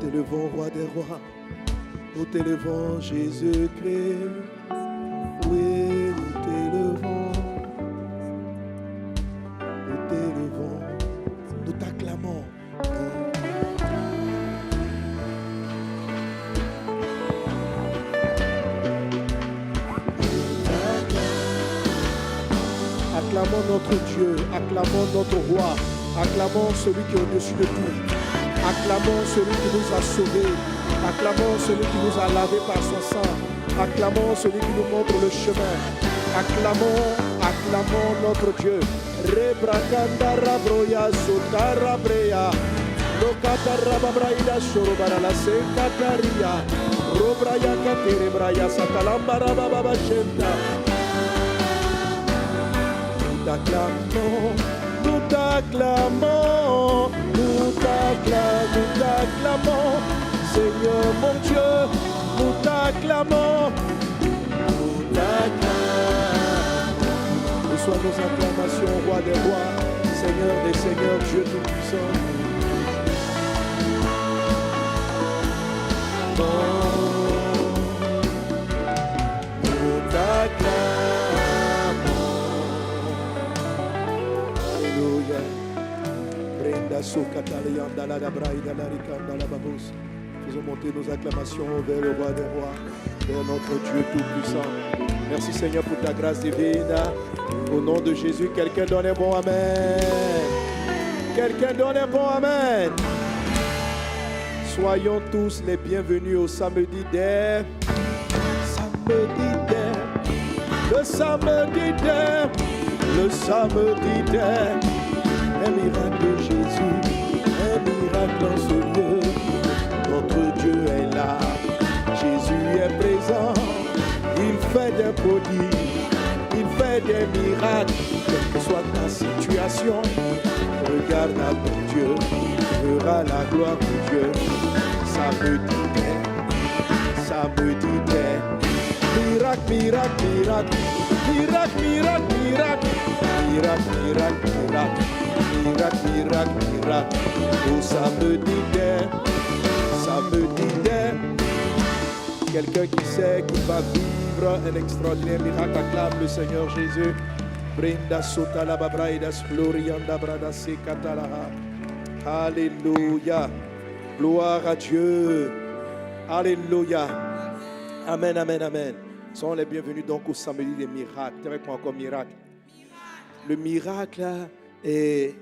t'élevons, roi des rois. Nous t'élevons, Jésus-Christ. Oui, nous t'élevons. Nous t'élevons. Nous t'acclamons. Acclamons notre Dieu, acclamons notre roi, acclamons celui qui est au-dessus de tout, acclamons celui qui nous a sauvés, acclamons celui qui nous a lavés par son sang, acclamons celui qui nous montre le chemin, acclamons notre Dieu. Rebrakanda rabroya sotara breya, lokata rababraida shorobara la sekataria, robraya katere braya satalamba rababa shenda. Nous t'acclamons, nous t'acclamons, nous t'acclamons, Seigneur mon Dieu, nous t'acclamons, nous t'acclamons. Reçois nos acclamations, roi des rois, Seigneur des seigneurs, Dieu tout-puissant. Nous t'acclamons. Faisons monter nos acclamations vers le roi des rois, vers notre Dieu tout-puissant. Merci Seigneur pour ta grâce divine. Au nom de Jésus, quelqu'un donne un bon amen. Quelqu'un donne un bon amen. Soyons tous les bienvenus au samedi des... Le samedi des... Un miracle de Jésus, un miracle en ce lieu. Notre Dieu est là, Jésus est présent. Il fait des prodiges, il fait des miracles. Quelle que soit ta situation, regarde à ton Dieu, tu verras la gloire de Dieu. Ça me dit bien. Miracle, miracle, miracle, miracle, miracle, miracle, miracle, miracle, miracle. Miracle, miracle, miracle. Oh, ça me dit bien. Quelqu'un qui sait qu'il va vivre un extraordinaire miracle, acclame le Seigneur Jésus. Brenda sota la babraidas glorianda brada se catalaha. Alléluia. Gloire à Dieu. Alléluia. Amen, amen, amen. Soyons les bienvenus donc au samedi des miracles. T'es avec moi encore miracle. Le miracle est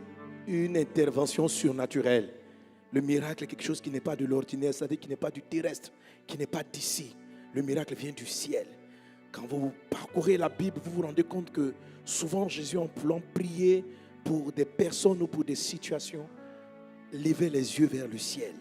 une intervention surnaturelle. Le miracle est quelque chose qui n'est pas de l'ordinaire, c'est-à-dire qui n'est pas du terrestre, qui n'est pas d'ici. Le miracle vient du ciel. Quand vous parcourez la Bible, vous vous rendez compte que souvent Jésus, en voulant prier pour des personnes ou pour des situations, levait les yeux vers le ciel.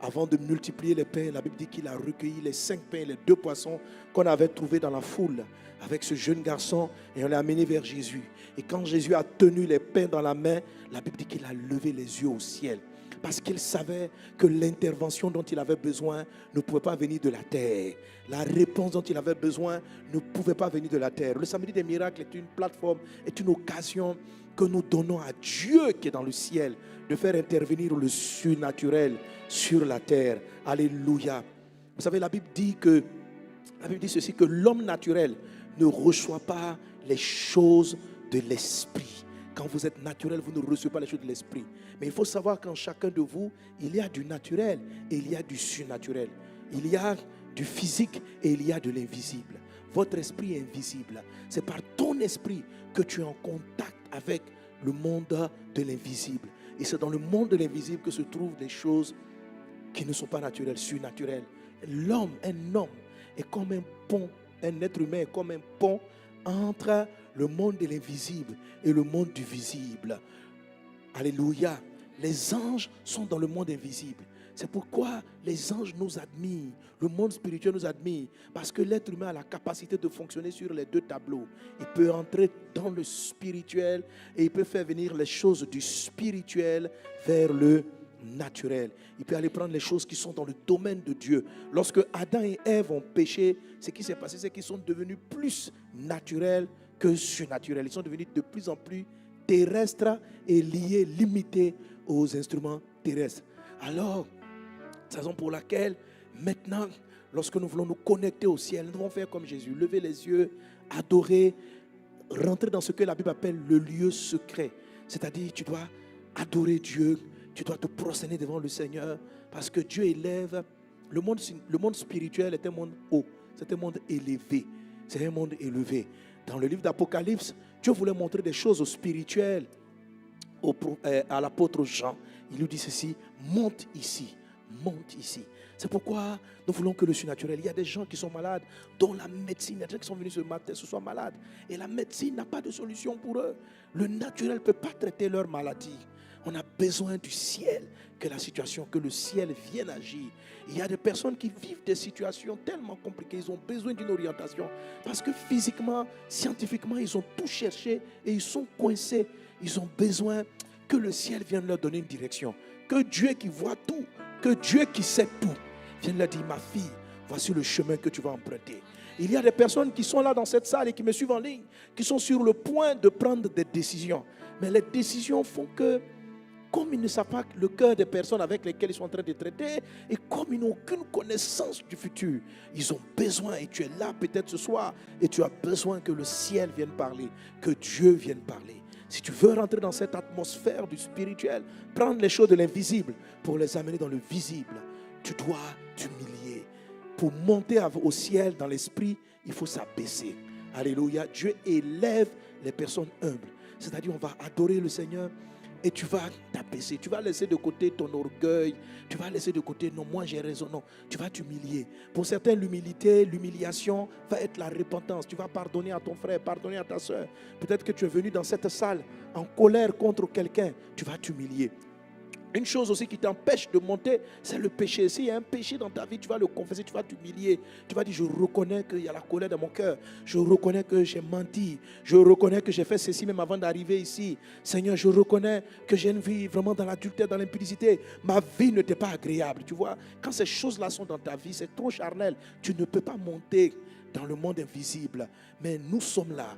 Avant de multiplier les pains, la Bible dit qu'il a recueilli les 5 pains et les 2 poissons qu'on avait trouvés dans la foule avec ce jeune garçon et on l'a amené vers Jésus. Et quand Jésus a tenu les pains dans la main, la Bible dit qu'il a levé les yeux au ciel. Parce qu'il savait que l'intervention dont il avait besoin ne pouvait pas venir de la terre. La réponse dont il avait besoin ne pouvait pas venir de la terre. Le samedi des miracles est une plateforme, est une occasion que nous donnons à Dieu qui est dans le ciel de faire intervenir le surnaturel sur la terre. Alléluia. Vous savez, la Bible dit ceci, que l'homme naturel ne reçoit pas les choses de l'esprit. Quand vous êtes naturel, vous ne recevez pas les choses de l'esprit. Mais il faut savoir qu'en chacun de vous, il y a du naturel et il y a du surnaturel. Il y a du physique et il y a de l'invisible. Votre esprit est invisible. C'est par ton esprit que tu es en contact avec le monde de l'invisible. Et c'est dans le monde de l'invisible que se trouvent des choses qui ne sont pas naturelles, surnaturelles. Un homme est comme un pont. Un être humain est comme un pont entre le monde de l'invisible et le monde du visible. Alléluia. Les anges sont dans le monde invisible. C'est pourquoi les anges nous admirent. Le monde spirituel nous admire. Parce que l'être humain a la capacité de fonctionner sur les 2 tableaux. Il peut entrer dans le spirituel et il peut faire venir les choses du spirituel vers le naturel. Il peut aller prendre les choses qui sont dans le domaine de Dieu. Lorsque Adam et Ève ont péché, ce qui s'est passé, c'est qu'ils sont devenus plus naturels que surnaturels. Ils sont devenus de plus en plus terrestres et liés, limités aux instruments terrestres. Alors, C'est la raison pour laquelle, maintenant, lorsque nous voulons nous connecter au ciel, nous devons faire comme Jésus, lever les yeux, adorer, rentrer dans ce que la Bible appelle le lieu secret. C'est-à-dire, tu dois adorer Dieu, tu dois te prosterner devant le Seigneur, parce que Dieu élève. Le monde spirituel est un monde haut, c'est un monde élevé. C'est un monde élevé. Dans le livre d'Apocalypse, Dieu voulait montrer des choses spirituelles à l'apôtre Jean. Il lui dit ceci, monte ici, monte ici. C'est pourquoi nous voulons que le surnaturel, il y a des gens qui sont malades, dont la médecine, il y a des gens qui sont venus ce matin, ce soient malades, et la médecine n'a pas de solution pour eux. Le naturel ne peut pas traiter leur maladie. On a besoin du ciel, que le ciel vienne agir. Il y a des personnes qui vivent des situations tellement compliquées, ils ont besoin d'une orientation, parce que physiquement, scientifiquement, ils ont tout cherché et ils sont coincés. Ils ont besoin que le ciel vienne leur donner une direction, que Dieu qui voit tout, que Dieu qui sait tout, vienne leur dire, ma fille, voici le chemin que tu vas emprunter. Il y a des personnes qui sont là dans cette salle et qui me suivent en ligne, qui sont sur le point de prendre des décisions. Mais les décisions font que, comme ils ne savent pas le cœur des personnes avec lesquelles ils sont en train de traiter, et comme ils n'ont aucune connaissance du futur, ils ont besoin, et tu es là peut-être ce soir, et tu as besoin que le ciel vienne parler, que Dieu vienne parler. Si tu veux rentrer dans cette atmosphère du spirituel, prendre les choses de l'invisible pour les amener dans le visible, tu dois t'humilier. Pour monter au ciel dans l'esprit, il faut s'abaisser. Alléluia. Dieu élève les personnes humbles. C'est-à-dire, on va adorer le Seigneur et tu vas t'abaisser. Tu vas laisser de côté ton orgueil. Tu vas laisser de côté, non, moi j'ai raison. Non, tu vas t'humilier. Pour certains, l'humiliation va être la repentance. Tu vas pardonner à ton frère, pardonner à ta soeur. Peut-être que tu es venu dans cette salle en colère contre quelqu'un. Tu vas t'humilier. Une chose aussi qui t'empêche de monter, c'est le péché. S'il y a un péché dans ta vie, tu vas le confesser, tu vas t'humilier. Tu vas dire, je reconnais qu'il y a la colère dans mon cœur. Je reconnais que j'ai menti. Je reconnais que j'ai fait ceci même avant d'arriver ici. Seigneur, je reconnais que j'ai une vie vraiment dans l'adultère, dans l'impudicité. Ma vie ne t'est pas agréable. Tu vois, quand ces choses-là sont dans ta vie, c'est trop charnel. Tu ne peux pas monter dans le monde invisible. Mais nous sommes là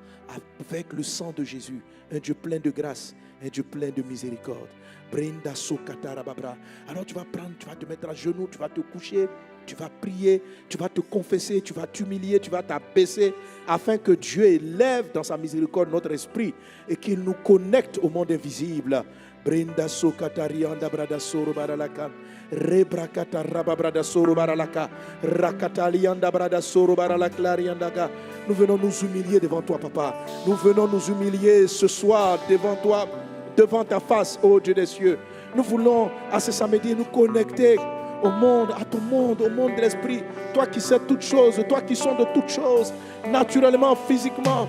avec le sang de Jésus. Un Dieu plein de grâce, un Dieu plein de miséricorde. Alors tu vas prendre, tu vas te mettre à genoux, tu vas te coucher, tu vas prier, tu vas te confesser, tu vas t'humilier, tu vas t'abaisser afin que Dieu élève dans sa miséricorde notre esprit et qu'il nous connecte au monde invisible. Brinda sokatarianda brada soro baralaka rebrakata rababrada soro baralaka rakatalianda brada soro baralaklariandaka. Nous venons nous humilier devant toi, papa. Nous venons nous humilier ce soir devant toi, devant ta face, ô Dieu des cieux. Nous voulons à ce samedi nous connecter au monde, à ton monde, au monde de l'esprit. Toi qui sais toutes choses, toi qui sont de toutes choses, naturellement, physiquement.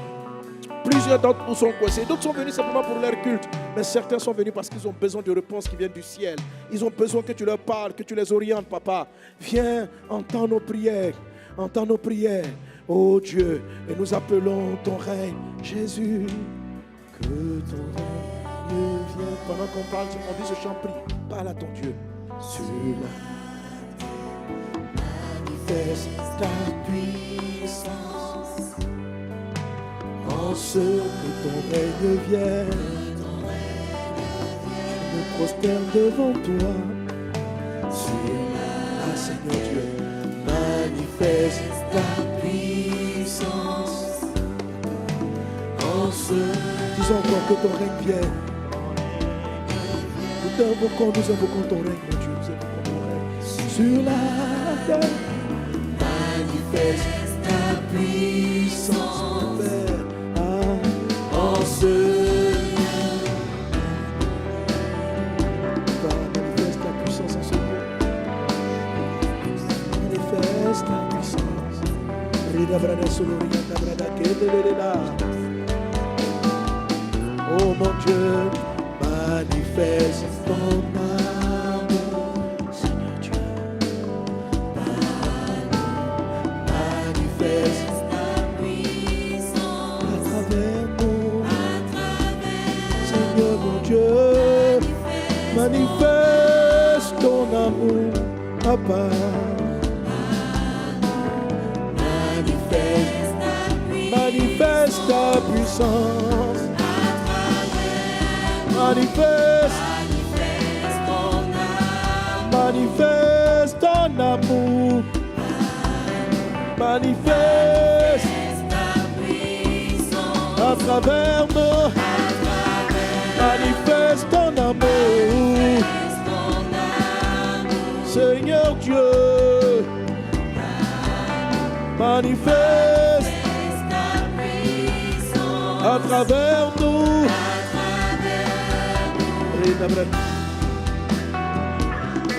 Plusieurs d'entre nous sont coincés. D'autres sont venus simplement pour leur culte. Mais certains sont venus parce qu'ils ont besoin de réponses qui viennent du ciel. Ils ont besoin que tu leur parles, que tu les orientes, papa. Viens, entends nos prières. Entends nos prières, ô Dieu. Et nous appelons ton règne, Jésus. Que ton règne vienne. Pendant qu'on parle, on dit ce chant, prie. Parle à ton Dieu. Celui-là manifeste ta puissance. En ce que ton règne vienne, je me prosterne devant toi. Celui-là, Seigneur Dieu, manifeste ta puissance. En ce, disons encore que ton règne vienne. Nous invoquons ton règne, mon Dieu, nous invoquons ton règne. Sur la terre, manifeste ta puissance. En ce lieu, manifeste ta puissance en ce lieu. Manifeste ta puissance. Oh mon Dieu, manifeste ton amour, Seigneur Dieu. Manifeste ta puissance à travers nous, Seigneur mon Dieu. Manifeste ton amour, Papa. Manifeste ta puissance. Manifeste ton amour. Manifeste à travers nous. Manifeste ton amour. Seigneur Dieu, manifeste à travers nous.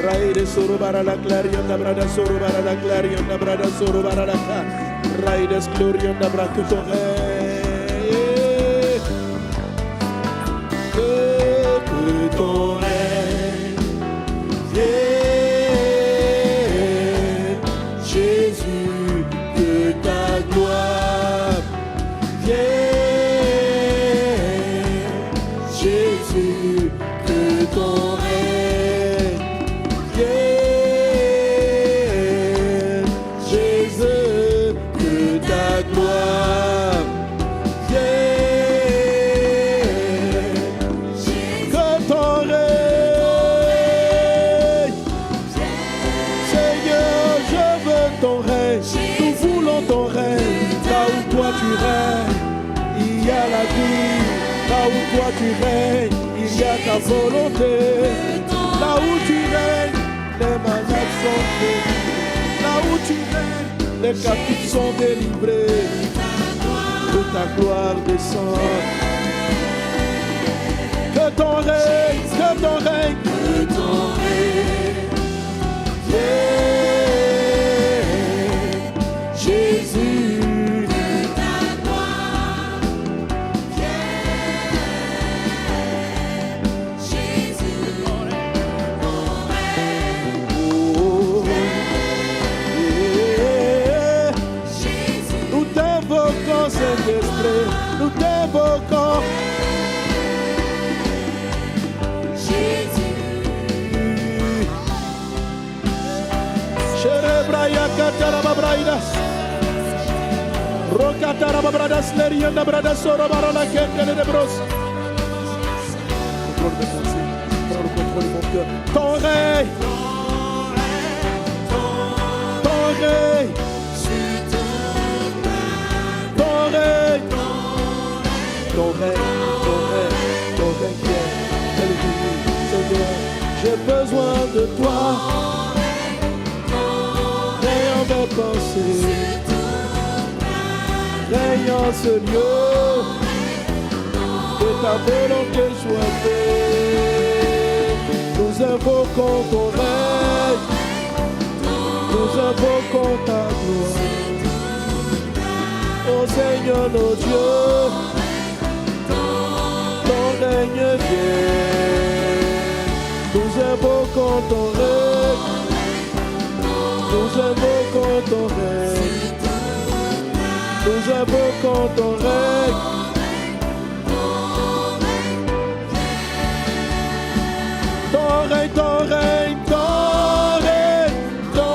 Raide soro bara la clarion da brada soro bara la clarion da brada soro bara la ca. Raide glorion da brada tout que ton règne vienne, Jésus, que ta gloire vienne, Jésus, que ton règne vienne, Jésus, que ta gloire vienne, que ton règne, Seigneur, je veux ton règne, nous voulons ton règne, là où toi tu règnes, il y a la vie, là où toi tu règnes, il y a ta volonté, là où tu règnes, les malades sont guéris, là où tu règnes, les captifs sont délivrés, que ta gloire descende. Que ton règne, que ton règne, que ton règne vienne, Jésus, que ta gloire vienne, Jésus, ton règne, oh, yeah. Jésus, nous t'invoquons, Saint-Esprit, nous t'invoquons. Sherebraya katara braida. Rokatara bradas lerianda bradas soro barala kekele de bros. Contrôle de pensée, prends le contrôle de mon cœur. Ton règne, ton règne, ton règne, ton règne, ton règne vienne. Seigneur, j'ai besoin de toi. Règne en mes pensées, règne en ce lieu, que ta volonté soit faite. Nous invoquons ton règne, nous invoquons ta gloire. Ô Seigneur nos dieux, ton règne vienne. Nous invoquons ton règne, nous invoquons ton règne, nous invoquons ton règne. Ton règne, ton règne, ton règne, ton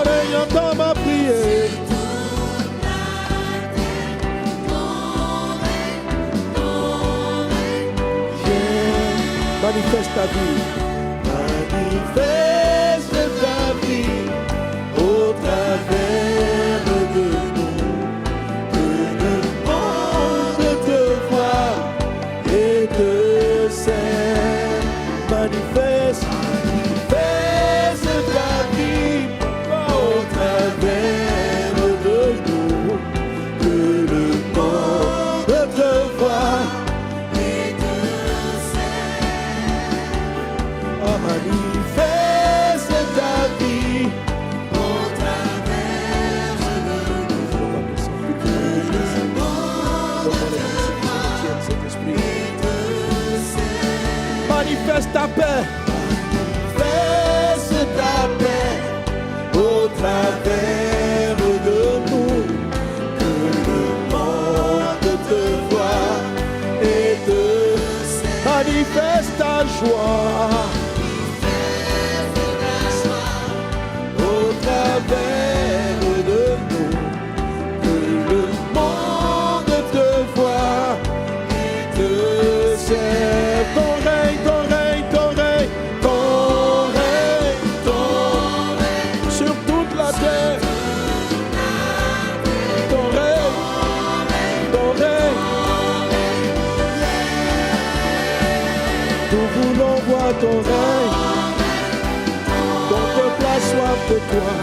règne, entends ma prière. Viens, manifeste ta vie. Manifeste ta vie au travers de nous, que le monde te voit et te sert. Manifeste ta vie au travers de nous, que le monde te voit et te sert. de toi.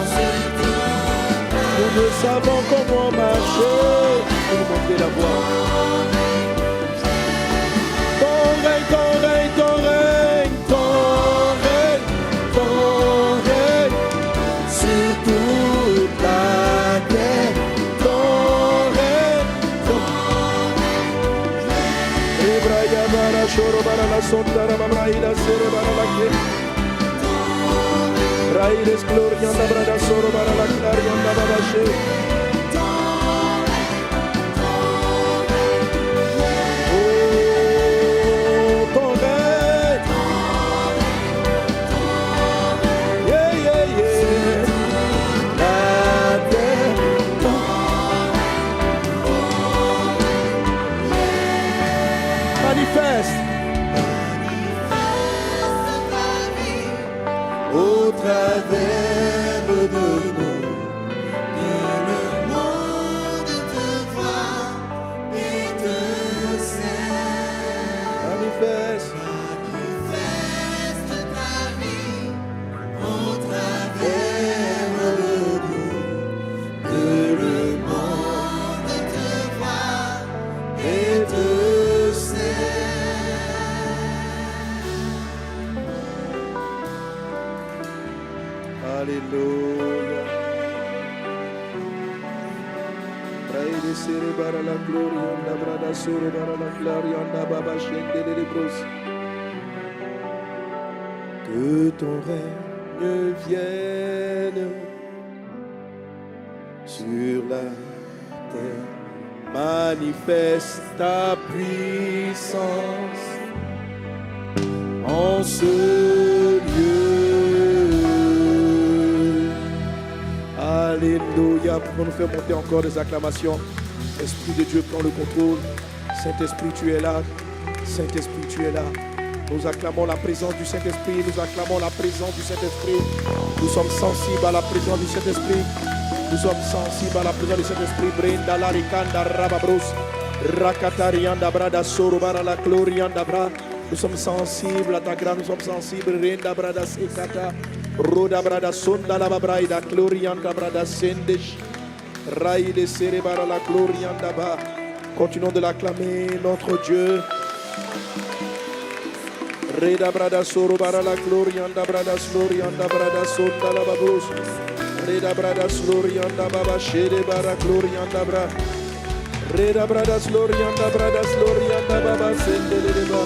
Nous ne savons comment marcher. Pour nous montrer la voie. Ton règne, ton règne, ton règne, ton règne, ton règne sur toute la terre. Ton règne, ton règne. Ebraya bara shoro bara la sondara babraida sere bara la ke. Raides gloria da brada soro bara la claria da babashe. Au travers de nous, que le monde te voit et te sait. Manifeste ta vie au travers de nous, que le monde te voit et te sait. Alléluia. Braide sere bara la gloria, na brada sore bara la gloria, na baba shende de bros. Que ton règne vienne sur la terre, manifeste ta puissance en ce lieu. Alléluia. Pour nous faire monter encore des acclamations. Esprit de Dieu prend le contrôle. Saint-Esprit, tu es là. Saint-Esprit, tu es là. Nous acclamons la présence du Saint-Esprit. Nous acclamons la présence du Saint-Esprit. Nous sommes sensibles à la présence du Saint-Esprit. Nous sommes sensibles à la présence du Saint-Esprit. Brenda la ricanda rababros. Rakatarianda brada sorobara la glorianda bra. Nous sommes sensibles à ta grâce. Nous sommes sensibles. Renda brada sekata. Roda brada sonda la babraida glorianda brada sendesh raide cerebara la glorianda ba. Continuons de l'acclamer notre Dieu. Reda brada sorobara la glorianda brada sonda la babus. Reda brada glorianda baba shede bara glorianda bra. Reda brada glorianda baba sende de ba.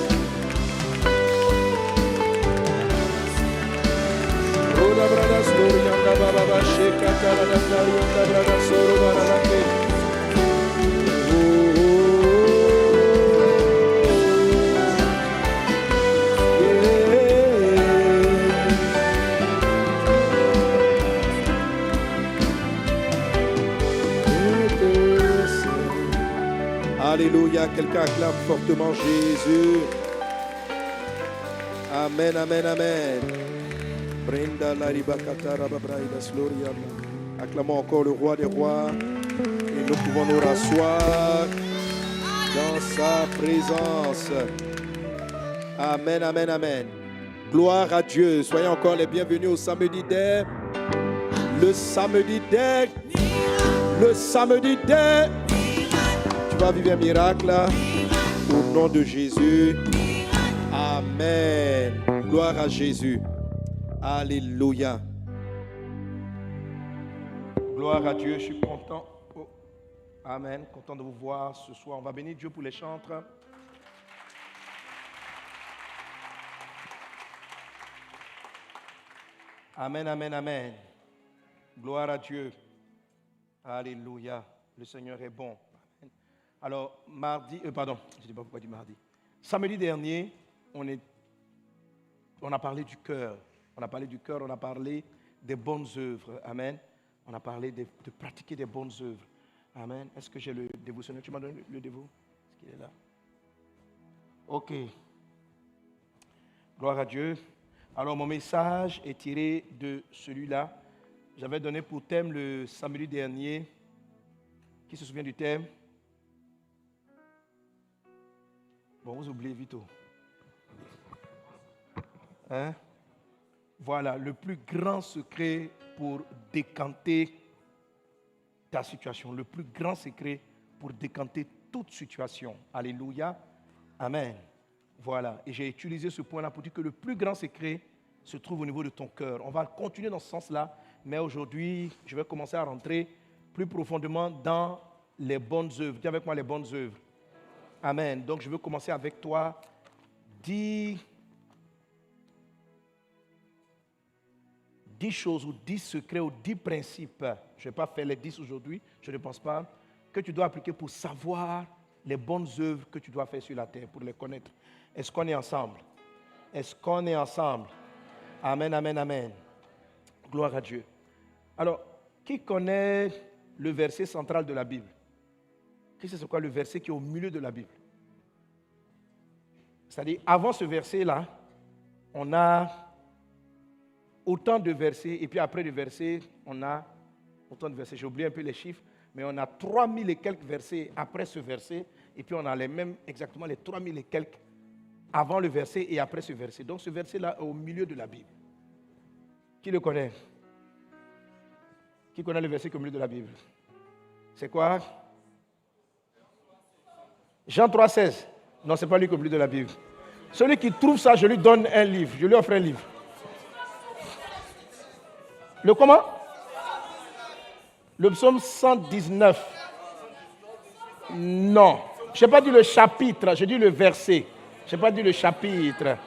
Roda brada glorianda baba sheka kala la glorianda brada soro bara la ke. Alléluia, quelqu'un acclame fortement Jésus. Amen, amen, amen. Brenda la ribakata rababraida sloriana. Acclamons encore le roi des rois et nous pouvons nous rasseoir dans sa présence. Amen, amen, amen. Gloire à Dieu. Soyez encore les bienvenus au samedi des. Le samedi des. Le samedi des. Tu vas vivre un miracle au nom de Jésus. Amen. Gloire à Jésus. Alléluia. Gloire à Dieu. Je suis content. Oh. Amen. Content de vous voir ce soir. On va bénir Dieu pour les chantres. Amen, amen, amen. Gloire à Dieu. Alléluia. Le Seigneur est bon. Alors, mardi, je ne sais pas pourquoi dire mardi. Samedi dernier, on a parlé du cœur. On a parlé du cœur, on a parlé des bonnes œuvres. Amen. On a parlé de pratiquer des bonnes œuvres. Amen. Est-ce que j'ai le dévotionnel? Tu m'as donné le dévot? Est-ce qu'il est là? Ok. Gloire à Dieu. Alors, mon message est tiré de celui-là. J'avais donné pour thème le samedi dernier. Qui se souvient du thème? Bon, vous oubliez vite. Hein? Voilà, le plus grand secret pour décanter ta situation. Le plus grand secret pour décanter toute situation. Alléluia. Amen. Voilà. Et j'ai utilisé ce point-là pour dire que le plus grand secret se trouve au niveau de ton cœur. On va continuer dans ce sens-là, mais aujourd'hui, je vais commencer à rentrer plus profondément dans les bonnes œuvres. Dis avec moi les bonnes œuvres. Amen. Donc, je veux commencer avec toi. 10 choses ou 10 secrets ou 10 principes. Je ne vais pas faire les 10 aujourd'hui, je ne pense pas, que tu dois appliquer pour savoir les bonnes œuvres que tu dois faire sur la terre, pour les connaître. Est-ce qu'on est ensemble? Est-ce qu'on est ensemble? Amen, amen, amen. Gloire à Dieu. Alors, qui connaît le verset central de la Bible? Qui sait c'est quoi le verset qui est au milieu de la Bible? C'est-à-dire, avant ce verset-là, on a autant de versets, et puis après le verset, on a autant de versets. J'ai oublié un peu les chiffres, mais on a 3000 et quelques versets après ce verset, et puis on a les mêmes, exactement les 3000 et quelques avant le verset et après ce verset. Donc ce verset-là est au milieu de la Bible. Qui le connaît? Qui connaît le verset qui est au milieu de la Bible? C'est quoi? Jean 3,16. Non, ce n'est pas lui qui est au milieu de la Bible. Celui qui trouve ça, je lui donne un livre. Je lui offre un livre. Le comment? Le psaume 119. Non. Je n'ai pas dit le chapitre, je dis le verset. Je n'ai pas dit le chapitre.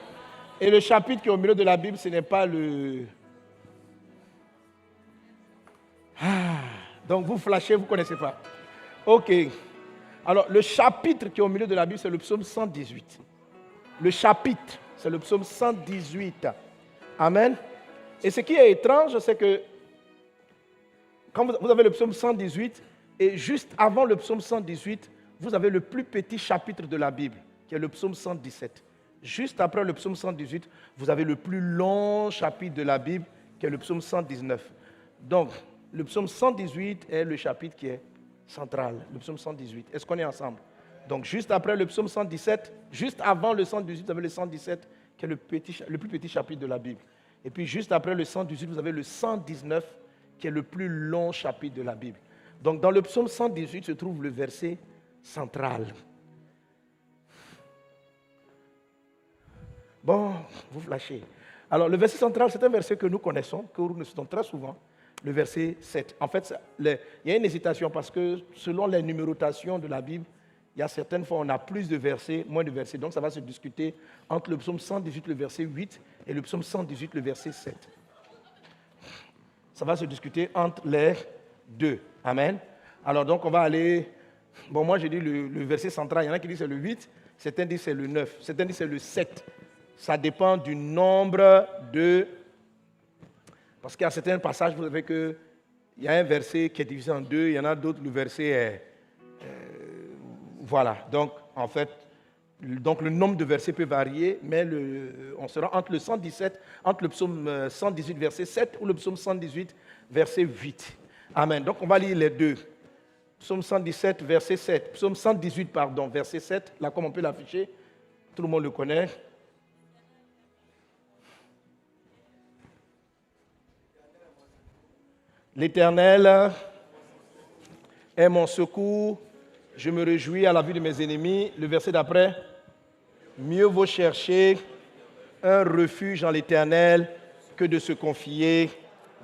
Et le chapitre qui est au milieu de la Bible, ce n'est pas le... Donc vous flashez, vous ne connaissez pas. Ok. Alors le chapitre qui est au milieu de la Bible, c'est le psaume 118. Le chapitre, c'est le psaume 118. Amen. Et ce qui est étrange, c'est que quand vous avez le psaume 118, et juste avant le psaume 118, vous avez le plus petit chapitre de la Bible, qui est le psaume 117. Juste après le psaume 118, vous avez le plus long chapitre de la Bible, qui est le psaume 119. Donc, le psaume 118 est le chapitre qui est central, le psaume 118. Est-ce qu'on est ensemble? Donc, juste après le psaume 117, juste avant le 118, vous avez le 117, qui est le plus petit chapitre de la Bible. Et puis, juste après le 118, vous avez le 119, qui est le plus long chapitre de la Bible. Donc, dans le psaume 118 se trouve le verset central. Bon, vous flashez. Alors, le verset central, c'est un verset que nous connaissons, que nous citons très souvent, le verset 7. En fait, il y a une hésitation parce que selon les numérotations de la Bible, il y a certaines fois, on a plus de versets, moins de versets. Donc, ça va se discuter entre le psaume 118, le verset 8, et le psaume 118, le verset 7. Ça va se discuter entre les deux. Amen. Alors, donc, on va aller... Bon, moi, j'ai dit le verset central. Il y en a qui disent c'est le 8, certains disent c'est le 9, certains disent c'est le 7. Ça dépend du nombre de... Parce qu'il y a certains passages, vous savez qu'il y a un verset qui est divisé en deux, il y en a d'autres, le verset est... voilà. Donc, en fait, le nombre de versets peut varier, mais on sera entre le 117, entre le psaume 118, verset 7, ou le psaume 118, verset 8. Amen. Donc, on va lire les deux. Psaume 117, verset 7. Psaume 118, pardon, verset 7. Là, comme on peut l'afficher, tout le monde le connaît. L'Éternel est mon secours. Je me réjouis à la vue de mes ennemis. Le verset d'après. Mieux vaut chercher un refuge en l'Éternel que de se confier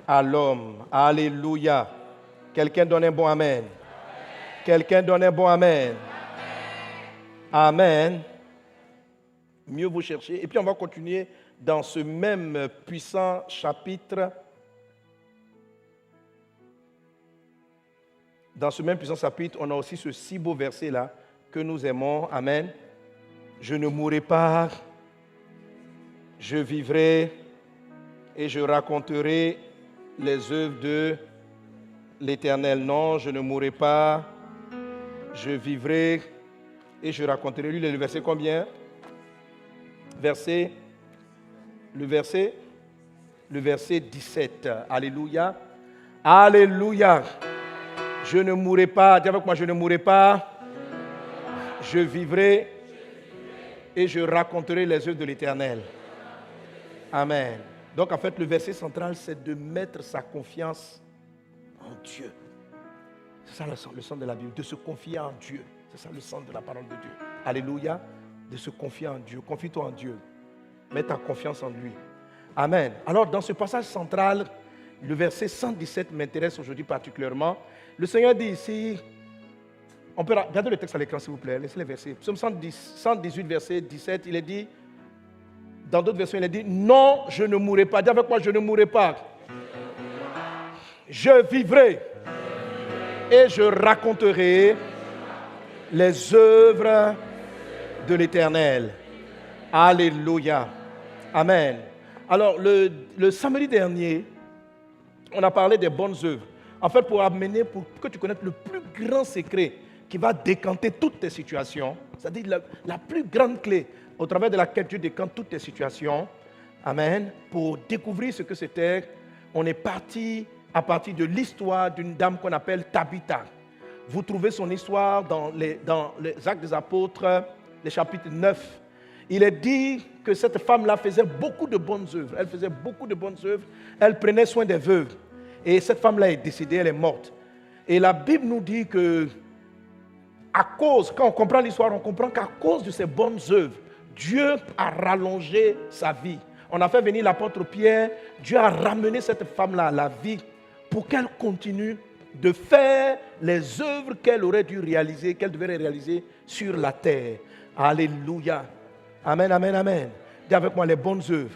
à l'homme. Alléluia. Quelqu'un donne un bon amen. Quelqu'un donne un bon amen. Amen. Mieux vaut chercher. Et puis on va continuer dans ce même puissant chapitre. Dans ce même puissant chapitre, on a aussi ce si beau verset-là que nous aimons. Amen. Je ne mourrai pas, je vivrai et je raconterai les œuvres de l'Éternel. Non, je ne mourrai pas, je vivrai et je raconterai. Lui, le verset combien? Le verset 17. Alléluia. Alléluia. Je ne mourrai pas. Dis avec moi, je ne mourrai pas. Je vivrai et je raconterai les œuvres de l'Éternel. Amen. Donc en fait, le verset central, c'est de mettre sa confiance en Dieu. C'est ça le sens de la Bible, de se confier en Dieu. C'est ça le sens de la parole de Dieu. Alléluia, de se confier en Dieu. Confie-toi en Dieu. Mets ta confiance en lui. Amen. Alors dans ce passage central, le verset 117 m'intéresse aujourd'hui particulièrement. Le Seigneur dit ici, on peut regarder le texte à l'écran s'il vous plaît, laissez les versets. Psaume 118, verset 17, il est dit, dans d'autres versions, il est dit, non, je ne mourrai pas. Dis avec moi, je ne mourrai pas. Je vivrai et je raconterai les œuvres de l'Éternel. Alléluia. Amen. Alors, le samedi dernier, on a parlé des bonnes œuvres. En fait, pour que tu connaisses le plus grand secret qui va décanter toutes tes situations, c'est-à-dire la plus grande clé au travers de laquelle Dieu décante toutes tes situations. Amen. Pour découvrir ce que c'était, on est parti à partir de l'histoire d'une dame qu'on appelle Tabitha. Vous trouvez son histoire dans les Actes des Apôtres, le chapitre 9. Il est dit que cette femme-là faisait beaucoup de bonnes œuvres. Elle faisait beaucoup de bonnes œuvres. Elle prenait soin des veuves. Et cette femme-là est décédée, elle est morte. Et la Bible nous dit que, quand on comprend l'histoire, on comprend qu'à cause de ces bonnes œuvres, Dieu a rallongé sa vie. On a fait venir l'apôtre Pierre. Dieu a ramené cette femme-là à la vie pour qu'elle continue de faire les œuvres qu'elle aurait dû réaliser, qu'elle devait réaliser sur la terre. Alléluia. Amen, amen, amen. Dis avec moi les bonnes œuvres.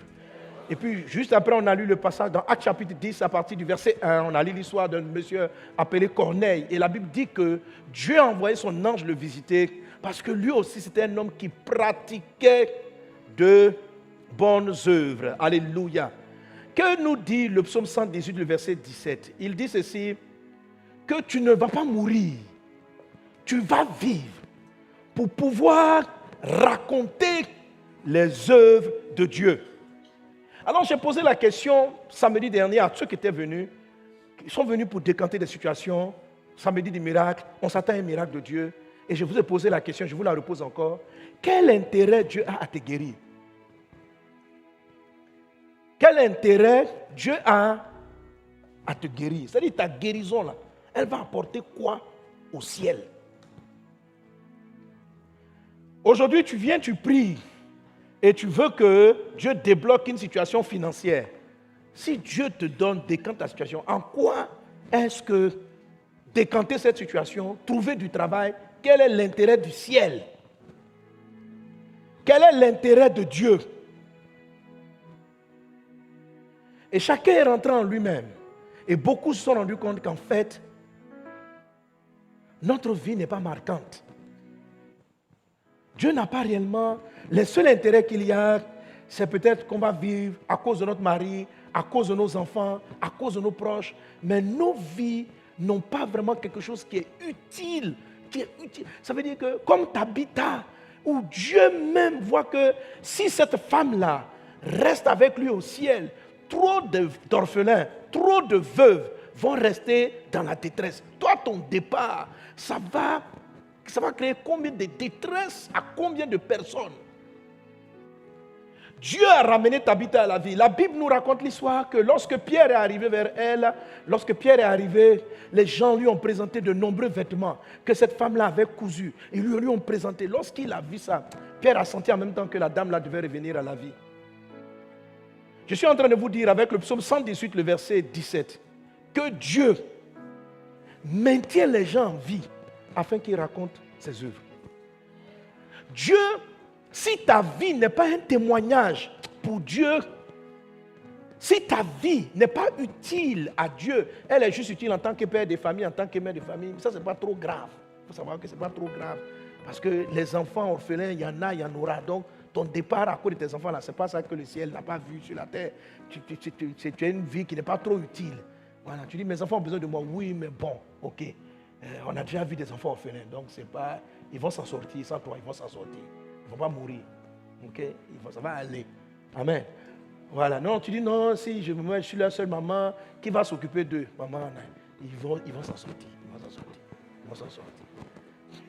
Et puis, juste après, on a lu le passage dans Actes chapitre 10, à partir du verset 1. On a lu l'histoire d'un monsieur appelé Corneille. Et la Bible dit que Dieu a envoyé son ange le visiter parce que lui aussi, c'était un homme qui pratiquait de bonnes œuvres. Alléluia. Que nous dit le psaume 118, le verset 17? Il dit ceci, que tu ne vas pas mourir, tu vas vivre pour pouvoir raconter les œuvres de Dieu. Alors j'ai posé la question samedi dernier à ceux qui étaient venus. Ils sont venus pour décanter des situations. Samedi des miracles, on s'attend à un miracle de Dieu. Et je vous ai posé la question, je vous la repose encore. Quel intérêt Dieu a à te guérir? Quel intérêt Dieu a à te guérir? C'est-à-dire ta guérison là, elle va apporter quoi au ciel? Aujourd'hui tu viens, tu pries. Et tu veux que Dieu débloque une situation financière. Si Dieu te donne, décante ta situation, en quoi est-ce que décanter cette situation, trouver du travail, quel est l'intérêt du ciel? Quel est l'intérêt de Dieu? Et chacun est rentré en lui-même. Et beaucoup se sont rendus compte qu'en fait, notre vie n'est pas marquante. Dieu n'a pas réellement... Le seul intérêt qu'il y a, c'est peut-être qu'on va vivre à cause de notre mari, à cause de nos enfants, à cause de nos proches. Mais nos vies n'ont pas vraiment quelque chose qui est utile. Ça veut dire que comme Tabitha, où Dieu même voit que si cette femme-là reste avec lui au ciel, trop d'orphelins, trop de veuves vont rester dans la détresse. Toi, ton départ, ça va créer combien de détresse à combien de personnes? Dieu a ramené Tabitha à la vie. La Bible nous raconte l'histoire que lorsque Pierre est arrivé vers elle, les gens lui ont présenté de nombreux vêtements que cette femme-là avait cousus. Ils lui ont présenté. Lorsqu'il a vu ça, Pierre a senti en même temps que la dame-là devait revenir à la vie. Je suis en train de vous dire avec le psaume 118, le verset 17, que Dieu maintient les gens en vie afin qu'ils racontent ses œuvres. Dieu, si ta vie n'est pas un témoignage pour Dieu, si ta vie n'est pas utile à Dieu, elle est juste utile en tant que père de famille, en tant que mère de famille, ça c'est pas trop grave. Il faut savoir que c'est pas trop grave. Parce que les enfants orphelins, il y en a, il y en aura. Donc ton départ à cause de tes enfants là, c'est pas ça que le ciel n'a pas vu sur la terre. Tu as une vie qui n'est pas trop utile. Voilà, tu dis mes enfants ont besoin de moi, oui, mais bon, ok. On a déjà vu des enfants orphelins, donc c'est pas, ils vont s'en sortir sans toi, ils vont s'en sortir. Ils ne vont pas mourir. Ok? Ça va aller. Amen. Voilà. Non, tu dis non, si je suis la seule maman, qui va s'occuper d'eux? Maman, ils vont s'en sortir. Ils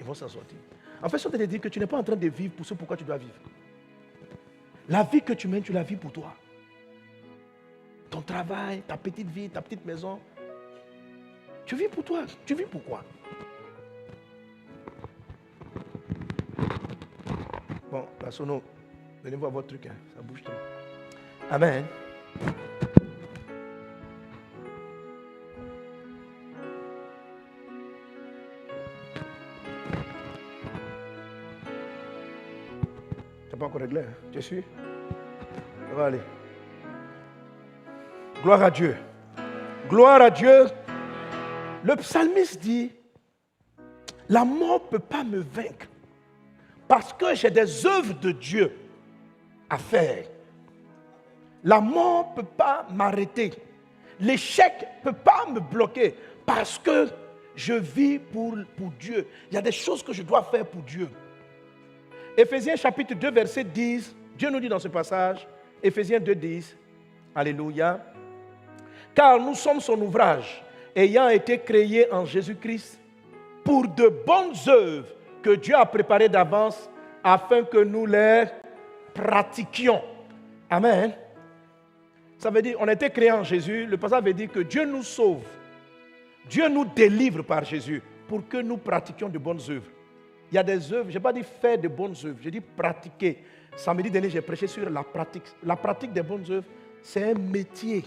vont s'en sortir. En fait, ça te dit que tu n'es pas en train de vivre pour ce pourquoi tu dois vivre. La vie que tu mènes, tu la vis pour toi. ton travail, ta petite vie, ta petite maison. Tu vis pour toi. Tu vis pour quoi? Bon, la sono, venez voir votre truc, hein, ça bouge trop. Amen. Tu n'as pas encore réglé, hein? Tu es sûr? Ça va aller. Gloire à Dieu. Gloire à Dieu. Le psalmiste dit, la mort ne peut pas me vaincre parce que j'ai des œuvres de Dieu à faire. La mort ne peut pas m'arrêter. L'échec ne peut pas me bloquer parce que je vis pour Dieu. Il y a des choses que je dois faire pour Dieu. Éphésiens chapitre 2, verset 10, Dieu nous dit dans ce passage, Éphésiens 2, 10, Alléluia, car nous sommes son ouvrage, ayant été créés en Jésus-Christ pour de bonnes œuvres que Dieu a préparées d'avance afin que nous les pratiquions. Amen. Ça veut dire, on a été créés en Jésus. Le passage veut dire que Dieu nous sauve. Dieu nous délivre par Jésus pour que nous pratiquions de bonnes œuvres. Il y a des œuvres, je n'ai pas dit faire de bonnes œuvres, j'ai dit pratiquer. Samedi dernier, j'ai prêché sur la pratique. La pratique des bonnes œuvres, c'est un métier.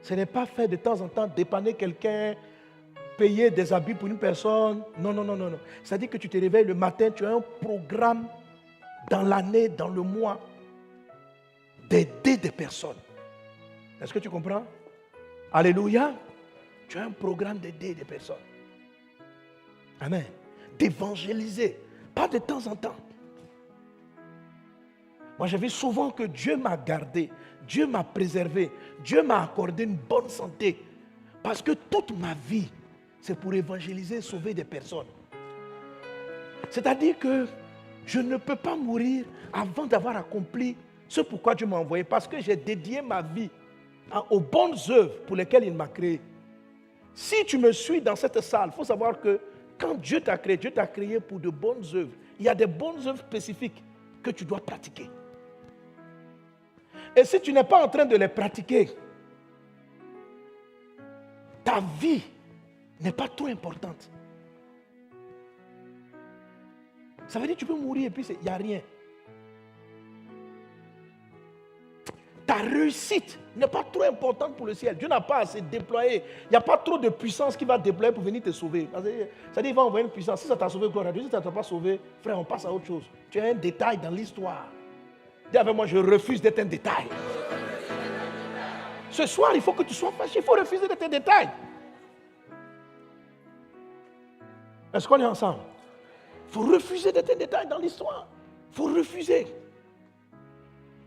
Ce n'est pas faire de temps en temps dépanner quelqu'un, payer des habits pour une personne. Non, non, non, non, non. C'est-à-dire que tu te réveilles le matin, tu as un programme dans l'année, dans le mois, d'aider des personnes. Est-ce que tu comprends? Alléluia. Tu as un programme d'aider des personnes. Amen. D'évangéliser. Pas de temps en temps. Moi, j'ai vu souvent que Dieu m'a gardé. Dieu m'a préservé. Dieu m'a accordé une bonne santé. Parce que toute ma vie, c'est pour évangéliser, sauver des personnes. C'est-à-dire que je ne peux pas mourir avant d'avoir accompli ce pourquoi Dieu m'a envoyé. Parce que j'ai dédié ma vie aux bonnes œuvres pour lesquelles il m'a créé. Si tu me suis dans cette salle, il faut savoir que quand Dieu t'a créé pour de bonnes œuvres. Il y a des bonnes œuvres spécifiques que tu dois pratiquer. Et si tu n'es pas en train de les pratiquer, ta vie n'est pas trop importante. Ça veut dire que tu peux mourir et puis il n'y a rien. Ta réussite n'est pas trop importante pour le ciel. Dieu n'a pas assez déployé. Il n'y a pas trop de puissance qui va déployer pour venir te sauver. C'est-à-dire qu'il va envoyer une puissance. Si ça t'a sauvé, gloire à Dieu. Si ça ne t'a pas sauvé, frère, on passe à autre chose. Tu as un détail dans l'histoire. Dis avec moi, je refuse d'être un détail. Ce soir, il faut que tu sois fâché. Il faut refuser d'être un détail. Est-ce qu'on est ensemble? Il faut refuser d'être un détail dans l'histoire. Il faut refuser.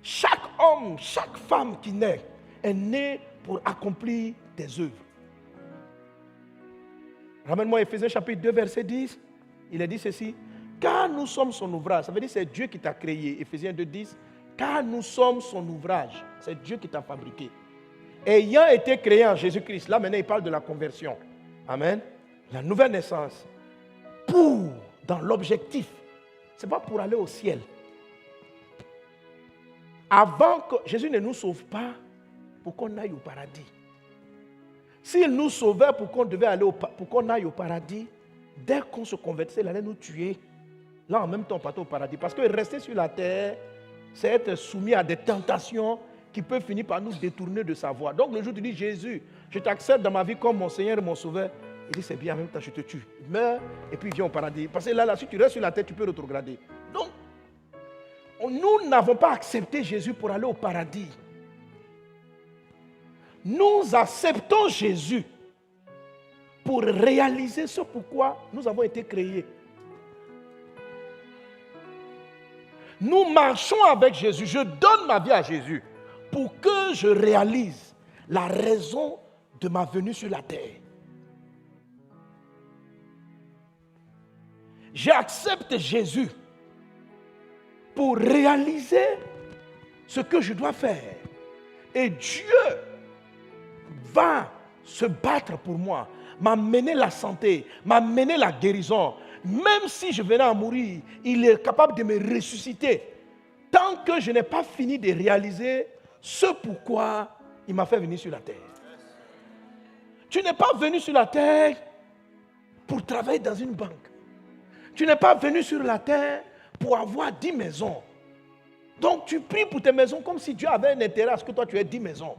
Chaque homme, chaque femme qui naît est né pour accomplir des œuvres. Ramène-moi Éphésiens chapitre 2, verset 10. Il a dit ceci. Car nous sommes son ouvrage. Ça veut dire que c'est Dieu qui t'a créé. Éphésiens 2, 10. Car nous sommes son ouvrage. C'est Dieu qui t'a fabriqué. Ayant été créé en Jésus-Christ. Là maintenant il parle de la conversion. Amen. La nouvelle naissance. Dans l'objectif. Ce n'est pas pour aller au ciel. Avant que Jésus ne nous sauve pas pour qu'on aille au paradis. S'il nous sauvait pour qu'on aille au paradis, dès qu'on se convertissait, il allait nous tuer. Là, en même temps, on partait au paradis. Parce que rester sur la terre, c'est être soumis à des tentations qui peuvent finir par nous détourner de sa voie. Donc, le jour où tu dis, Jésus, je t'accepte dans ma vie comme mon Seigneur et mon Sauveur, il dit, c'est bien, en même temps, je te tue. Meurs et puis viens au paradis. Parce que là, si tu restes sur la terre, tu peux rétrograder. Donc, nous n'avons pas accepté Jésus pour aller au paradis. Nous acceptons Jésus pour réaliser ce pourquoi nous avons été créés. Nous marchons avec Jésus. Je donne ma vie à Jésus pour que je réalise la raison de ma venue sur la terre. J'accepte Jésus pour réaliser ce que je dois faire. Et Dieu va se battre pour moi, m'amener la santé, m'amener la guérison. Même si je venais à mourir, il est capable de me ressusciter. Tant que je n'ai pas fini de réaliser ce pourquoi il m'a fait venir sur la terre. Tu n'es pas venu sur la terre pour travailler dans une banque. Tu n'es pas venu sur la terre pour avoir 10 maisons. Donc tu pries pour tes maisons comme si Dieu avait un intérêt à ce que toi tu aies 10 maisons.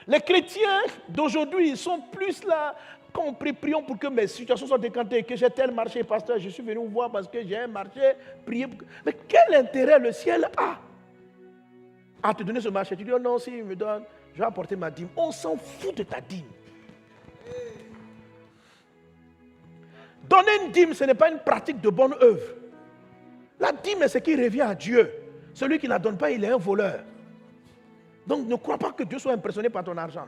Les chrétiens d'aujourd'hui, ils sont plus là, quand on prie, prions pour que mes situations soient décantées, que j'ai tel marché, pasteur, je suis venu vous voir parce que j'ai un marché, priez pour que... Mais quel intérêt le ciel a à te donner ce marché? Tu dis, oh non, s'il me donne, je vais apporter ma dîme. On s'en fout de ta dîme. Donner une dîme, ce n'est pas une pratique de bonne œuvre. La dîme est ce qui revient à Dieu. Celui qui ne la donne pas, il est un voleur. Donc ne crois pas que Dieu soit impressionné par ton argent.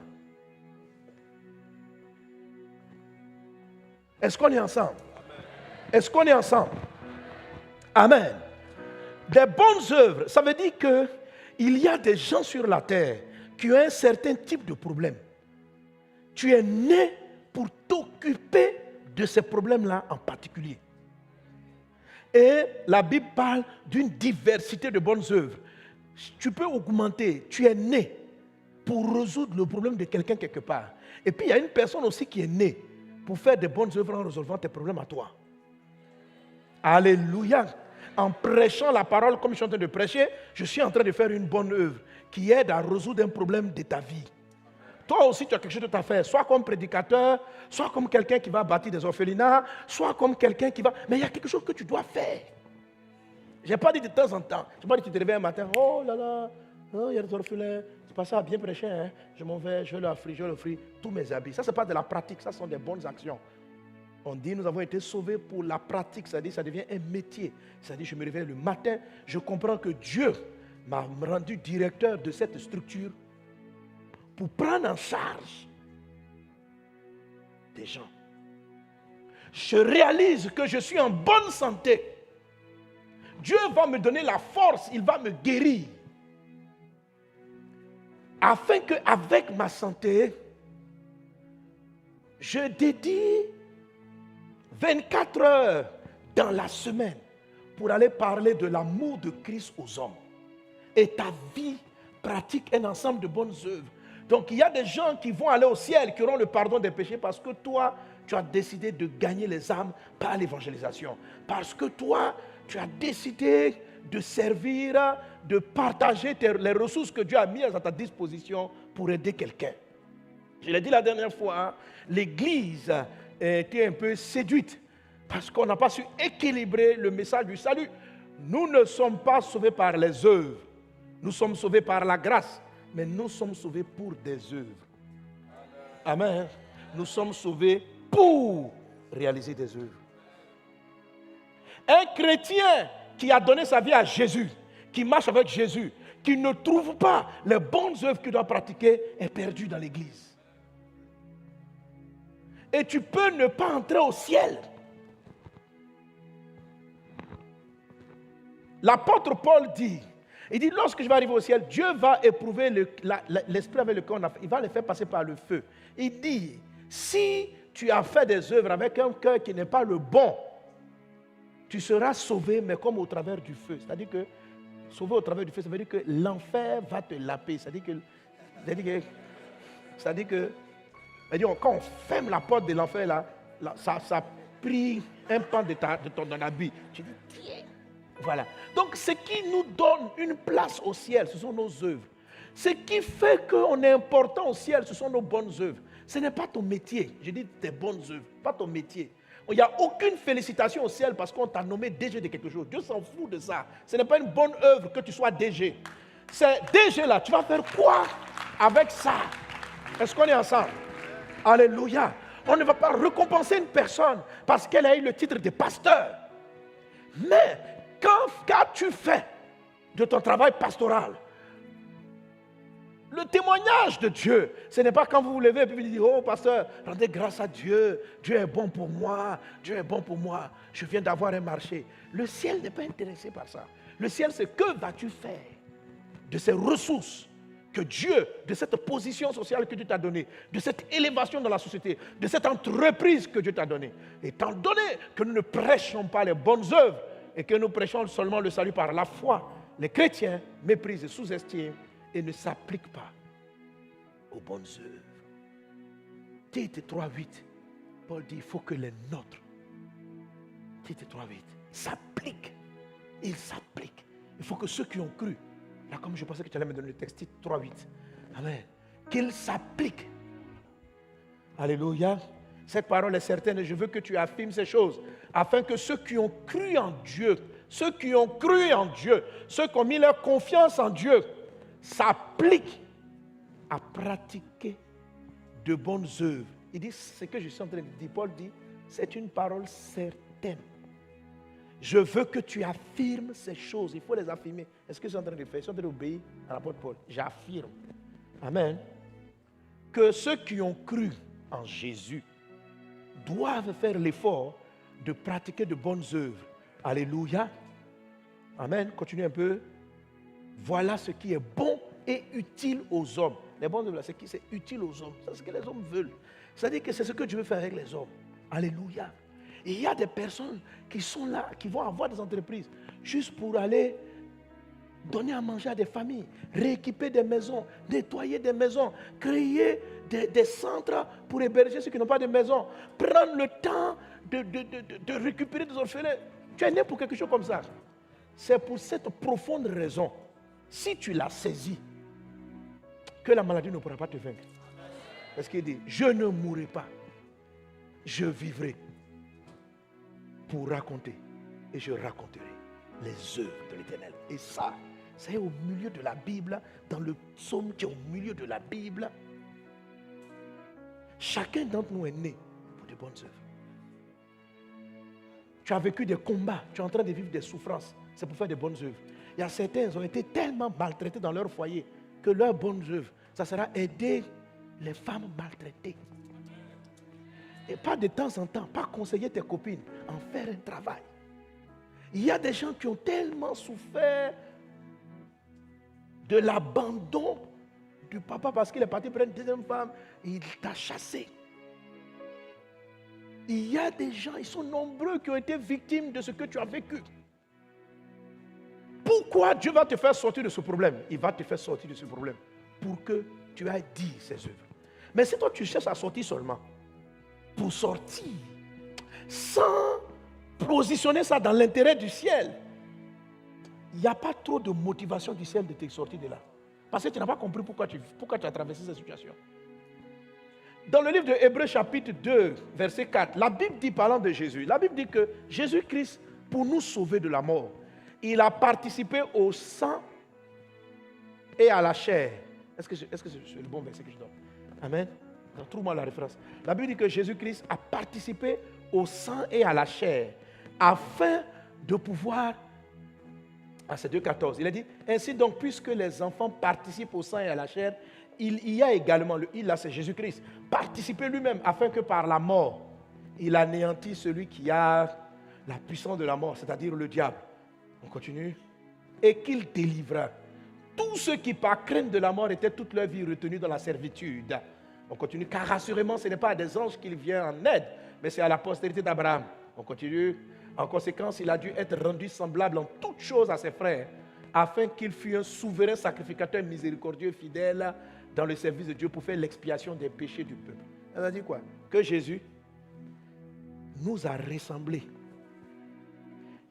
Est-ce qu'on est ensemble? Est-ce qu'on est ensemble? Amen. Des bonnes œuvres, ça veut dire qu'il y a des gens sur la terre qui ont un certain type de problème. Tu es né pour t'occuper de ces problèmes-là en particulier. Et la Bible parle d'une diversité de bonnes œuvres. Tu peux augmenter, tu es né pour résoudre le problème de quelqu'un quelque part. Et puis il y a une personne aussi qui est née pour faire des bonnes œuvres en résolvant tes problèmes à toi. Alléluia. En prêchant la parole comme je suis en train de prêcher, je suis en train de faire une bonne œuvre qui aide à résoudre un problème de ta vie. Toi aussi, tu as quelque chose à faire, soit comme prédicateur, soit comme quelqu'un qui va bâtir des orphelinats, soit comme quelqu'un qui va... Mais il y a quelque chose que tu dois faire. Je n'ai pas dit de temps en temps. Je n'ai pas dit que tu te réveilles un matin, oh là là, oh, il y a des orphelins, c'est pas ça, bien prêché, hein? Je m'en vais, je leur offrir tous mes habits. Ça, ce n'est pas de la pratique, ça sont des bonnes actions. On dit, nous avons été sauvés pour la pratique, c'est-à-dire ça devient un métier. C'est-à-dire, je me réveille le matin, je comprends que Dieu m'a rendu directeur de cette structure pour prendre en charge des gens. Je réalise que je suis en bonne santé. Dieu va me donner la force, il va me guérir. Afin qu'avec ma santé, je dédie 24 heures dans la semaine pour aller parler de l'amour de Christ aux hommes. Et ta vie pratique un ensemble de bonnes œuvres. Donc il y a des gens qui vont aller au ciel, qui auront le pardon des péchés parce que toi, tu as décidé de gagner les âmes par l'évangélisation. Parce que toi, tu as décidé de servir, de partager les ressources que Dieu a mises à ta disposition pour aider quelqu'un. Je l'ai dit la dernière fois, l'Église était un peu séduite parce qu'on n'a pas su équilibrer le message du salut. Nous ne sommes pas sauvés par les œuvres. Nous sommes sauvés par la grâce, mais nous sommes sauvés pour des œuvres. Amen. Nous sommes sauvés pour réaliser des œuvres. Un chrétien qui a donné sa vie à Jésus, qui marche avec Jésus, qui ne trouve pas les bonnes œuvres qu'il doit pratiquer, est perdu dans l'église. Et tu peux ne pas entrer au ciel. L'apôtre Paul dit, il dit, lorsque je vais arriver au ciel, Dieu va éprouver l'esprit avec lequel on a fait, il va le faire passer par le feu. Il dit, si tu as fait des œuvres avec un cœur qui n'est pas le bon, tu seras sauvé, mais comme au travers du feu. C'est-à-dire que, sauvé au travers du feu, ça veut dire que l'enfer va te laper. C'est-à-dire que quand on ferme la porte de l'enfer, là, ça a pris un pan de ton habit. Tu dis, tiens. Voilà. Donc, ce qui nous donne une place au ciel, ce sont nos œuvres. Ce qui fait qu'on est important au ciel, ce sont nos bonnes œuvres. Ce n'est pas ton métier. Je dis tes bonnes œuvres, pas ton métier. Il n'y a aucune félicitation au ciel parce qu'on t'a nommé DG de quelque chose. Dieu s'en fout de ça. Ce n'est pas une bonne œuvre que tu sois DG. C'est DG là, tu vas faire quoi avec ça? Est-ce qu'on est ensemble? Alléluia. On ne va pas récompenser une personne parce qu'elle a eu le titre de pasteur. Mais qu'as-tu fait de ton travail pastoral? Le témoignage de Dieu, ce n'est pas quand vous vous levez et puis vous dites, oh pasteur, rendez grâce à Dieu, Dieu est bon pour moi, Dieu est bon pour moi, je viens d'avoir un marché. Le ciel n'est pas intéressé par ça. Le ciel, c'est que vas-tu faire de ces ressources que Dieu, de cette position sociale que Dieu t'a donnée, de cette élévation dans la société, de cette entreprise que Dieu t'a donnée. Étant donné que nous ne prêchons pas les bonnes œuvres et que nous prêchons seulement le salut par la foi, les chrétiens méprisent et sous-estiment et ne s'appliquent pas aux bonnes œuvres. Tite 3:8, Paul dit, il faut que les nôtres, Tite 3:8, s'appliquent. Ils s'appliquent. Il faut que ceux qui ont cru, là comme je pensais que tu allais me donner le texte, Tite 3:8, amen, qu'ils s'appliquent. Alléluia. Cette parole est certaine et je veux que tu affirmes ces choses afin que ceux qui ont cru en Dieu, ceux qui ont cru en Dieu, ceux qui ont mis leur confiance en Dieu, s'appliquent à pratiquer de bonnes œuvres. Il dit, ce que je suis en train de dire, Paul dit, c'est une parole certaine. Je veux que tu affirmes ces choses. Il faut les affirmer. Est-ce que je suis en train de faire? Je suis en train d'obéir à l'apôtre Paul. J'affirme. Amen. Que ceux qui ont cru en Jésus doivent faire l'effort de pratiquer de bonnes œuvres. Alléluia. Amen. Continue un peu. Voilà ce qui est bon et utile aux hommes. Les bonnes œuvres, c'est utile aux hommes. C'est ce que les hommes veulent. C'est-à-dire que c'est ce que Dieu veut faire avec les hommes. Alléluia. Et il y a des personnes qui sont là, qui vont avoir des entreprises juste pour aller donner à manger à des familles, rééquiper des maisons, nettoyer des maisons, créer des centres pour héberger ceux qui n'ont pas de maison, prendre le temps de récupérer des orphelins. Tu es né pour quelque chose comme ça. C'est pour cette profonde raison, si tu l'as saisi, que la maladie ne pourra pas te vaincre. Parce qu'il dit, je ne mourrai pas, je vivrai pour raconter, et je raconterai les œuvres de l'Éternel. Et ça, c'est au milieu de la Bible, dans le psaume qui est au milieu de la Bible. Chacun d'entre nous est né pour de bonnes œuvres. Tu as vécu des combats, tu es en train de vivre des souffrances, c'est pour faire de bonnes œuvres. Il y a certains qui ont été tellement maltraités dans leur foyer que leurs bonnes œuvres, ça sera aider les femmes maltraitées. Et pas de temps en temps, pas conseiller tes copines, en faire un travail. Il y a des gens qui ont tellement souffert de l'abandon du papa parce qu'il est parti prendre une deuxième femme et il t'a chassé. Il y a des gens, ils sont nombreux qui ont été victimes de ce que tu as vécu. Pourquoi Dieu va te faire sortir de ce problème? Il va te faire sortir de ce problème pour que tu ailles dire ses œuvres. Mais si toi tu cherches à sortir seulement, pour sortir, sans positionner ça dans l'intérêt du ciel, il n'y a pas trop de motivation du ciel de te sortir de là. Parce que tu n'as pas compris pourquoi tu as traversé cette situation. Dans le livre de Hébreux chapitre 2, verset 4, la Bible dit, parlant de Jésus, la Bible dit que Jésus-Christ, pour nous sauver de la mort, il a participé au sang et à la chair. Est-ce que c'est le bon verset que je donne? Amen. Trouve-moi la référence. La Bible dit que Jésus-Christ a participé au sang et à la chair afin de pouvoir... Ah, c'est 2,14. Il a dit, ainsi donc, puisque les enfants participent au sang et à la chair, il y a également, là c'est Jésus-Christ, participer lui-même afin que par la mort, il anéantit celui qui a la puissance de la mort, c'est-à-dire le diable. On continue. Et qu'il délivra tous ceux qui par crainte de la mort étaient toute leur vie retenus dans la servitude. On continue, car assurément ce n'est pas à des anges qu'il vient en aide, mais c'est à la postérité d'Abraham. On continue. En conséquence, il a dû être rendu semblable en toutes choses à ses frères, afin qu'il fût un souverain sacrificateur miséricordieux, fidèle dans le service de Dieu pour faire l'expiation des péchés du peuple. Ça veut dire quoi? Que Jésus nous a ressemblés.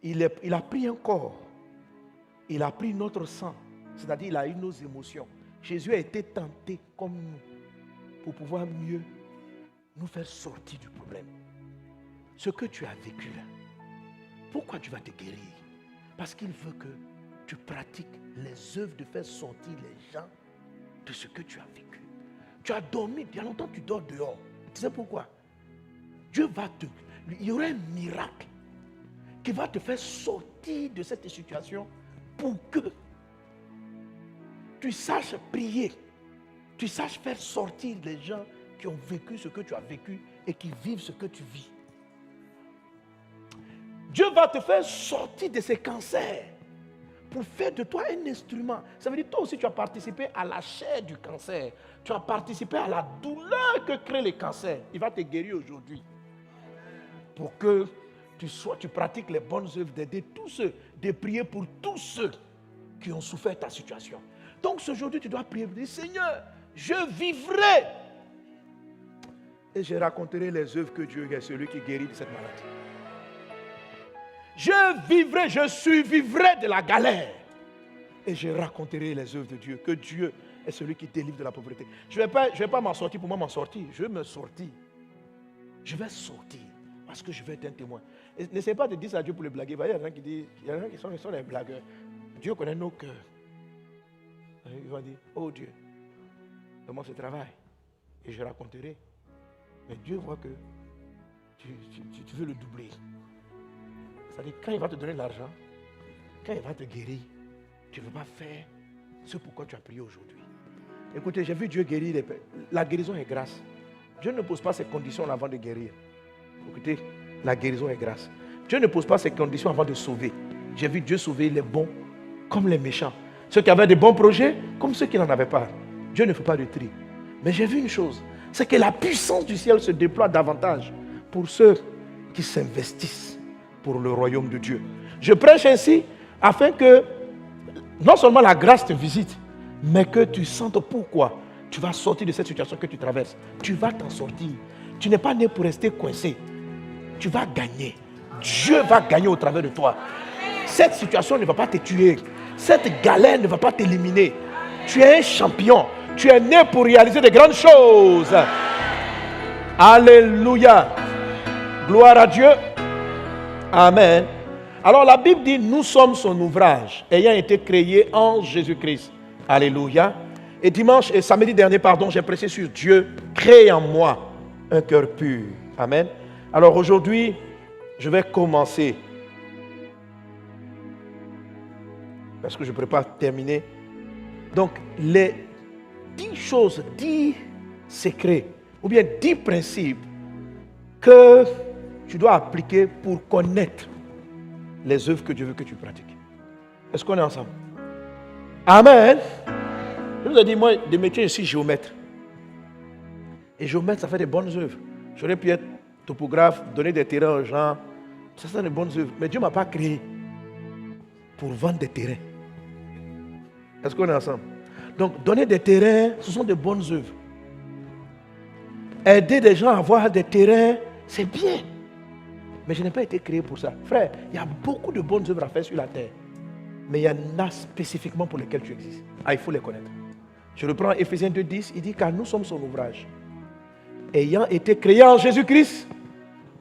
Il a pris un corps, il a pris notre sang, c'est-à-dire il a eu nos émotions. Jésus a été tenté comme nous pour pouvoir mieux nous faire sortir du problème. Ce que tu as vécu là, pourquoi tu vas te guérir? Parce qu'il veut que tu pratiques les œuvres de faire sortir les gens de ce que tu as vécu. Tu as dormi, il y a longtemps tu dors dehors. Tu sais pourquoi? Dieu va te... Il y aura un miracle qui va te faire sortir de cette situation pour que tu saches prier, tu saches faire sortir les gens qui ont vécu ce que tu as vécu et qui vivent ce que tu vis. Dieu va te faire sortir de ces cancers pour faire de toi un instrument. Ça veut dire toi aussi tu as participé à la chair du cancer. Tu as participé à la douleur que crée le cancer. Il va te guérir aujourd'hui. Pour que tu pratiques les bonnes œuvres d'aider tous ceux, de prier pour tous ceux qui ont souffert ta situation. Donc aujourd'hui, tu dois prier, dire, Seigneur, je vivrai. Et je raconterai les œuvres que Dieu est celui qui guérit de cette maladie. Je vivrai, je survivrai de la galère. Et je raconterai les œuvres de Dieu, que Dieu est celui qui délivre de la pauvreté. Je ne vais pas m'en sortir pour moi m'en sortir. Je vais me sortir. Je vais sortir parce que je vais être un témoin. Et n'essayez pas de dire ça à Dieu pour le blaguer. Il y a des gens qui disent, il y a des gens qui sont des blagueurs. Dieu connaît nos cœurs. Ils vont dire, oh Dieu, donne-moi ce travail. Et je raconterai. Mais Dieu voit que tu veux le doubler. C'est-à-dire, quand il va te donner l'argent, quand il va te guérir, tu ne veux pas faire ce pourquoi tu as prié aujourd'hui. Écoutez, j'ai vu Dieu guérir. La guérison est grâce. Dieu ne pose pas ses conditions avant de guérir. Écoutez, la guérison est grâce. Dieu ne pose pas ses conditions avant de sauver. J'ai vu Dieu sauver les bons comme les méchants. Ceux qui avaient de bons projets comme ceux qui n'en avaient pas. Dieu ne fait pas de tri. Mais j'ai vu une chose, c'est que la puissance du ciel se déploie davantage pour ceux qui s'investissent pour le royaume de Dieu. Je prêche ainsi afin que non seulement la grâce te visite, mais que tu sentes pourquoi tu vas sortir de cette situation que tu traverses. Tu vas t'en sortir. Tu n'es pas né pour rester coincé. Tu vas gagner. Dieu va gagner au travers de toi. Cette situation ne va pas te tuer. Cette galère ne va pas t'éliminer. Tu es un champion. Tu es né pour réaliser de grandes choses. Alléluia. Gloire à Dieu. Amen. Alors la Bible dit, nous sommes son ouvrage, ayant été créé en Jésus-Christ. Alléluia. Et dimanche et samedi dernier, j'ai prêché sur Dieu, crée en moi un cœur pur. Amen. Alors aujourd'hui, je vais commencer. Parce que je ne pourrais pas terminer. Donc, les 10 choses, 10 secrets, ou bien 10 principes que tu dois appliquer pour connaître les œuvres que Dieu veut que tu pratiques. Est-ce qu'on est ensemble? Amen. Je vous ai dit, moi, de métier, je suis géomètre. Et géomètre, ça fait des bonnes œuvres. J'aurais pu être topographe, donner des terrains aux gens. Ça, c'est des bonnes œuvres. Mais Dieu ne m'a pas créé pour vendre des terrains. Est-ce qu'on est ensemble? Donc, donner des terrains, ce sont de bonnes œuvres. Aider des gens à avoir des terrains, c'est bien. Mais je n'ai pas été créé pour ça. Frère, il y a beaucoup de bonnes œuvres à faire sur la terre. Mais il y en a spécifiquement pour lesquelles tu existes. Ah, il faut les connaître. Je reprends Éphésiens 2:10, il dit car nous sommes son ouvrage, ayant été créés en Jésus-Christ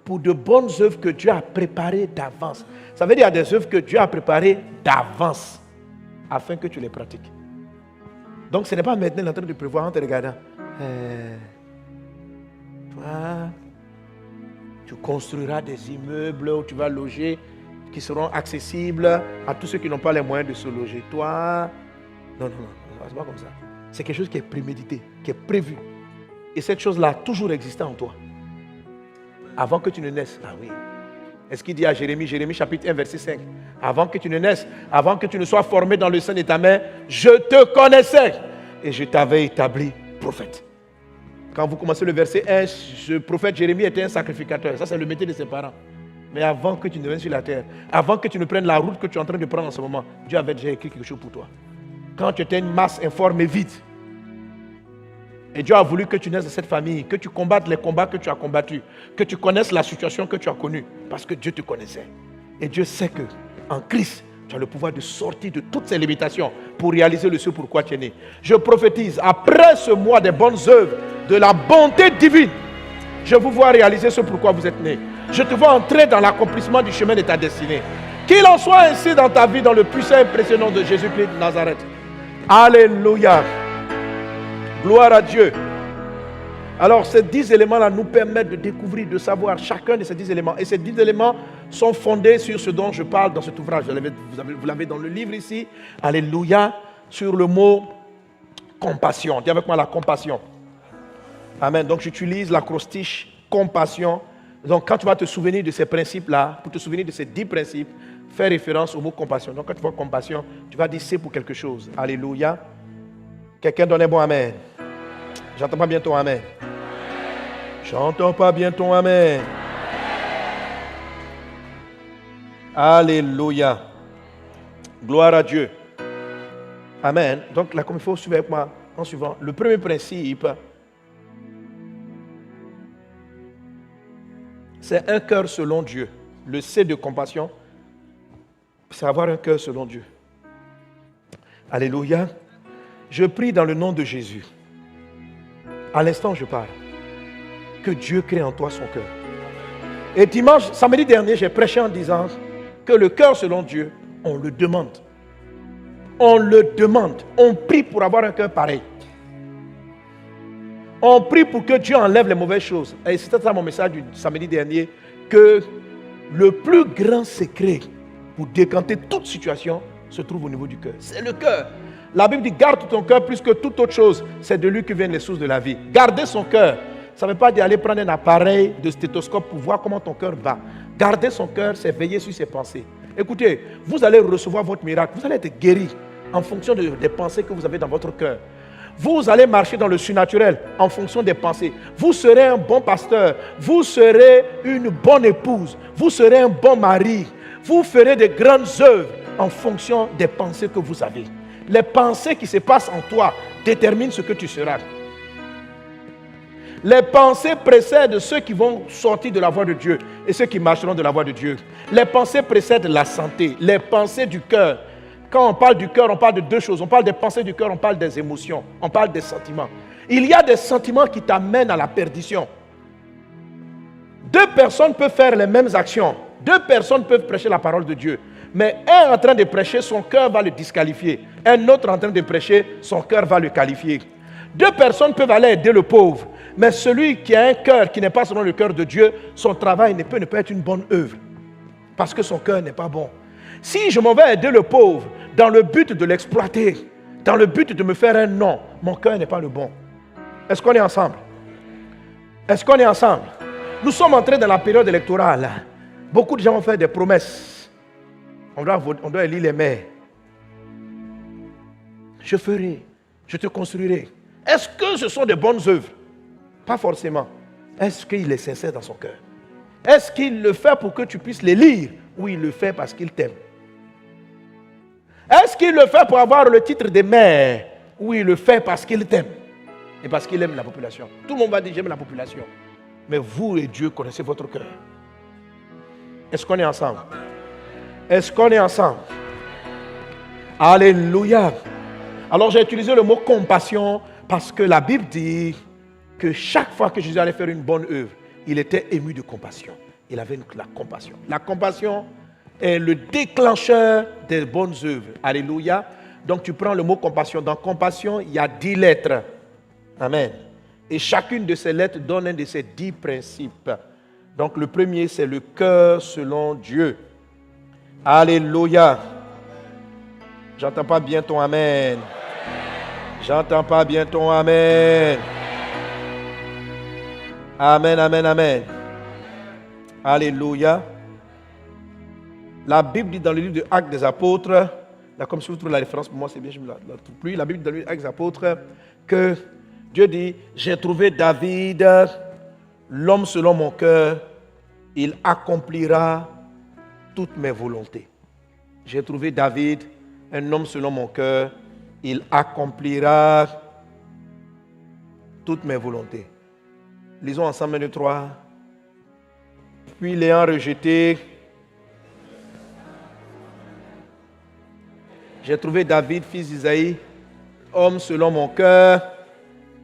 pour de bonnes œuvres que Dieu a préparées d'avance. Ça veut dire qu'il y a des œuvres que Dieu a préparées d'avance afin que tu les pratiques. Donc ce n'est pas maintenant en train de prévoir en te regardant. Toi, tu construiras des immeubles où tu vas loger qui seront accessibles à tous ceux qui n'ont pas les moyens de se loger. Toi, non, c'est pas comme ça. C'est quelque chose qui est prémédité, qui est prévu. Et cette chose-là a toujours existé en toi. Avant que tu ne naisses. Ah oui. Est-ce qu'il dit à Jérémie chapitre 1, verset 5. Avant que tu ne naisses, avant que tu ne sois formé dans le sein de ta mère, je te connaissais et je t'avais établi prophète. Quand vous commencez le verset 1, le prophète Jérémie était un sacrificateur. Ça, c'est le métier de ses parents. Mais avant que tu ne viennes sur la terre, avant que tu ne prennes la route que tu es en train de prendre en ce moment, Dieu avait déjà écrit quelque chose pour toi. Quand tu étais une masse informe et vide, et Dieu a voulu que tu naisses de cette famille, que tu combattes les combats que tu as combattus, que tu connaisses la situation que tu as connue, parce que Dieu te connaissait. Et Dieu sait que en Christ, tu as le pouvoir de sortir de toutes ces limitations pour réaliser le ce pourquoi tu es né. Je prophétise, après ce mois des bonnes œuvres, de la bonté divine, je vous vois réaliser ce pourquoi vous êtes né. Je te vois entrer dans l'accomplissement du chemin de ta destinée. Qu'il en soit ainsi dans ta vie, dans le puissant et précieux nom de Jésus-Christ de Nazareth. Alléluia. Gloire à Dieu. Alors ces 10 éléments-là nous permettent de découvrir, de savoir chacun de ces 10 éléments. Et ces 10 éléments sont fondés sur ce dont je parle dans cet ouvrage. Vous l'avez dans le livre ici. Alléluia. Sur le mot compassion. Dis avec moi la compassion. Amen. Donc j'utilise l'acrostiche compassion. Donc quand tu vas te souvenir de ces principes-là, pour te souvenir de ces 10 principes, fais référence au mot compassion. Donc quand tu vois compassion, tu vas dire c'est pour quelque chose. Alléluia. Quelqu'un donne un bon amen. J'entends pas bien ton amen. J'entends pas bien ton amen. Alléluia. Gloire à Dieu. Amen. Donc là, comme il faut suivre avec moi en suivant. Le premier principe, c'est un cœur selon Dieu. Le C de compassion, c'est avoir un cœur selon Dieu. Alléluia. Je prie dans le nom de Jésus. À l'instant où je parle, que Dieu crée en toi son cœur. Et dimanche, samedi dernier, j'ai prêché en disant que le cœur selon Dieu, on le demande. On le demande. On prie pour avoir un cœur pareil. On prie pour que Dieu enlève les mauvaises choses. Et c'était ça mon message du samedi dernier, que le plus grand secret pour décanter toute situation se trouve au niveau du cœur. C'est le cœur. La Bible dit, garde ton cœur plus que toute autre chose. C'est de lui que viennent les sources de la vie. Garder son cœur, ça ne veut pas dire aller prendre un appareil de stéthoscope pour voir comment ton cœur va. Garder son cœur, c'est veiller sur ses pensées. Écoutez, vous allez recevoir votre miracle. Vous allez être guéri en fonction des pensées que vous avez dans votre cœur. Vous allez marcher dans le surnaturel en fonction des pensées. Vous serez un bon pasteur. Vous serez une bonne épouse. Vous serez un bon mari. Vous ferez de grandes œuvres en fonction des pensées que vous avez. Les pensées qui se passent en toi déterminent ce que tu seras. Les pensées précèdent ceux qui vont sortir de la voie de Dieu et ceux qui marcheront de la voie de Dieu. Les pensées précèdent la santé. Les pensées du cœur. Quand on parle du cœur, on parle de deux choses. On parle des pensées du cœur, on parle des émotions, on parle des sentiments. Il y a des sentiments qui t'amènent à la perdition. Deux personnes peuvent faire les mêmes actions. Deux personnes peuvent prêcher la parole de Dieu. Mais un en train de prêcher, son cœur va le disqualifier. Un autre en train de prêcher, son cœur va le qualifier. Deux personnes peuvent aller aider le pauvre. Mais celui qui a un cœur qui n'est pas selon le cœur de Dieu, son travail ne peut être une bonne œuvre. Parce que son cœur n'est pas bon. Si je m'en vais aider le pauvre dans le but de l'exploiter, dans le but de me faire un nom, mon cœur n'est pas le bon. Est-ce qu'on est ensemble? Est-ce qu'on est ensemble? Nous sommes entrés dans la période électorale. Beaucoup de gens vont faire des promesses. On doit élire les maires. Je ferai, je te construirai. Est-ce que ce sont de bonnes œuvres? Pas forcément. Est-ce qu'il est sincère dans son cœur? Est-ce qu'il le fait pour que tu puisses les lire? Ou il le fait parce qu'il t'aime? Est-ce qu'il le fait pour avoir le titre de maire? Ou il le fait parce qu'il t'aime? Et parce qu'il aime la population? Tout le monde va dire j'aime la population. Mais vous et Dieu connaissez votre cœur. Est-ce qu'on est ensemble? Est-ce qu'on est ensemble? Alléluia. Alors j'ai utilisé le mot compassion parce que la Bible dit que chaque fois que Jésus allait faire une bonne œuvre, il était ému de compassion. Il avait la compassion. La compassion est le déclencheur des bonnes œuvres. Alléluia. Donc tu prends le mot compassion. Dans compassion, il y a 10 lettres. Amen. Et chacune de ces lettres donne un de ces 10 principes. Donc le premier, c'est le cœur selon Dieu. Alléluia. J'entends pas bien ton amen. J'entends pas bien ton amen. Amen, amen, amen. Alléluia. La Bible dit dans le livre de Actes des Apôtres, là comme si vous trouvez la référence, pour moi c'est bien, je ne la trouve plus. La Bible dit dans le livre des Actes des Apôtres que Dieu dit, j'ai trouvé David, l'homme selon mon cœur, il accomplira toutes mes volontés. J'ai trouvé David, un homme selon mon cœur, il accomplira toutes mes volontés. Lisons ensemble 1, 2, 3. Puis l'ayant rejeté, j'ai trouvé David, fils d'Isaïe, homme selon mon cœur,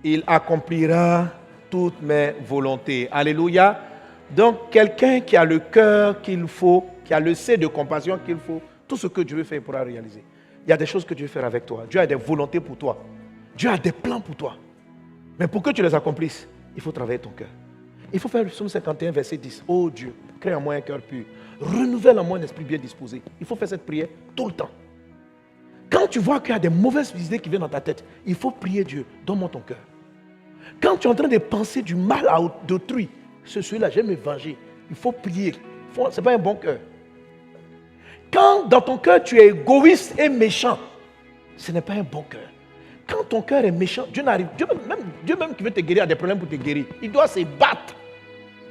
il accomplira toutes mes volontés. Alléluia. Donc, quelqu'un qui a le cœur qu'il faut, qui a le C de compassion qu'il faut, tout ce que Dieu veut faire, il pourra réaliser. Il y a des choses que Dieu veut faire avec toi. Dieu a des volontés pour toi. Dieu a des plans pour toi. Mais pour que tu les accomplisses, il faut travailler ton cœur. Il faut faire le psaume 51, verset 10. Oh Dieu, crée en moi un cœur pur. Renouvelle en moi un esprit bien disposé. Il faut faire cette prière tout le temps. Quand tu vois qu'il y a des mauvaises idées qui viennent dans ta tête, il faut prier Dieu. Donne-moi ton cœur. Quand tu es en train de penser du mal à d'autrui, celui-là, j'aime me venger. Il faut prier. Ce n'est pas un bon cœur. Quand dans ton cœur tu es égoïste et méchant, ce n'est pas un bon cœur. Quand ton cœur est méchant, Dieu même qui veut te guérir a des problèmes pour te guérir. Il doit se battre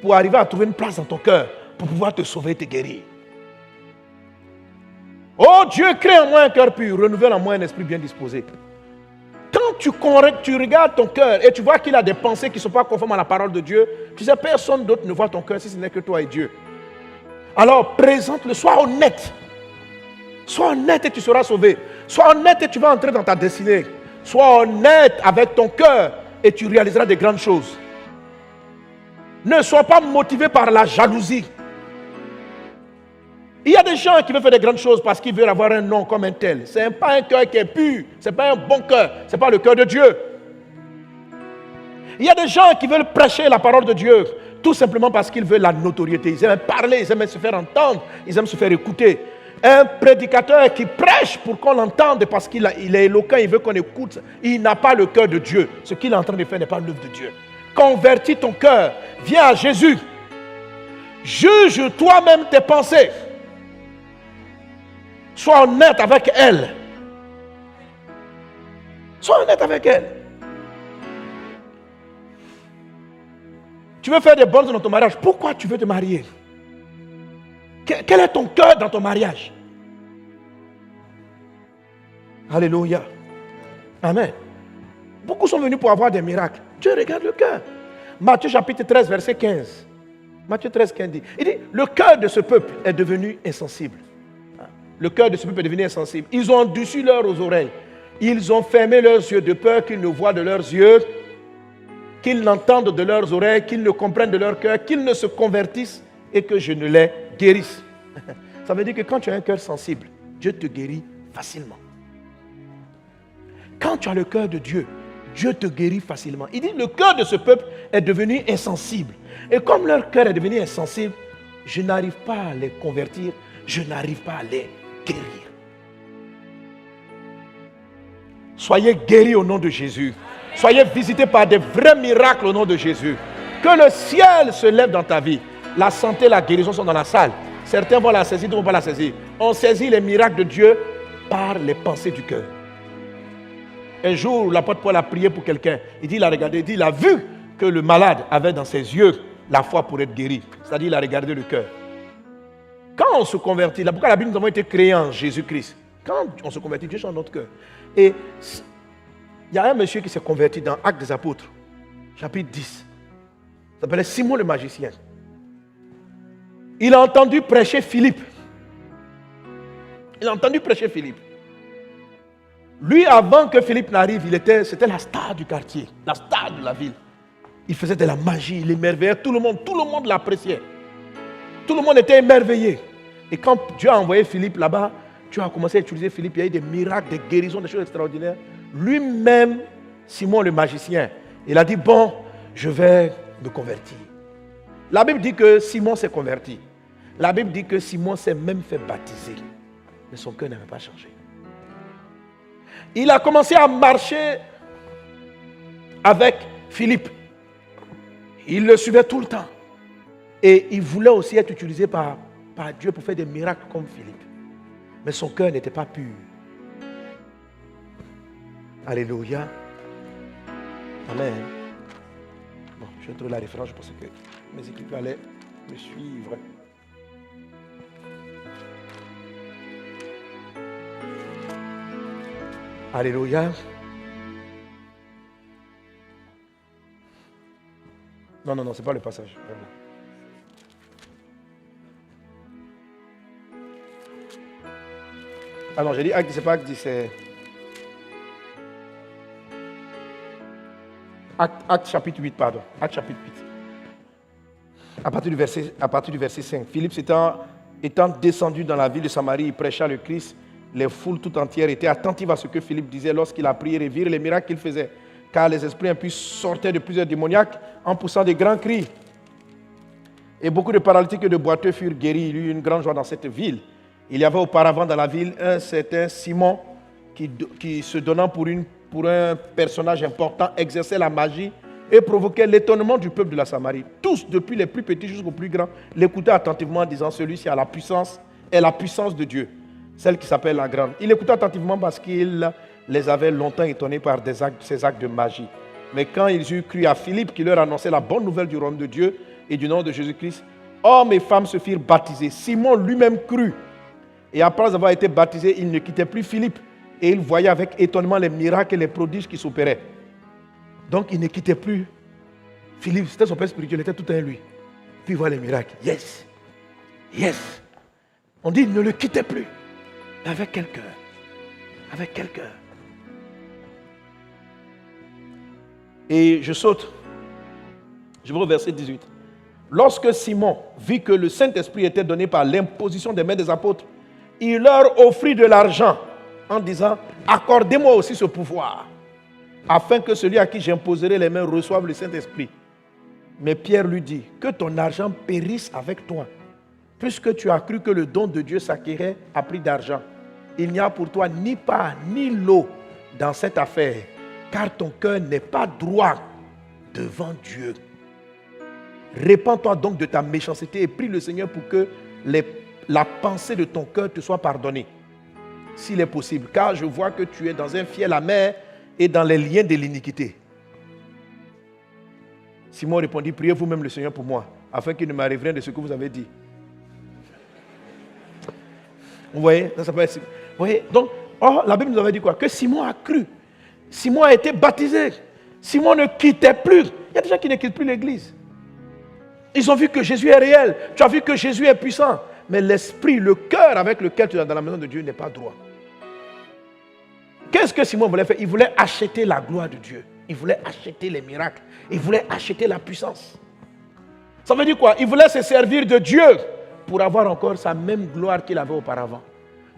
pour arriver à trouver une place dans ton cœur pour pouvoir te sauver et te guérir. Oh Dieu, crée en moi un cœur pur, renouvelle en moi un esprit bien disposé. Quand tu regardes ton cœur et tu vois qu'il a des pensées qui ne sont pas conformes à la parole de Dieu, tu sais, personne d'autre ne voit ton cœur si ce n'est que toi et Dieu. Alors présente-le, sois honnête. Sois honnête et tu seras sauvé. Sois honnête et tu vas entrer dans ta destinée. Sois honnête avec ton cœur et tu réaliseras de grandes choses. Ne sois pas motivé par la jalousie. Il y a des gens qui veulent faire des grandes choses parce qu'ils veulent avoir un nom comme un tel. Ce n'est pas un cœur qui est pur. Ce n'est pas un bon cœur. Ce n'est pas le cœur de Dieu. Il y a des gens qui veulent prêcher la parole de Dieu tout simplement parce qu'ils veulent la notoriété. Ils aiment parler, ils aiment se faire entendre, ils aiment se faire écouter. Un prédicateur qui prêche pour qu'on l'entende parce qu'il est éloquent, il veut qu'on écoute, il n'a pas le cœur de Dieu. Ce qu'il est en train de faire n'est pas l'œuvre de Dieu. Convertis ton cœur, viens à Jésus. Juge toi-même tes pensées. Sois honnête avec elle. Sois honnête avec elle. Tu veux faire des bonnes choses dans ton mariage. Pourquoi tu veux te marier? Quel est ton cœur dans ton mariage? Alléluia. Amen. Beaucoup sont venus pour avoir des miracles. Dieu regarde le cœur. Matthieu chapitre 13, verset 15. Matthieu 13, 15 dit. Il dit, le cœur de ce peuple est devenu insensible. Le cœur de ce peuple est devenu insensible. Ils ont endurci leurs oreilles. Ils ont fermé leurs yeux de peur qu'ils ne voient de leurs yeux, qu'ils n'entendent de leurs oreilles, qu'ils ne comprennent de leur cœur, qu'ils ne se convertissent et que je ne les guérisse. Ça veut dire que quand tu as un cœur sensible, Dieu te guérit facilement. Quand tu as le cœur de Dieu, Dieu te guérit facilement. Il dit, le cœur de ce peuple est devenu insensible. Et comme leur cœur est devenu insensible, je n'arrive pas à les convertir, je n'arrive pas à les guérir. Soyez guéris au nom de Jésus. Soyez visités par des vrais miracles au nom de Jésus. Que le ciel se lève dans ta vie. La santé, la guérison sont dans la salle. Certains vont la saisir, d'autres ne vont pas la saisir. On saisit les miracles de Dieu par les pensées du cœur. Un jour, l'apôtre Paul a prié pour quelqu'un. Il dit, il a regardé, il dit, il a vu que le malade avait dans ses yeux la foi pour être guéri. C'est-à-dire, il a regardé le cœur. Quand on se convertit, pourquoi la Bible, nous avons été créés en Jésus-Christ. Quand on se convertit, Dieu change notre cœur. Et il y a un monsieur qui s'est converti dans Actes des Apôtres, chapitre 10. Il s'appelait Simon le magicien. Il a entendu prêcher Philippe. Il a entendu prêcher Philippe. Lui, avant que Philippe n'arrive, c'était la star du quartier, la star de la ville. Il faisait de la magie, il émerveillait tout le monde l'appréciait. Tout le monde était émerveillé. Et quand Dieu a envoyé Philippe là-bas, Dieu a commencé à utiliser Philippe, il y a eu des miracles, des guérisons, des choses extraordinaires. Lui-même, Simon le magicien, il a dit, bon, je vais me convertir. La Bible dit que Simon s'est converti. La Bible dit que Simon s'est même fait baptiser. Mais son cœur n'avait pas changé. Il a commencé à marcher avec Philippe. Il le suivait tout le temps. Et il voulait aussi être utilisé par Dieu pour faire des miracles comme Philippe. Mais son cœur n'était pas pur. Alléluia. Amen. Bon, je vais trouver la référence, je pensais que mes équipes allaient me suivre. Alléluia. Non, ce n'est pas le passage. Vraiment. Ah non, j'ai dit Acte, c'est pas Acte 10, c'est Acte chapitre 8, pardon. Acte chapitre 8. À partir du verset 5. Philippe étant descendu dans la ville de Samarie, il prêcha le Christ. Les foules tout entières étaient attentives à ce que Philippe disait lorsqu'il a prié et virent les miracles qu'il faisait. Car les esprits impies sortaient de plusieurs démoniaques en poussant des grands cris. Et beaucoup de paralytiques et de boiteux furent guéris. Il y eut une grande joie dans cette ville. Il y avait auparavant dans la ville un certain Simon qui se donnant pour un personnage important, exerçait la magie et provoquait l'étonnement du peuple de la Samarie. Tous, depuis les plus petits jusqu'aux plus grands, l'écoutaient attentivement en disant, celui-ci a la puissance de Dieu, celle qui s'appelle la grande. Il écoutait attentivement parce qu'il les avait longtemps étonnés par ses actes de magie. Mais quand ils eurent cru à Philippe qui leur annonçait la bonne nouvelle du royaume de Dieu et du nom de Jésus-Christ, hommes et femmes se firent baptiser. Simon lui-même crut Et après avoir été baptisé, il ne quittait plus Philippe. Et il voyait avec étonnement les miracles et les prodiges qui s'opéraient. Donc il ne quittait plus Philippe. C'était son père spirituel, il était tout en lui. Puis il voit les miracles. Yes. Yes. On dit, il ne le quittait plus. Avec quel cœur? Avec quel cœur? Et je saute. Je vais au verset 18. Lorsque Simon vit que le Saint-Esprit était donné par l'imposition des mains des apôtres, il leur offrit de l'argent en disant, accordez-moi aussi ce pouvoir, afin que celui à qui j'imposerai les mains reçoive le Saint-Esprit. Mais Pierre lui dit, que ton argent périsse avec toi, puisque tu as cru que le don de Dieu s'acquérait à prix d'argent. Il n'y a pour toi ni part ni lot dans cette affaire, car ton cœur n'est pas droit devant Dieu. Répands-toi donc de ta méchanceté et prie le Seigneur pour que la pensée de ton cœur te soit pardonnée, s'il est possible, car je vois que tu es dans un fiel amer et dans les liens de l'iniquité. Simon répondit, priez vous-même le Seigneur pour moi, afin qu'il ne m'arrive rien de ce que vous avez dit. Vous voyez, ça peut être... Vous voyez, donc, la Bible nous avait dit quoi? Que Simon a cru. Simon a été baptisé. Simon ne quittait plus. Il y a des gens qui ne quittent plus l'église. Ils ont vu que Jésus est réel. Tu as vu que Jésus est puissant. Mais l'esprit, le cœur avec lequel tu es dans la maison de Dieu n'est pas droit. Qu'est-ce que Simon voulait faire? Il voulait acheter la gloire de Dieu. Il voulait acheter les miracles. Il voulait acheter la puissance. Ça veut dire quoi? Il voulait se servir de Dieu pour avoir encore sa même gloire qu'il avait auparavant.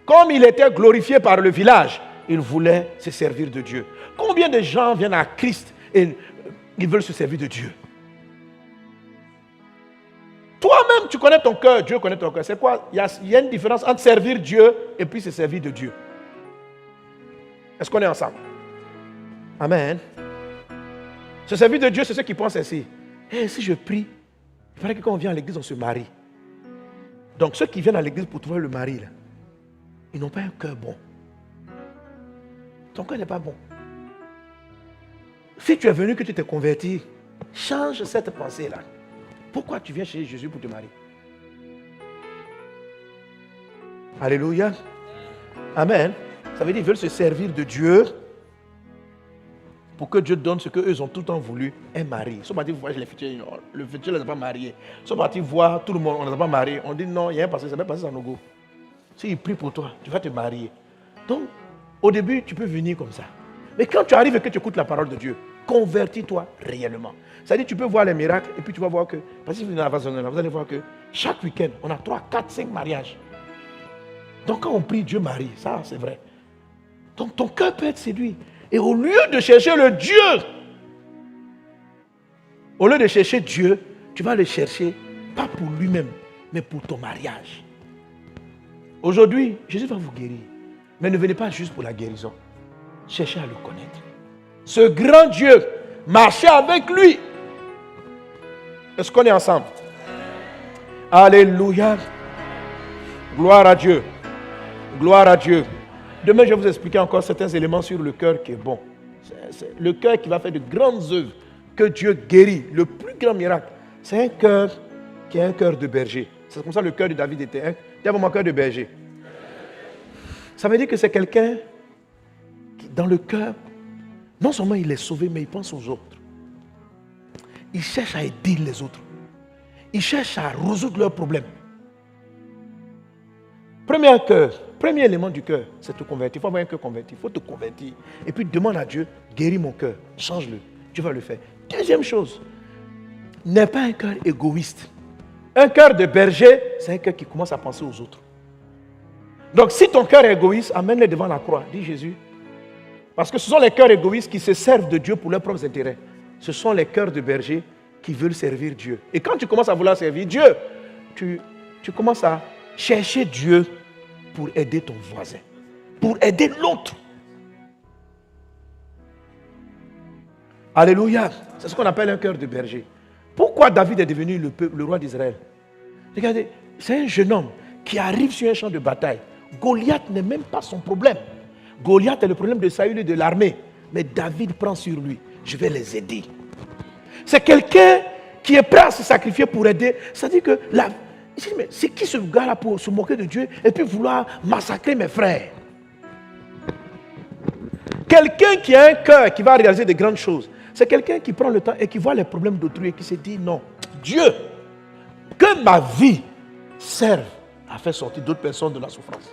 Comme il était glorifié par le village, il voulait se servir de Dieu. Combien de gens viennent à Christ et ils veulent se servir de Dieu? Toi-même, tu connais ton cœur, Dieu connaît ton cœur. C'est quoi? Il y a une différence entre servir Dieu et puis se servir de Dieu. Est-ce qu'on est ensemble? Amen. Se servir de Dieu, c'est ceux qui pensent ainsi. Si je prie, il faudrait que quand on vient à l'église, on se marie. Donc ceux qui viennent à l'église pour trouver le mari, là, ils n'ont pas un cœur bon. Ton cœur n'est pas bon. Si tu es venu, que tu t'es converti, change cette pensée-là. Pourquoi tu viens chez Jésus pour te marier? Alléluia. Amen. Ça veut dire qu'ils veulent se servir de Dieu pour que Dieu donne ce qu'eux ont tout le temps voulu, un mari. Ils sont partis voir les futurs, le futur ne les a pas mariés. Ils sont partis voir tout le monde, on ne les a pas mariés. On dit non, il y a un passé, ça va passer sans logo. S'il prie pour toi, tu vas te marier. Donc, au début, tu peux venir comme ça. Mais quand tu arrives et que tu écoutes la parole de Dieu, convertis-toi réellement. C'est-à-dire, tu peux voir les miracles et puis tu vas voir que, parce que vous allez voir que chaque week-end, on a 3, 4, 5 mariages. Donc, quand on prie, Dieu marie. Ça, c'est vrai. Donc, ton cœur peut être séduit. Et au lieu de chercher le Dieu, au lieu de chercher Dieu, tu vas le chercher, pas pour lui-même, mais pour ton mariage. Aujourd'hui, Jésus va vous guérir. Mais ne venez pas juste pour la guérison. Cherchez à le connaître. Ce grand Dieu, marchez avec lui. Est-ce qu'on est ensemble? Alléluia. Gloire à Dieu. Gloire à Dieu. Demain, je vais vous expliquer encore certains éléments sur le cœur qui est bon. C'est le cœur qui va faire de grandes œuvres, que Dieu guérit. Le plus grand miracle, c'est un cœur qui est un cœur de berger. C'est comme ça le cœur de David était un cœur de berger. Ça veut dire que c'est quelqu'un qui, dans le cœur, non seulement il est sauvé, mais il pense aux autres. Il cherche à aider les autres. Il cherche à résoudre leurs problèmes. Premier élément du cœur, c'est te convertir. Il faut avoir un cœur converti. Il faut te convertir. Et puis demande à Dieu, guéris mon cœur, change-le. Dieu va le faire. Deuxième chose, n'est pas un cœur égoïste. Un cœur de berger, c'est un cœur qui commence à penser aux autres. Donc si ton cœur est égoïste, amène-le devant la croix, dit Jésus. Parce que ce sont les cœurs égoïstes qui se servent de Dieu pour leurs propres intérêts. Ce sont les cœurs de berger qui veulent servir Dieu. Et quand tu commences à vouloir servir Dieu, tu commences à chercher Dieu pour aider ton voisin, pour aider l'autre. Alléluia. C'est ce qu'on appelle un cœur de berger. Pourquoi David est devenu le roi d'Israël? Regardez, c'est un jeune homme qui arrive sur un champ de bataille. Goliath n'est même pas son problème. Goliath est le problème de Saül et de l'armée. Mais David prend sur lui. Je vais les aider. C'est quelqu'un qui est prêt à se sacrifier pour aider. C'est-à-dire que Il dit, mais c'est qui ce gars-là pour se moquer de Dieu et puis vouloir massacrer mes frères? Quelqu'un qui a un cœur qui va réaliser de grandes choses, c'est quelqu'un qui prend le temps et qui voit les problèmes d'autrui et qui se dit, non, Dieu, que ma vie serve à faire sortir d'autres personnes de la souffrance.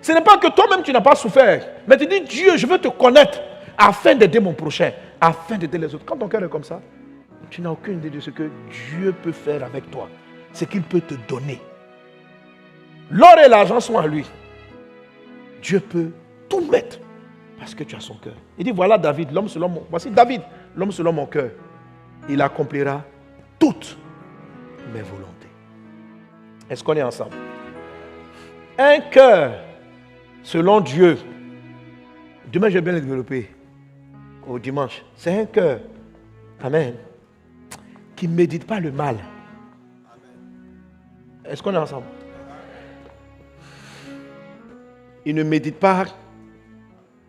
Ce n'est pas que toi-même tu n'as pas souffert, mais tu dis, Dieu, je veux te connaître afin d'aider mon prochain, afin d'aider les autres. Quand ton cœur est comme ça, tu n'as aucune idée de ce que Dieu peut faire avec toi, ce qu'il peut te donner. L'or et l'argent sont à lui. Dieu peut tout mettre parce que tu as son cœur. Il dit, voilà David, l'homme selon mon... Voici David, l'homme selon mon cœur. Il accomplira toutes mes volontés. Est-ce qu'on est ensemble? Un cœur selon Dieu. Demain, je vais bien le développer. Au dimanche. C'est un cœur. Amen. Qui ne médite pas le mal. Est-ce qu'on est ensemble? Il ne médite pas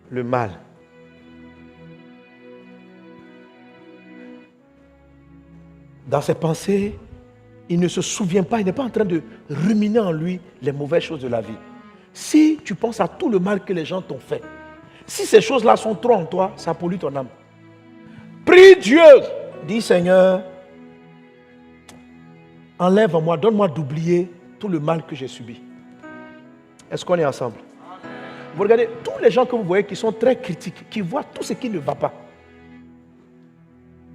le mal. Dans ses pensées, il ne se souvient pas, il n'est pas en train de ruminer en lui les mauvaises choses de la vie. Si tu penses à tout le mal que les gens t'ont fait, si ces choses-là sont trop en toi, ça pollue ton âme. Prie Dieu, dis Seigneur, enlève en moi, donne-moi d'oublier tout le mal que j'ai subi. Est-ce qu'on est ensemble? Vous regardez, tous les gens que vous voyez qui sont très critiques, qui voient tout ce qui ne va pas,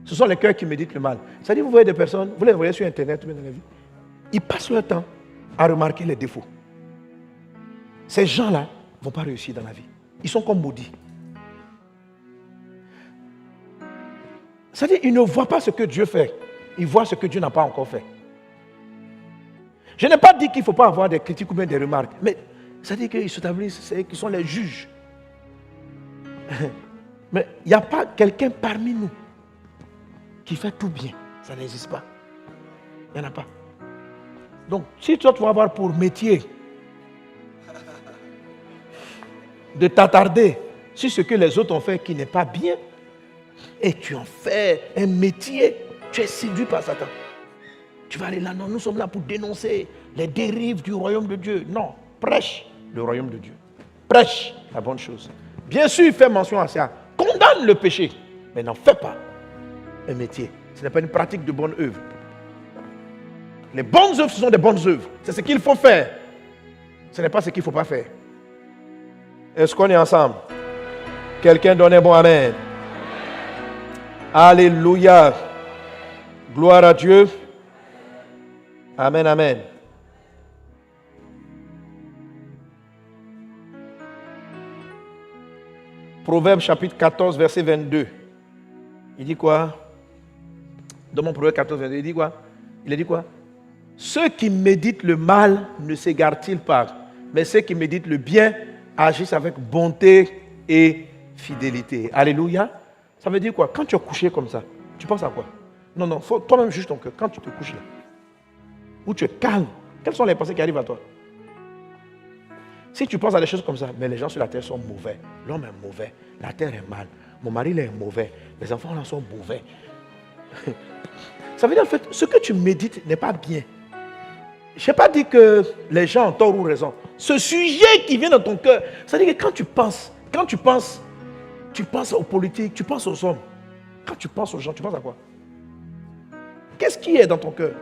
ce sont les cœurs qui méditent le mal. C'est-à-dire, vous voyez des personnes, vous les voyez sur Internet, dans la vie, ils passent leur temps à remarquer les défauts. Ces gens-là ne vont pas réussir dans la vie. Ils sont comme maudits. C'est-à-dire, ils ne voient pas ce que Dieu fait. Ils voient ce que Dieu n'a pas encore fait. Je n'ai pas dit qu'il ne faut pas avoir des critiques ou bien des remarques, mais c'est-à-dire qu'ils s'établissent, qu'ils sont les juges. Mais il n'y a pas quelqu'un parmi nous qui fait tout bien. Ça n'existe pas. Il n'y en a pas. Donc, si toi, tu vas avoir pour métier de t'attarder sur ce que les autres ont fait qui n'est pas bien, et tu en fais un métier, tu es séduit par Satan. Tu vas aller là, non, nous sommes là pour dénoncer les dérives du royaume de Dieu. Non, prêche le royaume de Dieu. Prêche la bonne chose. Bien sûr, fais mention à ça. Condamne le péché, mais n'en fais pas un métier. Ce n'est pas une pratique de bonne œuvre. Les bonnes œuvres, ce sont des bonnes œuvres. C'est ce qu'il faut faire. Ce n'est pas ce qu'il ne faut pas faire. Est-ce qu'on est ensemble? Quelqu'un donne un bon amen. Alléluia. Gloire à Dieu. Amen, amen. Proverbe chapitre 14, verset 22. Il dit quoi? Dans mon Proverbe 14, 22, il dit quoi? Il a dit quoi? Ceux qui méditent le mal ne s'égarent-ils pas, mais ceux qui méditent le bien agissent avec bonté et fidélité. Alléluia. Ça veut dire quoi? Quand tu es couché comme ça, tu penses à quoi? Non, non, faut toi-même juge ton cœur. Quand tu te couches là, où tu es calme, quelles sont les pensées qui arrivent à toi? Si tu penses à des choses comme ça, mais les gens sur la terre sont mauvais, l'homme est mauvais, la terre est mal, mon mari là est mauvais, les enfants là sont mauvais. Ça veut dire en fait, ce que tu médites n'est pas bien. Je n'ai pas dit que les gens ont tort ou raison. Ce sujet qui vient dans ton cœur, ça veut dire que quand tu penses aux politiques, tu penses aux hommes. Quand tu penses aux gens, tu penses à quoi? Qu'est-ce qui est dans ton cœur?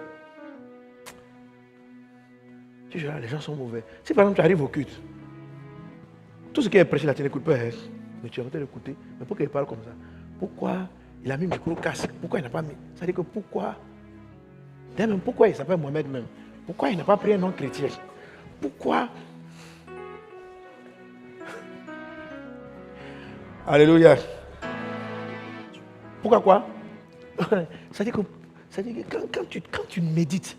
Tu dis, les gens sont mauvais. Si par exemple tu arrives au culte, tout ce qui est prêché là, tu n'écoutes pas, hein, mais tu es en train d'écouter. Mais pourquoi il parle comme ça? Pourquoi il a mis le micro casque? Pourquoi il n'a pas mis? Ça veut dire que pourquoi? Même pourquoi il s'appelle Mohamed même? Pourquoi il n'a pas pris un nom chrétien? Pourquoi? Alléluia. Pourquoi quoi? Ça veut dire que quand tu médites,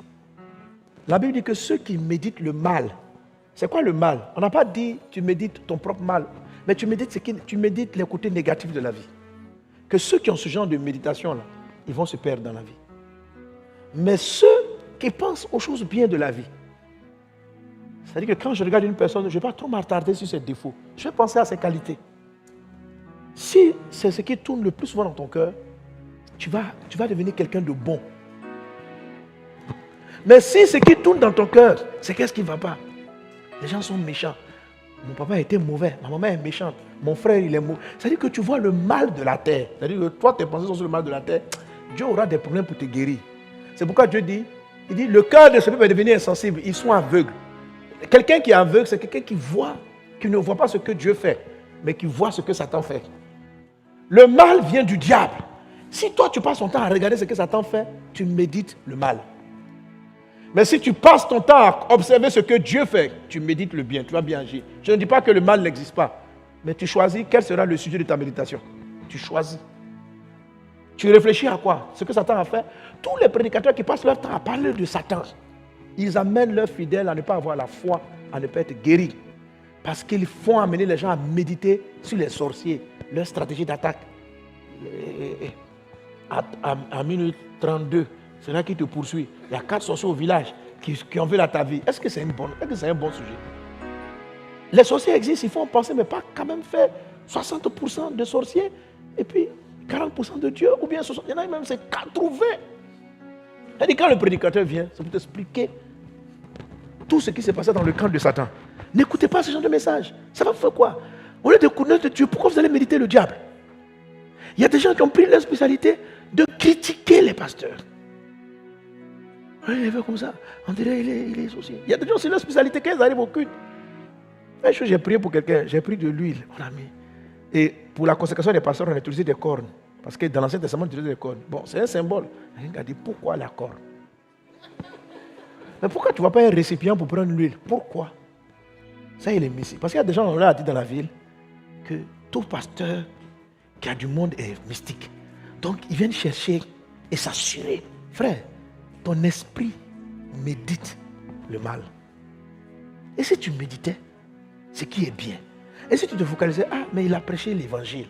la Bible dit que ceux qui méditent le mal, c'est quoi le mal? On n'a pas dit tu médites ton propre mal, mais tu médites les côtés négatifs de la vie. Que ceux qui ont ce genre de méditation là, ils vont se perdre dans la vie. Mais ceux qui pensent aux choses bien de la vie, c'est-à-dire que quand je regarde une personne, je ne vais pas trop m'attarder sur ses défauts, je vais penser à ses qualités. Si c'est ce qui tourne le plus souvent dans ton cœur, tu vas devenir quelqu'un de bon. Mais si ce qui tourne dans ton cœur, c'est qu'est-ce qui ne va pas? Les gens sont méchants. Mon papa était mauvais, ma maman est méchante, mon frère il est mauvais. C'est-à-dire que tu vois le mal de la terre. C'est-à-dire que toi tes pensées sont sur le mal de la terre. Dieu aura des problèmes pour te guérir. C'est pourquoi Dieu dit, il dit, le cœur de ce peuple est devenu insensible, ils sont aveugles. Quelqu'un qui est aveugle, c'est quelqu'un qui voit, qui ne voit pas ce que Dieu fait, mais qui voit ce que Satan fait. Le mal vient du diable. Si toi tu passes ton temps à regarder ce que Satan fait, tu médites le mal. Mais si tu passes ton temps à observer ce que Dieu fait, tu médites le bien, tu vas bien agir. Je ne dis pas que le mal n'existe pas, mais tu choisis quel sera le sujet de ta méditation. Tu choisis. Tu réfléchis à quoi? Ce que Satan a fait. Tous les prédicateurs qui passent leur temps à parler de Satan, ils amènent leurs fidèles à ne pas avoir la foi, à ne pas être guéris. Parce qu'ils font amener les gens à méditer sur les sorciers, leur stratégie d'attaque. À minute 32, c'est là qui te poursuit. Il y a 4 sorciers au village qui en veulent à ta vie. Est-ce que c'est un bon sujet? Les sorciers existent, il faut en penser, mais pas quand même faire 60% de sorciers et puis 40% de Dieu, ou bien 60%. Il y en a même, c'est 80. C'est-à-dire quand le prédicateur vient, c'est pour t'expliquer tout ce qui s'est passé dans le camp de Satan. N'écoutez pas ce genre de message. Ça va faire quoi? Au lieu de connaître Dieu, pourquoi vous allez méditer le diable? Il y a des gens qui ont pris leur spécialité de critiquer les pasteurs. Il est fait comme ça. On dirait il est sorcier. Il y a des gens, c'est leur spécialité quand ils arrivent au culte. J'ai prié pour quelqu'un, j'ai pris de l'huile, on a mis. Et pour la consécration des pasteurs, on a utilisé des cornes. Parce que dans l'Ancien Testament, on utilisait des cornes. Bon, c'est un symbole. Il a dit, pourquoi la corne? Mais pourquoi tu ne vois pas un récipient pour prendre l'huile? Pourquoi? Ça, il est mystique. Parce qu'il y a des gens, on leur a dit dans la ville, que tout pasteur qui a du monde est mystique. Donc, ils viennent chercher et s'assurer. Frère, ton esprit médite le mal. Et si tu méditais ce qui est bien? Et si tu te focalisais, ah, mais il a prêché l'évangile.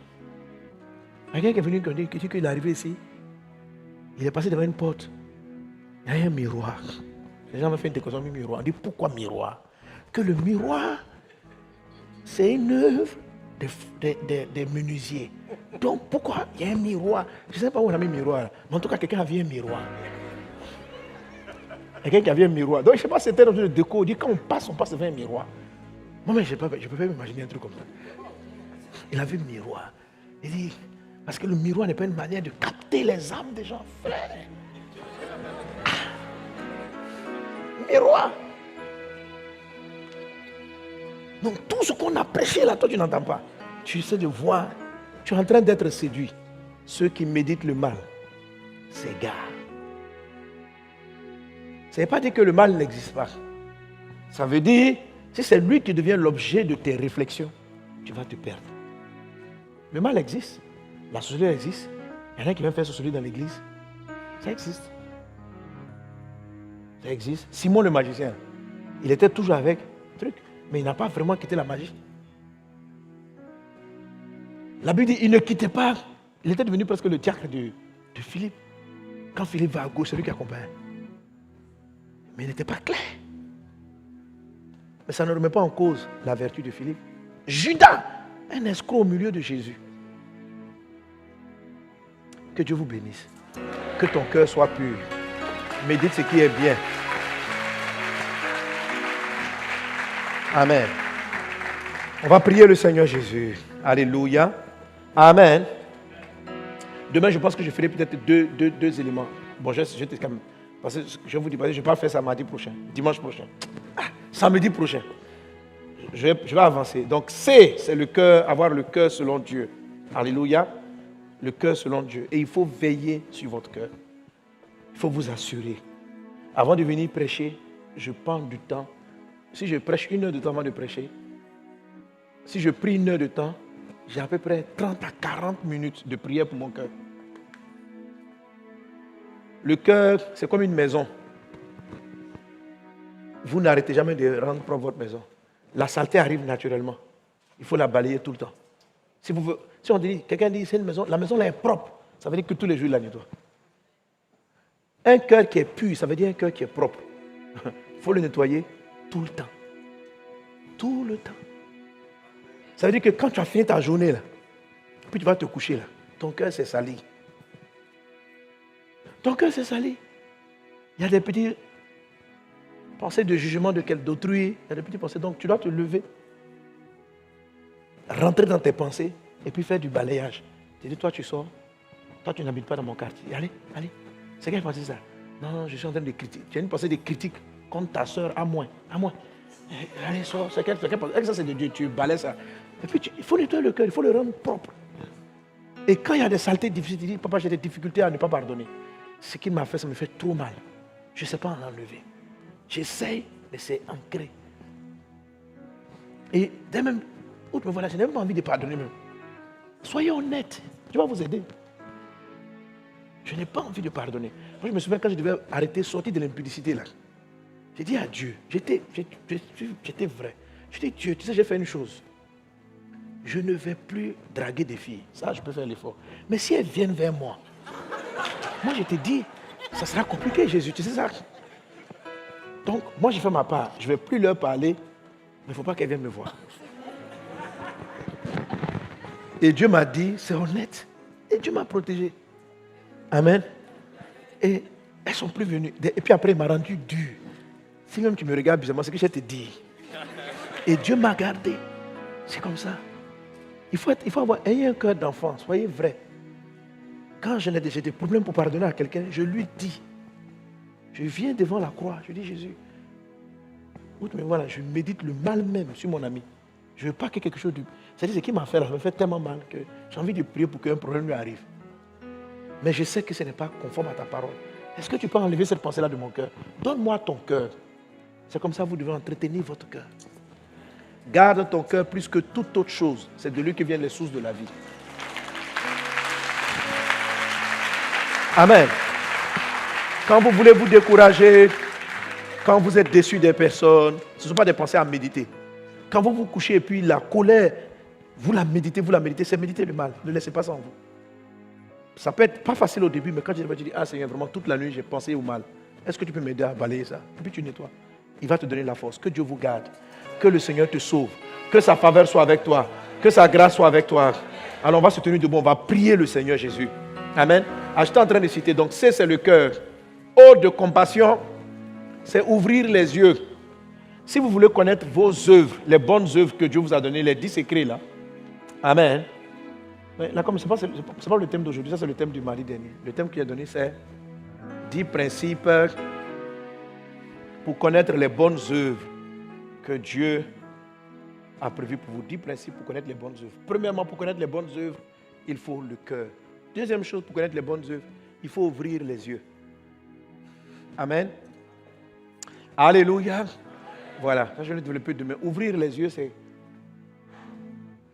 Quelqu'un qui est venu qui dit qu'il est arrivé ici, il est passé devant une porte. Il y a un miroir. Les gens m'ont fait une décoration du miroir. On dit, pourquoi miroir? Que le miroir, c'est une œuvre des menuisiers. Donc, pourquoi il y a un miroir? Je ne sais pas où on a mis le miroir. Mais en tout cas, quelqu'un avait un miroir. Quelqu'un qui avait un miroir. Donc, je ne sais pas si c'était dans une déco. On dit, quand on passe devant un miroir. Moi, je ne peux pas m'imaginer un truc comme ça. Il avait un miroir. Il dit, parce que le miroir n'est pas une manière de capter les âmes des gens. Frère. Miroir. Donc, tout ce qu'on a prêché là, toi, tu n'entends pas. Tu essaies de voir. Tu es en train d'être séduit. Ceux qui méditent le mal s'égarent. Ça ne veut pas dire que le mal n'existe pas. Ça veut dire, si c'est lui qui devient l'objet de tes réflexions, tu vas te perdre. Le mal existe. La sorcellerie existe. Il y en a qui viennent faire sorcellerie dans l'église. Ça existe. Ça existe. Simon le magicien, il était toujours avec truc, mais il n'a pas vraiment quitté la magie. La Bible dit, il ne quittait pas. Il était devenu presque le diacre de Philippe. Quand Philippe va à gauche, c'est lui qui accompagne. Mais il n'était pas clair. Mais ça ne remet pas en cause la vertu de Philippe. Judas, un escroc au milieu de Jésus. Que Dieu vous bénisse. Que ton cœur soit pur. Médite ce qui est bien. Amen. On va prier le Seigneur Jésus. Alléluia. Amen. Demain, je pense que je ferai peut-être deux éléments. Bon, je quand même. Parce que je vous dis, je ne vais pas faire ça mardi prochain, dimanche prochain. Samedi prochain. Je vais avancer. Donc, c'est le cœur, avoir le cœur selon Dieu. Alléluia. Le cœur selon Dieu. Et il faut veiller sur votre cœur. Il faut vous assurer. Avant de venir prêcher, je prends du temps. Si je prêche 1 heure de temps avant de prêcher, si je prie 1 heure de temps, j'ai à peu près 30 à 40 minutes de prière pour mon cœur. Le cœur, c'est comme une maison. Vous n'arrêtez jamais de rendre propre votre maison. La saleté arrive naturellement. Il faut la balayer tout le temps. Si on dit, quelqu'un dit, c'est une maison, la maison là est propre. Ça veut dire que tous les jours, il la nettoie. Un cœur qui est pur, ça veut dire un cœur qui est propre. Il faut le nettoyer tout le temps. Tout le temps. Ça veut dire que quand tu as fini ta journée, là, puis tu vas te coucher, là, ton cœur s'est sali. Ton cœur s'est sali. Il y a des petits Pensée de jugement d'autrui. Il y a des petites pensées. Donc tu dois te lever, rentrer dans tes pensées et puis faire du balayage. Tu dis, toi tu sors, toi tu n'habites pas dans mon quartier. Allez, allez. C'est quelle pensée ça? Non, je suis en train de critiquer. Tu as une pensée de critique contre ta soeur à moi. Allez, sors. C'est quelle pensée? Ça c'est de Dieu, tu balayes ça. Et puis il faut nettoyer le cœur, il faut le rendre propre. Et quand il y a des saletés difficiles, tu dis, papa, j'ai des difficultés à ne pas pardonner. Ce qu'il m'a fait, ça me fait trop mal. Je ne sais pas en enlever. J'essaye, mais c'est ancré. Et dès même, outre me voilà, je n'ai même pas envie de pardonner même. Soyez honnête, je vais vous aider. Je n'ai pas envie de pardonner. Moi, je me souviens quand je devais arrêter, sortir de l'impudicité là. J'ai dit à Dieu, j'étais vrai. Je dis, Dieu, tu sais, j'ai fait une chose. Je ne vais plus draguer des filles. Ça, je peux faire l'effort. Mais si elles viennent vers moi, moi, je te dis, ça sera compliqué, Jésus, tu sais ça. Donc, moi, j'ai fait ma part. Je ne vais plus leur parler, mais il ne faut pas qu'elles viennent me voir. Et Dieu m'a dit, c'est honnête. Et Dieu m'a protégé. Amen. Et elles ne sont plus venues. Et puis après, il m'a rendu dur. Si même tu me regardes bizarrement, c'est ce que je te dis. Et Dieu m'a gardé. C'est comme ça. Il faut avoir ayez un cœur d'enfant, soyez vrai. Quand j'ai des problèmes pour pardonner à quelqu'un, je lui dis. Je viens devant la croix, je dis Jésus. Mais voilà, je médite le mal même sur mon ami. Je ne veux pas que quelque chose de... C'est-à-dire ce qu'il m'a fait là, ça me fait tellement mal que j'ai envie de prier pour qu'un problème lui arrive. Mais je sais que ce n'est pas conforme à ta parole. Est-ce que tu peux enlever cette pensée-là de mon cœur? Donne-moi ton cœur. C'est comme ça que vous devez entretenir votre cœur. Garde ton cœur plus que toute autre chose. C'est de lui que viennent les sources de la vie. Amen. Quand vous voulez vous décourager, quand vous êtes déçu des personnes, ce ne sont pas des pensées à méditer. Quand vous vous couchez et puis la colère, vous la méditez, c'est méditer le mal. Ne laissez pas ça en vous. Ça peut être pas facile au début, mais quand tu dis, ah Seigneur, vraiment toute la nuit j'ai pensé au mal. Est-ce que tu peux m'aider à balayer ça? Et puis tu nettoies. Il va te donner la force. Que Dieu vous garde. Que le Seigneur te sauve. Que sa faveur soit avec toi. Que sa grâce soit avec toi. Alors on va se tenir debout. On va prier le Seigneur Jésus. Amen. Je suis en train de citer. Donc c'est le cœur. O de compassion, c'est ouvrir les yeux. Si vous voulez connaître vos œuvres, les bonnes œuvres que Dieu vous a données, les 10 secrets là. Amen. Mais là, comme ce n'est pas le thème d'aujourd'hui, ça c'est le thème du mardi dernier. Le thème qu'il a donné, c'est 10 principes pour connaître les bonnes œuvres que Dieu a prévues pour vous. 10 principes pour connaître les bonnes œuvres. Premièrement, pour connaître les bonnes œuvres, il faut le cœur. Deuxième chose, pour connaître les bonnes œuvres, il faut ouvrir les yeux. Amen. Alléluia. Voilà, ça je vais le développer demain. Ouvrir les yeux, c'est...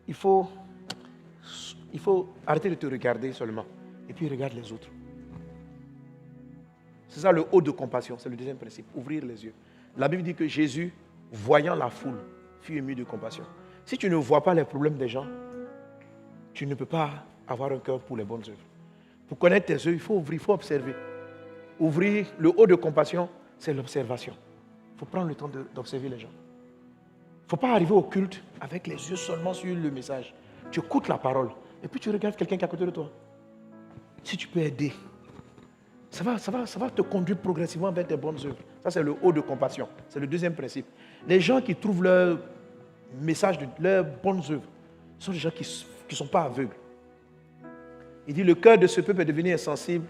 Il faut arrêter de te regarder seulement. Et puis regarde les autres. C'est ça le haut de compassion, c'est le deuxième principe. Ouvrir les yeux. La Bible dit que Jésus, voyant la foule, fut ému de compassion. Si tu ne vois pas les problèmes des gens, tu ne peux pas avoir un cœur pour les bonnes œuvres. Pour connaître tes œuvres, il faut ouvrir, il faut observer. Ouvrir, le haut de compassion, c'est l'observation. Il faut prendre le temps d'observer les gens. Il ne faut pas arriver au culte avec les yeux seulement sur le message. Tu écoutes la parole et puis tu regardes quelqu'un qui est à côté de toi. Si tu peux aider, ça va te conduire progressivement vers tes bonnes œuvres. Ça, c'est le haut de compassion. C'est le deuxième principe. Les gens qui trouvent leur message, leurs bonnes œuvres, sont des gens qui ne sont pas aveugles. Il dit, le cœur de ce peuple est devenu insensible.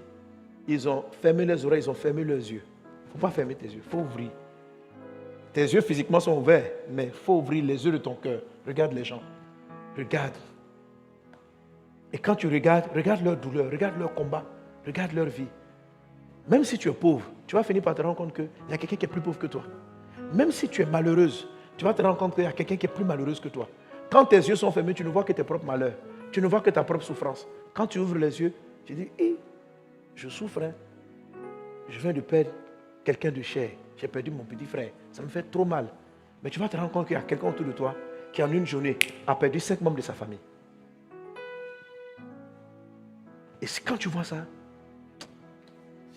Ils ont fermé les oreilles, ils ont fermé leurs yeux. Il ne faut pas fermer tes yeux, il faut ouvrir. Tes yeux physiquement sont ouverts, mais il faut ouvrir les yeux de ton cœur. Regarde les gens. Regarde. Et quand tu regardes, regarde leur douleur, regarde leur combat, regarde leur vie. Même si tu es pauvre, tu vas finir par te rendre compte qu'il y a quelqu'un qui est plus pauvre que toi. Même si tu es malheureuse, tu vas te rendre compte qu'il y a quelqu'un qui est plus malheureuse que toi. Quand tes yeux sont fermés, tu ne vois que tes propres malheurs. Tu ne vois que ta propre souffrance. Quand tu ouvres les yeux, tu dis, je souffre. Je viens de perdre quelqu'un de cher. J'ai perdu mon petit frère. Ça me fait trop mal. Mais tu vas te rendre compte qu'il y a quelqu'un autour de toi qui, en une journée, a perdu 5 membres de sa famille. Et quand tu vois ça,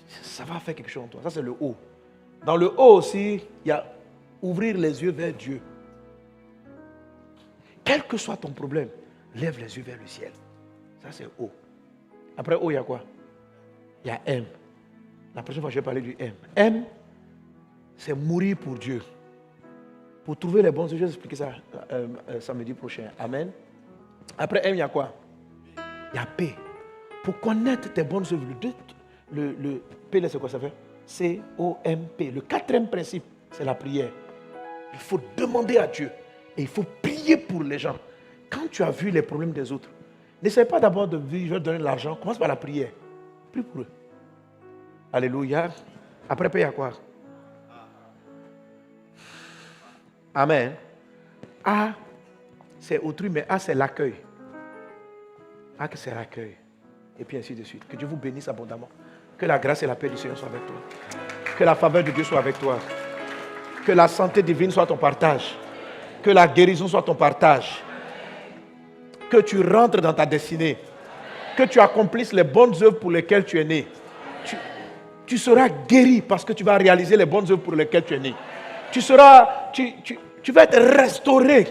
ça va faire quelque chose en toi. Ça, c'est le haut. Dans le haut aussi, il y a ouvrir les yeux vers Dieu. Quel que soit ton problème, lève les yeux vers le ciel. Ça, c'est haut. Après haut, il y a quoi? Il y a M. La prochaine fois, je vais parler du M. M, c'est mourir pour Dieu. Pour trouver les bons œuvres, je vais expliquer ça samedi prochain. Amen. Après M, il y a quoi? Il y a P. Pour connaître tes bonnes œuvres, le P, c'est quoi ça fait? C-O-M-P. Le quatrième principe, c'est la prière. Il faut demander à Dieu et il faut prier pour les gens. Quand tu as vu les problèmes des autres, n'essaie pas d'abord de dire, je vais donner de l'argent. Commence par la prière. Prie pour eux. Alléluia. Après, il y a quoi? Amen. A, c'est autrui, mais A, c'est l'accueil. A, c'est l'accueil. Et puis ainsi de suite. Que Dieu vous bénisse abondamment. Que la grâce et la paix du Seigneur soient avec toi. Que la faveur de Dieu soit avec toi. Que la santé divine soit ton partage. Que la guérison soit ton partage. Que tu rentres dans ta destinée. Que tu accomplisses les bonnes œuvres pour lesquelles tu es né. Tu seras guéri parce que tu vas réaliser les bonnes œuvres pour lesquelles tu es né. Tu vas être restauré.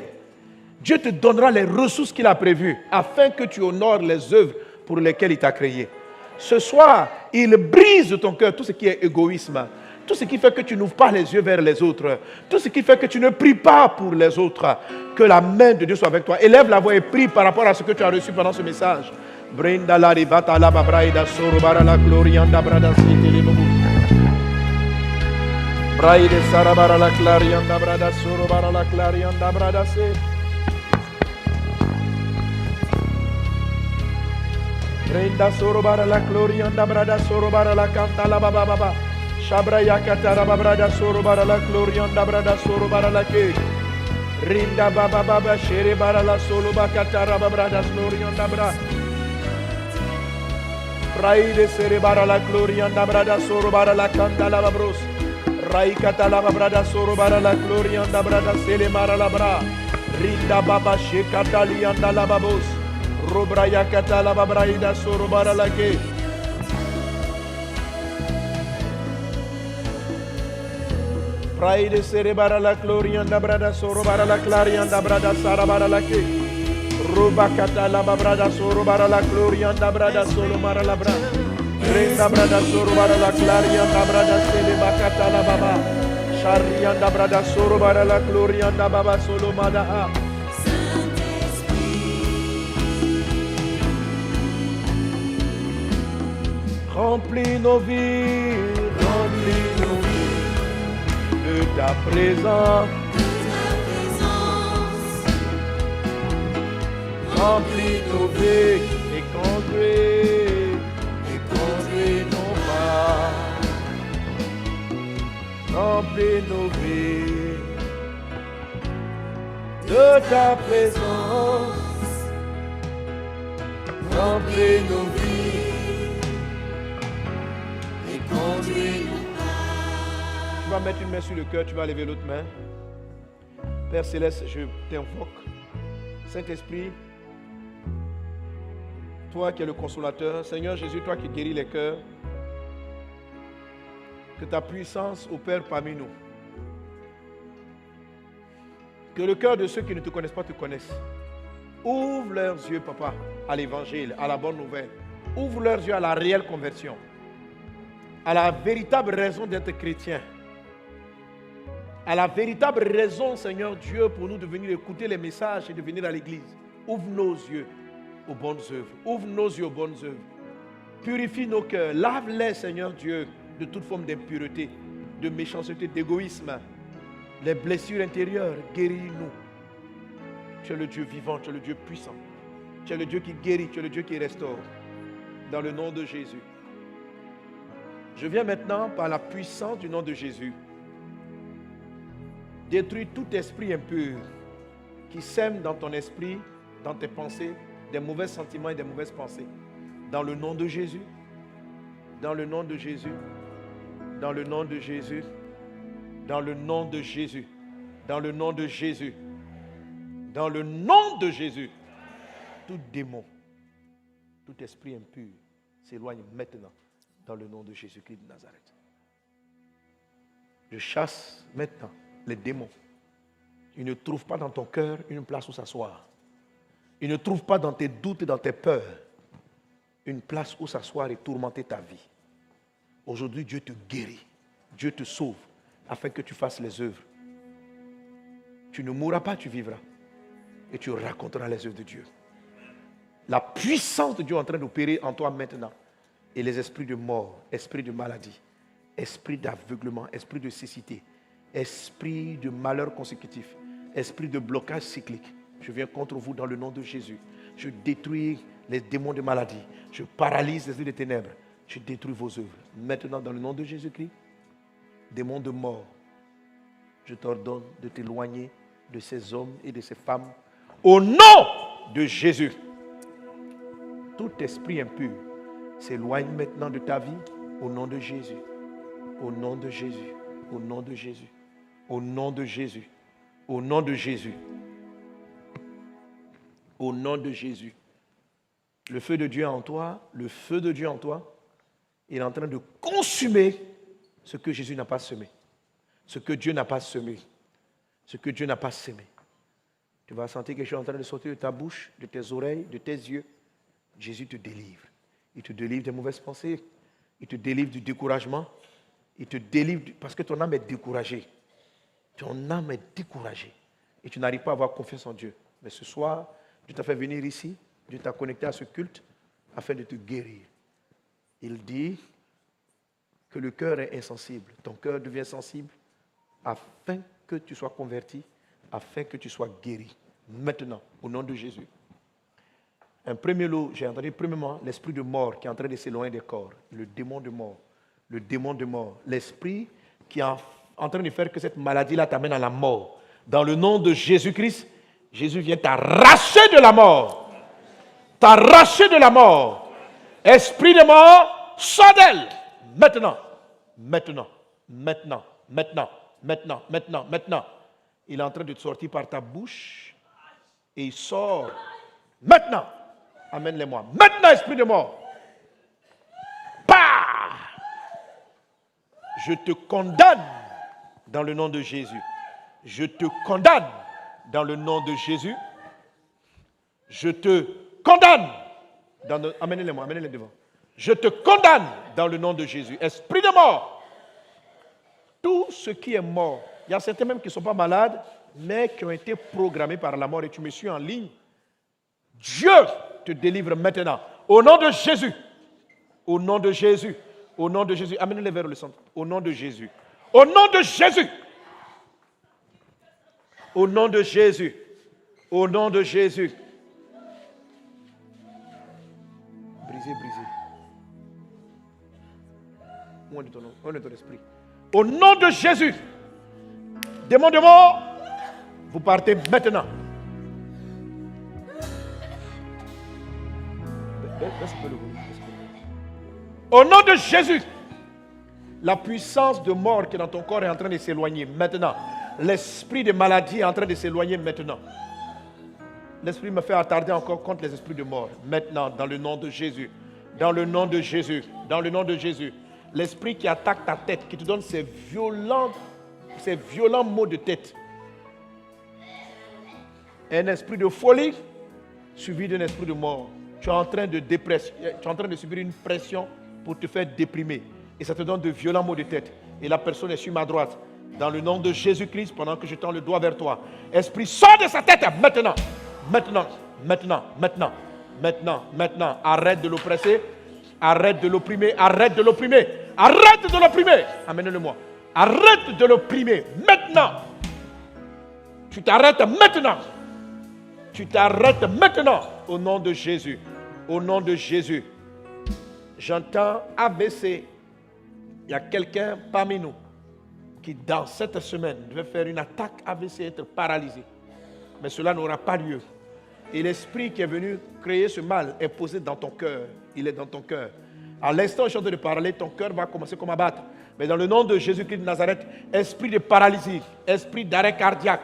Dieu te donnera les ressources qu'il a prévues afin que tu honores les œuvres pour lesquelles il t'a créé. Ce soir, il brise de ton cœur tout ce qui est égoïsme, tout ce qui fait que tu n'ouvres pas les yeux vers les autres, tout ce qui fait que tu ne pries pas pour les autres. Que la main de Dieu soit avec toi. Élève la voix et prie par rapport à ce que tu as reçu pendant ce message. Brinda la ribata la babraida sorobara la glorianda brada sitilibubu. Braide sarabara la clarianda brada sorobara la clarianda brada se. Brinda sorobara la glorianda brada sorobara la canta la baba baba. Shabra yakatara brada sorobara la glorianda brada sorobara la ke. Rinda baba baba shere bara la solo bakatara brada glorianda brada. Braide serebara la glorianda brada sorobara la canta la babros. Raikata la brada sorobara la glorianda brada selemara la bra. Rinda baba shekata lianda la babos. Robraya kata la babraida sorobara la ke. Braide serebara la glorianda brada sorobara la clarianda brada sarabara la ke. Robakata la babrada sorobara la glorianda brada solomara la bra. Renda brada sorobara la clarianda brada selebakata la baba. Sharianda brada sorobara la glorianda baba solomada a. Remplis nos vies de ta présence. Remplis nos vies et conduis nos pas. Remplis nos vies de ta présence. Remplis nos vies et conduis nos pas. Tu vas mettre une main sur le cœur, tu vas lever l'autre main. Père Céleste, je t'invoque. Saint-Esprit, toi qui es le consolateur, Seigneur Jésus, toi qui guéris les cœurs, que ta puissance opère parmi nous. Que le cœur de ceux qui ne te connaissent pas te connaissent. Ouvre leurs yeux, Papa, à l'évangile, à la bonne nouvelle. Ouvre leurs yeux à la réelle conversion, à la véritable raison d'être chrétien, à la véritable raison, Seigneur Dieu, pour nous de venir écouter les messages et de venir à l'église. Ouvre nos yeux aux bonnes œuvres. Ouvre nos yeux aux bonnes œuvres. Purifie nos cœurs. Lave-les, Seigneur Dieu, de toute forme d'impureté, de méchanceté, d'égoïsme. Les blessures intérieures, guéris-nous. Tu es le Dieu vivant, tu es le Dieu puissant. Tu es le Dieu qui guérit, tu es le Dieu qui restaure. Dans le nom de Jésus. Je viens maintenant, par la puissance du nom de Jésus, détruire tout esprit impur qui sème dans ton esprit, dans tes pensées, des mauvais sentiments et des mauvaises pensées. Dans le nom de Jésus, dans le nom de Jésus, dans le nom de Jésus, dans le nom de Jésus, dans le nom de Jésus, dans le nom de Jésus, tout démon, tout esprit impur s'éloigne maintenant dans le nom de Jésus-Christ de Nazareth. Je chasse maintenant les démons. Ils ne trouvent pas dans ton cœur une place où s'asseoir. Ils ne trouvent pas dans tes doutes et dans tes peurs une place où s'asseoir et tourmenter ta vie. Aujourd'hui, Dieu te guérit. Dieu te sauve. afin que tu fasses les œuvres. Tu ne mourras pas, tu vivras. Et tu raconteras les œuvres de Dieu. La puissance de Dieu est en train d'opérer en toi maintenant. Et les esprits de mort, esprits de maladie, esprit d'aveuglement, esprit de cécité, esprit de malheur consécutif, esprit de blocage cyclique, je viens contre vous dans le nom de Jésus. Je détruis les démons de maladie. Je paralyse les esprits des ténèbres. Je détruis vos œuvres. Maintenant, dans le nom de Jésus-Christ, démons de mort, je t'ordonne de t'éloigner de ces hommes et de ces femmes. Au nom de Jésus. Tout esprit impur s'éloigne maintenant de ta vie. Au nom de Jésus. Au nom de Jésus. Au nom de Jésus. Au nom de Jésus. Au nom de Jésus. Au nom de Jésus. Le feu de Dieu en toi, le feu de Dieu en toi, il est en train de consumer ce que Jésus n'a pas semé. Ce que Dieu n'a pas semé. Ce que Dieu n'a pas semé. Tu vas sentir quelque chose en train de sortir de ta bouche, de tes oreilles, de tes yeux. Jésus te délivre. Il te délivre des mauvaises pensées. Il te délivre du découragement. Il te délivre parce que ton âme est découragée. Ton âme est découragée. Et tu n'arrives pas à avoir confiance en Dieu. Mais ce soir, Dieu t'a fait venir ici. Dieu t'a connecté à ce culte afin de te guérir. Il dit que le cœur est insensible. Ton cœur devient sensible afin que tu sois converti, afin que tu sois guéri. Maintenant, au nom de Jésus. Un premier lot, j'ai entendu premièrement l'esprit de mort qui est en train de s'éloigner des corps. Le démon de mort. Le démon de mort. L'esprit qui est en train de faire que cette maladie-là t'amène à la mort. Dans le nom de Jésus-Christ, Jésus vient t'arracher de la mort. T'arracher de la mort. Esprit de mort, sors d'elle. Maintenant. Maintenant. Maintenant. Maintenant. Maintenant. Maintenant. Maintenant. Il est en train de te sortir par ta bouche. Et il sort. Maintenant. Amène-les-moi. Maintenant, esprit de mort. Bah! Je te condamne dans le nom de Jésus. Je te condamne dans le nom de Jésus. Je te condamne. Amenez-les-moi, amenez-les devant. Je te condamne dans le nom de Jésus. Esprit de mort. Tout ce qui est mort. Il y a certains même qui ne sont pas malades, mais qui ont été programmés par la mort. Et tu me suis en ligne. Dieu te délivre maintenant. Au nom de Jésus. Au nom de Jésus. Au nom de Jésus. Amenez-les vers le centre. Au nom de Jésus. Au nom de Jésus. Au nom de Jésus. Au nom de Jésus. Brisez, brisez. Moins de ton esprit. Au nom de Jésus. Démon de mort, vous partez maintenant. Au nom de Jésus, la puissance de mort qui est dans ton corps est en train de s'éloigner maintenant. L'esprit de maladie est en train de s'éloigner maintenant. L'esprit me fait attarder encore contre les esprits de mort. Maintenant, dans le nom de Jésus. Dans le nom de Jésus. Dans le nom de Jésus. L'esprit qui attaque ta tête, qui te donne ces violents maux de tête. Un esprit de folie suivi d'un esprit de mort. Tu es en train de dépression, tu es en train de subir une pression pour te faire déprimer. Et ça te donne de violents maux de tête. Et la personne est sur ma droite. Dans le nom de Jésus-Christ, pendant que je tends le doigt vers toi. Esprit, sors de sa tête maintenant. Maintenant, maintenant, maintenant, maintenant, maintenant. Arrête de l'oppresser. Arrête de l'opprimer. Arrête de l'opprimer. Arrête de l'opprimer. Amenez-le-moi. Arrête de l'opprimer. Maintenant. Tu t'arrêtes maintenant. Tu t'arrêtes maintenant. Au nom de Jésus. Au nom de Jésus. J'entends AVC. Il y a quelqu'un parmi nous qui, dans cette semaine, devait faire une attaque AVC et être paralysé. Mais cela n'aura pas lieu. Et l'esprit qui est venu créer ce mal est posé dans ton cœur. Il est dans ton cœur. À l'instant où je suis en train de parler, ton cœur va commencer comme à battre. Mais dans le nom de Jésus-Christ de Nazareth, esprit de paralysie, esprit d'arrêt cardiaque,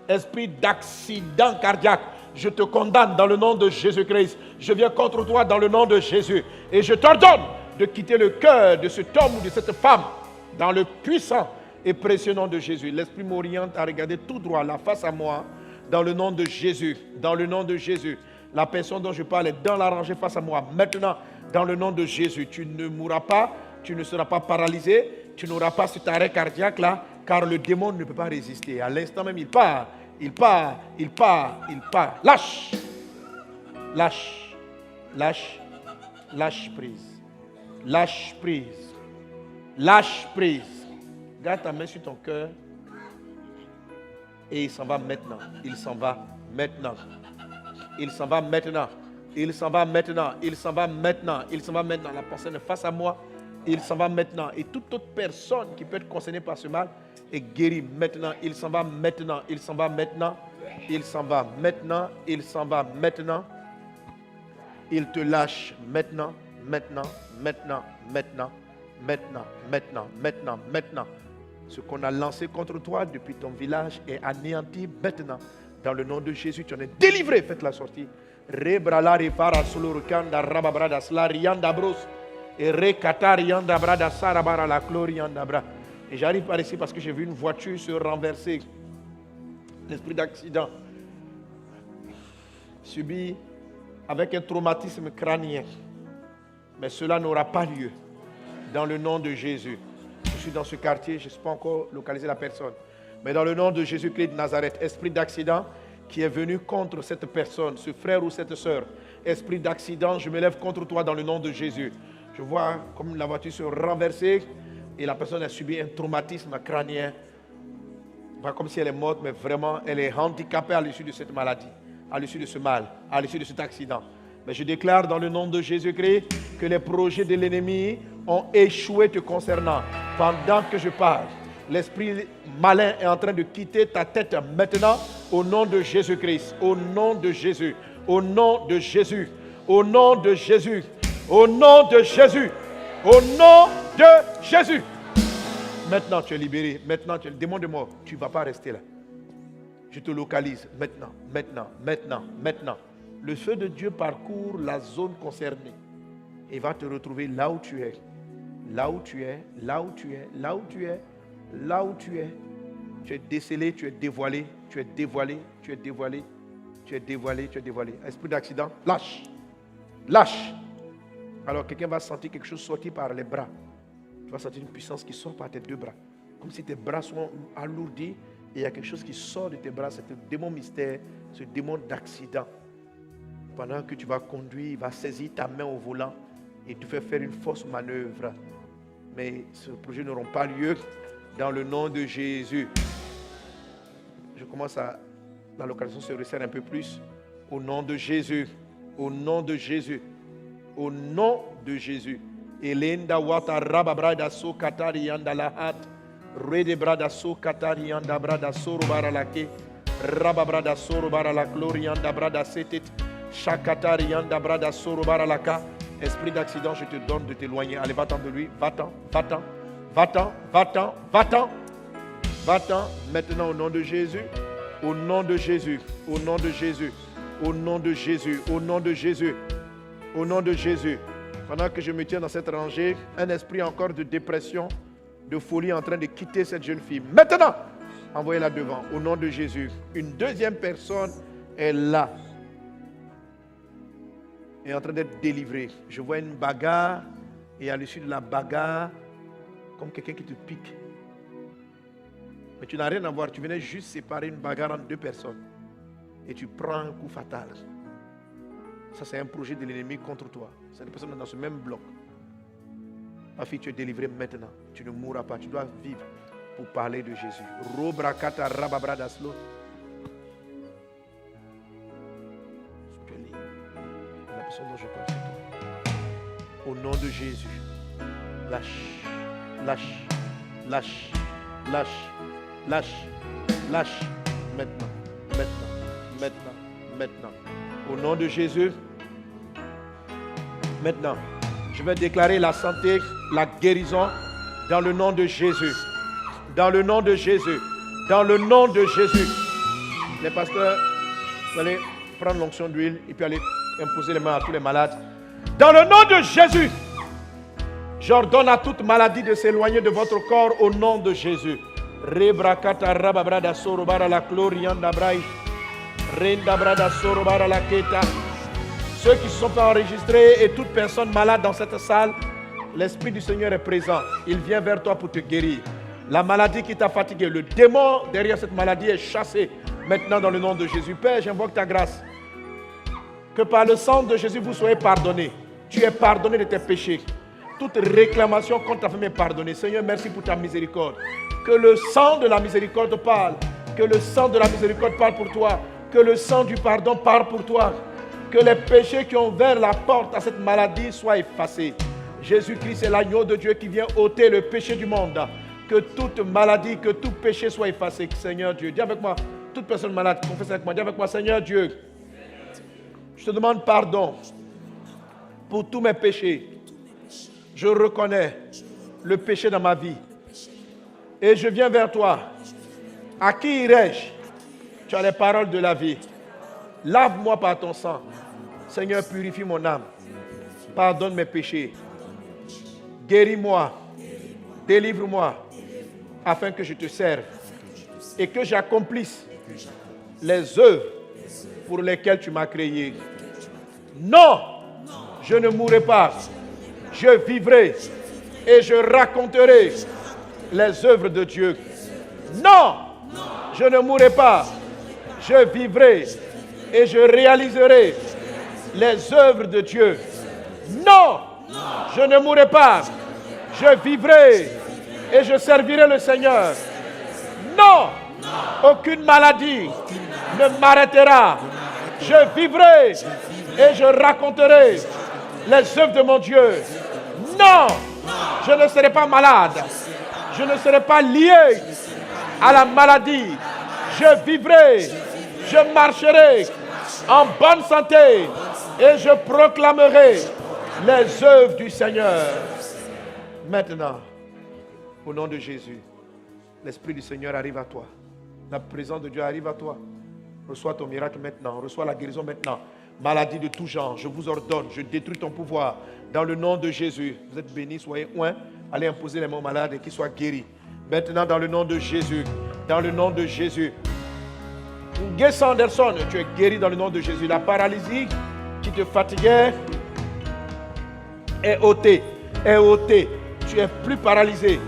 esprit d'accident cardiaque, je te condamne dans le nom de Jésus-Christ. Je viens contre toi dans le nom de Jésus. Et je t'ordonne de quitter le cœur de cet homme ou de cette femme dans le puissant et précieux nom de Jésus. L'esprit m'oriente à regarder tout droit, là, face à moi, dans le nom de Jésus. Dans le nom de Jésus. La personne dont je parle est dans la rangée face à moi. Maintenant, dans le nom de Jésus, tu ne mourras pas, tu ne seras pas paralysé, tu n'auras pas cet arrêt cardiaque là. car le démon ne peut pas résister. À l'instant même, il part, il part, il part, il part. Lâche, lâche, lâche, lâche prise, lâche prise, lâche prise. Garde ta main sur ton cœur et il s'en va maintenant. Il s'en va maintenant. Il s'en va maintenant. Il s'en va maintenant. Il s'en va maintenant. Il s'en va maintenant. La personne est face à moi. Il s'en va maintenant. Et toute autre personne qui peut être concernée par ce mal est guérie maintenant. Il s'en va maintenant. Il s'en va maintenant. Il s'en va maintenant. Il s'en va maintenant. Il te lâche maintenant. Maintenant. Maintenant. Maintenant. Maintenant. Maintenant. Maintenant. Maintenant. Ce qu'on a lancé contre toi depuis ton village est anéanti maintenant. Dans le nom de Jésus, tu en es délivré. Faites la sortie. Rebrala rifara sulurkanda rababrada slarianda bros. Et recatarianda brada sarabara la clorianda bra. Et j'arrive par ici parce que j'ai vu une voiture se renverser. L'esprit d'accident subi avec un traumatisme crânien. Mais cela n'aura pas lieu. Dans le nom de Jésus. Je suis dans ce quartier, je ne sais pas encore localiser la personne. Mais dans le nom de Jésus-Christ de Nazareth, esprit d'accident qui est venu contre cette personne, ce frère ou cette soeur, esprit d'accident, je me lève contre toi dans le nom de Jésus. Je vois comme la voiture se renverser et la personne a subi un traumatisme crânien. Pas comme si elle est morte, mais vraiment, elle est handicapée à l'issue de cette maladie, à l'issue de ce mal, à l'issue de cet accident. Mais je déclare dans le nom de Jésus-Christ que les projets de l'ennemi ont échoué te concernant. Pendant que je parle, l'esprit malin est en train de quitter ta tête maintenant au nom de Jésus-Christ. Au nom de Jésus. Au nom de Jésus. Au nom de Jésus. Au nom de Jésus. Au nom de Jésus. Maintenant, tu es libéré. Maintenant, tu es le démon de mort. Tu ne vas pas rester là. Je te localise maintenant, maintenant, maintenant, maintenant. Le feu de Dieu parcourt la zone concernée et va te retrouver là où tu es. Là où tu es, là où tu es, là où tu es, là où tu es. Tu es décelé, tu es dévoilé, tu es dévoilé, tu es dévoilé, tu es dévoilé, tu es dévoilé. Esprit d'accident, lâche, lâche. Alors quelqu'un va sentir quelque chose sortir par les bras. Tu vas sentir une puissance qui sort par tes deux bras. Comme si tes bras sont alourdis et il y a quelque chose qui sort de tes bras. C'est un démon mystère, ce démon d'accident. Pendant que tu vas conduire, il va saisir ta main au volant et te faire une fausse manœuvre. Mais ce projet n'aura pas lieu dans le nom de Jésus. Je commence à... La localisation se resserre un peu plus. Au nom de Jésus. Au nom de Jésus. Au nom de Jésus. Elenda wata rababrada so katari yanda lahat. Rede brada so katari yanda brada soro baralake. Rababrada soro barala glory yanda brada setit. Shakatari yanda brada soro baralaka. Esprit d'accident, je te donne de t'éloigner. Allez, va-t'en de lui. Va-t'en, va-t'en, va-t'en, va-t'en, va-t'en. Va-t'en maintenant au nom de Jésus. Au nom de Jésus. Au nom de Jésus. Au nom de Jésus. Au nom de Jésus. Au nom de Jésus. Pendant que je me tiens dans cette rangée, un esprit encore de dépression, de folie est en train de quitter cette jeune fille. Maintenant, envoyez-la devant. Au nom de Jésus. Une deuxième personne est là. Est en train d'être délivré. Je vois une bagarre et à l'issue de la bagarre, comme quelqu'un qui te pique. Mais tu n'as rien à voir. Tu venais juste séparer une bagarre entre deux personnes et tu prends un coup fatal. Ça, c'est un projet de l'ennemi contre toi. C'est une personne dans ce même bloc. Ma fille, tu es délivrée maintenant. Tu ne mourras pas. Tu dois vivre pour parler de Jésus. Robrakata rababradaslo. Dont je parle, au nom de Jésus, lâche, lâche, lâche, lâche, lâche, lâche, maintenant, maintenant, maintenant, maintenant. Au nom de Jésus, maintenant, je vais déclarer la santé, la guérison dans le nom de Jésus. Dans le nom de Jésus. Dans le nom de Jésus. Les pasteurs, vous allez prendre l'onction d'huile et puis aller imposer les mains à tous les malades. Dans le nom de Jésus, j'ordonne à toute maladie de s'éloigner de votre corps au nom de Jésus. Rebrakata rababrada sorobara la glorianda brai. Renda brada sorobara la keta. Ceux qui se sont enregistrés et toute personne malade dans cette salle, l'Esprit du Seigneur est présent. Il vient vers toi pour te guérir. La maladie qui t'a fatigué, le démon derrière cette maladie est chassé maintenant dans le nom de Jésus. Père, j'invoque ta grâce. Que par le sang de Jésus, vous soyez pardonnés. Tu es pardonné de tes péchés. Toute réclamation contre ta famille est pardonnée. Seigneur, merci pour ta miséricorde. Que le sang de la miséricorde parle. Que le sang de la miséricorde parle pour toi. Que le sang du pardon parle pour toi. Que les péchés qui ont ouvert la porte à cette maladie soient effacés. Jésus-Christ est l'agneau de Dieu qui vient ôter le péché du monde. Que toute maladie, que tout péché soit effacé. Seigneur Dieu, dis avec moi, toute personne malade, confesse avec moi, dis avec moi, Seigneur Dieu, je te demande pardon pour tous mes péchés. Je reconnais le péché dans ma vie. Et je viens vers toi. À qui irai-je? Tu as les paroles de la vie. Lave-moi par ton sang. Seigneur, purifie mon âme. Pardonne mes péchés. Guéris-moi. Délivre-moi. Afin que je te serve. Et que j'accomplisse les œuvres pour lesquelles tu m'as créé. Non, je ne mourrai pas. Je vivrai et je raconterai les œuvres de Dieu. Non, je ne mourrai pas. Je vivrai et je réaliserai les œuvres de Dieu. Non, je ne mourrai pas. Je vivrai et je servirai le Seigneur. Non, aucune maladie ne m'arrêtera. Je vivrai et je raconterai les œuvres de mon Dieu. Non, je ne serai pas malade. Je ne serai pas lié à la maladie. Je vivrai, je marcherai en bonne santé et je proclamerai les œuvres du Seigneur. Maintenant, au nom de Jésus, l'Esprit du Seigneur arrive à toi. La présence de Dieu arrive à toi. Reçois ton miracle maintenant. Reçois la guérison maintenant. Maladie de tout genre, je vous ordonne, je détruis ton pouvoir. Dans le nom de Jésus, vous êtes bénis, soyez oints. Allez imposer les mains aux malades et qu'ils soient guéris. Maintenant, dans le nom de Jésus. Dans le nom de Jésus. Nguessa Anderson, tu es guéri dans le nom de Jésus. La paralysie qui te fatiguait est ôtée. Est ôtée. Tu es plus paralysé.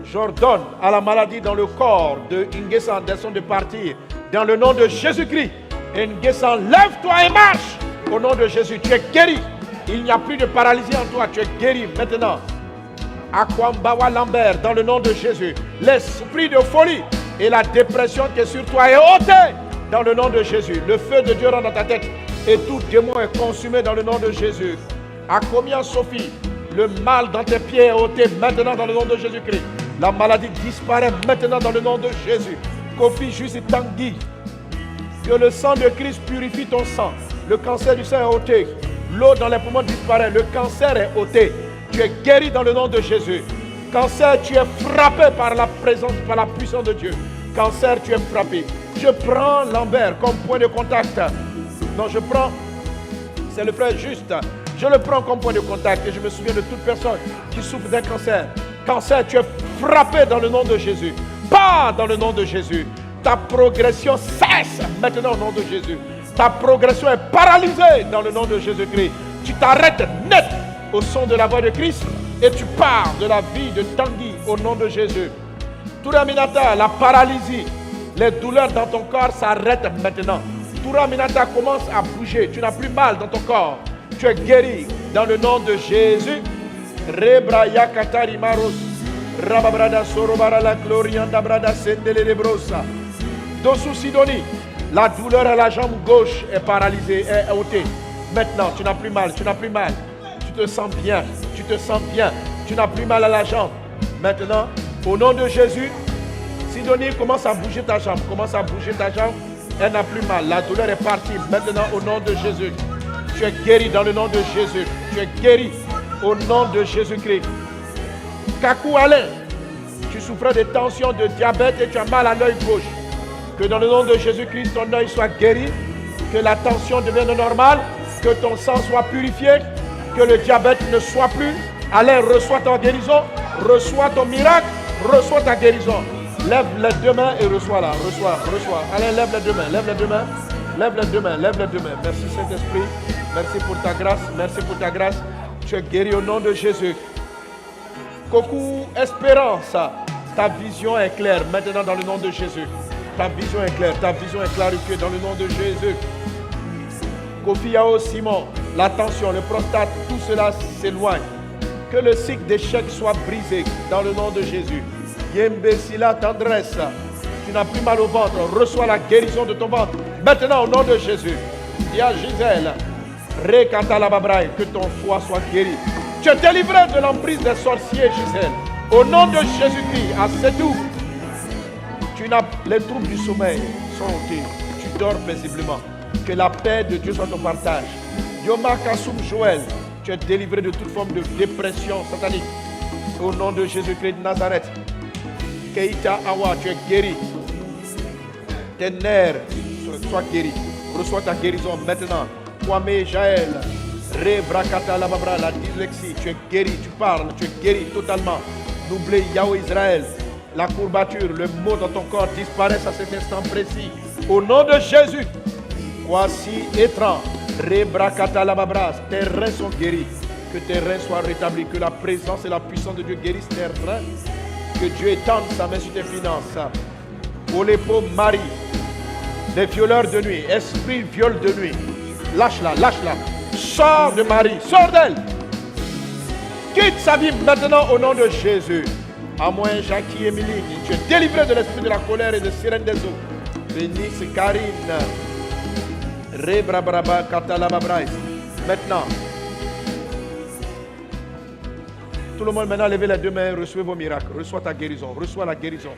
J'ordonne à la maladie dans le corps de Nguessa Anderson de partir. Dans le nom de Jésus-Christ. Nguessa, lève-toi et marche. Au nom de Jésus, tu es guéri. Il n'y a plus de paralysie en toi. Tu es guéri maintenant. Akwambawa Lambert, dans le nom de Jésus. L'esprit de folie et la dépression qui est sur toi est ôté. Dans le nom de Jésus. Le feu de Dieu rentre dans ta tête. Et tout démon est consumé dans le nom de Jésus. Akomia Sophie, le mal dans tes pieds est ôté maintenant dans le nom de Jésus-Christ. La maladie disparaît maintenant dans le nom de Jésus. Kofi Juste Tanguy. Que le sang de Christ purifie ton sang. Le cancer du sein est ôté. L'eau dans les poumons disparaît. Le cancer est ôté. Tu es guéri dans le nom de Jésus. Cancer, tu es frappé par la présence, par la puissance de Dieu. Cancer, tu es frappé. Je prends Lambert comme point de contact. Non, je prends, c'est le frère Juste. Je le prends comme point de contact et je me souviens de toute personne qui souffre d'un cancer. Cancer, tu es frappé dans le nom de Jésus. Pas dans le nom de Jésus. Ta progression cesse maintenant au nom de Jésus. Ta progression est paralysée dans le nom de Jésus-Christ. Tu t'arrêtes net au son de la voix de Christ et tu pars de la vie de Tanguy au nom de Jésus. Toura Minata, la paralysie, les douleurs dans ton corps s'arrêtent maintenant. Toura Minata commence à bouger. Tu n'as plus mal dans ton corps. Tu es guéri dans le nom de Jésus. Rebraya Katari Maros. Rababrada Sorobara la Glorianda Brada Sendele de Brosa. Dosu Sidoni, la douleur à la jambe gauche est paralysée, est ôtée. Maintenant, tu n'as plus mal, tu n'as plus mal. Tu te sens bien, tu te sens bien. Tu n'as plus mal à la jambe. Maintenant, au nom de Jésus, Sidonie, commence à bouger ta jambe. Commence à bouger ta jambe. Elle n'a plus mal. La douleur est partie. Maintenant, au nom de Jésus. Tu es guéri dans le nom de Jésus. Tu es guéri au nom de Jésus-Christ. Kakou Alain, tu souffrais de tension, de diabète et tu as mal à l'œil gauche. Que dans le nom de Jésus-Christ, ton œil soit guéri. Que la tension devienne normale. Que ton sang soit purifié. Que le diabète ne soit plus. Alain, reçois ta guérison. Reçois ton miracle. Reçois ta guérison. Lève les deux mains et reçois-la. Reçois. Alain, lève les deux mains. Lève les deux mains. Lève les deux mains. Lève les deux mains. Merci Saint-Esprit. Merci pour ta grâce. Merci pour ta grâce. Tu es guéri au nom de Jésus. Coucou Espérance. Ta vision est claire maintenant dans le nom de Jésus. Ta vision est claire, ta vision est clarifiée dans le nom de Jésus. Kofi Yao Simon, la tension, le prostate, tout cela s'éloigne. Que le cycle d'échec soit brisé dans le nom de Jésus. Yembesila tendresse, tu n'as plus mal au ventre, reçois la guérison de ton ventre. Maintenant au nom de Jésus. Dis à Gisèle, Rekatalababraï, que ton foie soit guéri. Tu es délivré de l'emprise des sorciers, Gisèle. Au nom de Jésus-Christ, à Sédou, tu n'as les troubles du sommeil sont ôtés. Tu dors paisiblement. Que la paix de Dieu soit ton partage. Yoma Kassoum Joël, tu es délivré de toute forme de dépression satanique. Au nom de Jésus-Christ de Nazareth. Keita Awa, tu es guéri. Tes nerfs soient guéris. Reçois ta guérison maintenant. Kwame Jaël, Rebrakata Lababra, la dyslexie, tu es guéri, tu parles, tu es guéri totalement. N'oublie Yahweh Israël, la courbature, le mot dans ton corps disparaissent à cet instant précis. Au nom de Jésus, voici étrange, Rebrakata Lababra, tes reins sont guéris. Que tes reins soient rétablis, que la présence et la puissance de Dieu guérissent tes reins. Que Dieu étende sa main sur tes finances. Olepo Marie, les violeurs de nuit, esprit viol de nuit. Lâche-la, lâche-la. Sors de Marie, sors d'elle. Quitte sa vie maintenant au nom de Jésus. À moins Jackie Emilie, tu es délivré de l'esprit de la colère et de sirène des eaux. Bénisse Karine. Rebrabraba Katalababrais. Maintenant, tout le monde maintenant levez les deux mains, recevez vos miracles. Reçois ta guérison, reçois la guérison.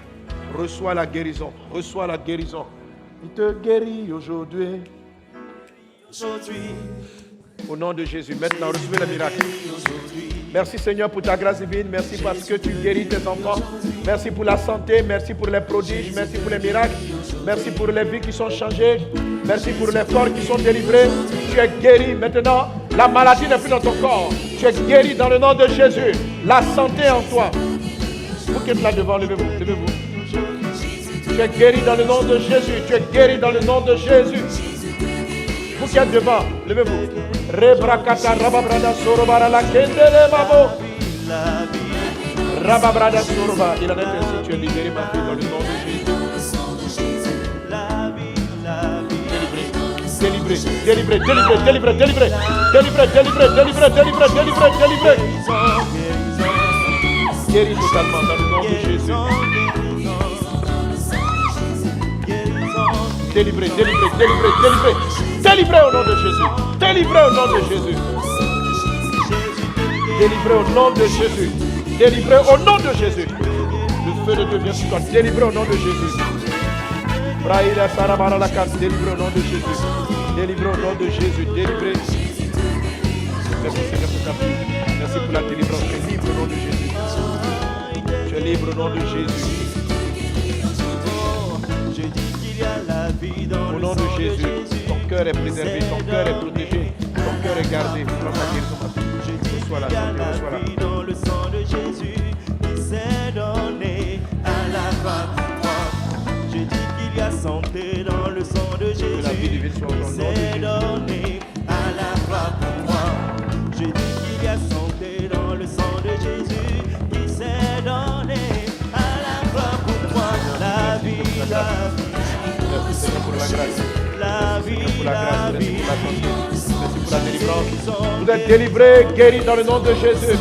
Reçois la guérison, reçois la guérison. Il te guérit aujourd'hui. Au nom de Jésus, maintenant recevez le miracle. Merci Seigneur pour ta grâce divine. Merci parce que tu guéris tes enfants. Merci pour la santé, merci pour les prodiges, merci pour les miracles. Merci pour les vies qui sont changées. Merci pour les corps qui sont délivrés. Tu es guéri maintenant. La maladie n'est plus dans ton corps. Tu es guéri dans le nom de Jésus. La santé est en toi. Vous qui êtes là devant, levez-vous, levez-vous. Tu es guéri dans le nom de Jésus. Tu es guéri dans le nom de Jésus. Vous qui êtes devant, levez-vous. Rebrakata rababrada sorobara la kendele babo. Rababrada soroba. Il en est ainsi, tu es libéré ma fille dans le nom de Jésus. Délivré, délivré, délivré, délivré, délivré, délivré, délivré, délivré, délivré, délivré, délivré. Guéri totalement dans le nom de Jésus. Délivré, délivré, délivré, délivré. Délivré au nom de Jésus. Délivré au nom de Jésus. Délivré au nom de Jésus. Délivré au nom de Jésus. Le feu de Dieu vient sur toi. Délivré au nom de Jésus. Braïda Sarabara la carte. Délivré au nom de Jésus. Délivré au nom de Jésus. Délivré. Merci Seigneur pour ta vie. Merci pour la délivrance. Tu es libre au nom de Jésus. Tu es libre au nom de Jésus. Au nom de Jésus, ton cœur est préservé, ton cœur est protégé, ton cœur est gardé. Prends ta guérison. Reçois la santé, reçois la dans le sang de Jésus, il s'est donné à la croix pour moi. Je dis qu'il y a santé dans le sang de Jésus, il s'est donné à la croix pour moi. Je dis qu'il y a santé dans le sang de Jésus, il s'est donné à la croix pour moi. La vie, la vie. Merci Seigneur pour la grâce. La vie, Merci pour la grâce, merci pour la santé, merci pour la délivrance. Vous êtes délivrés, guéris dans le nom de Jésus.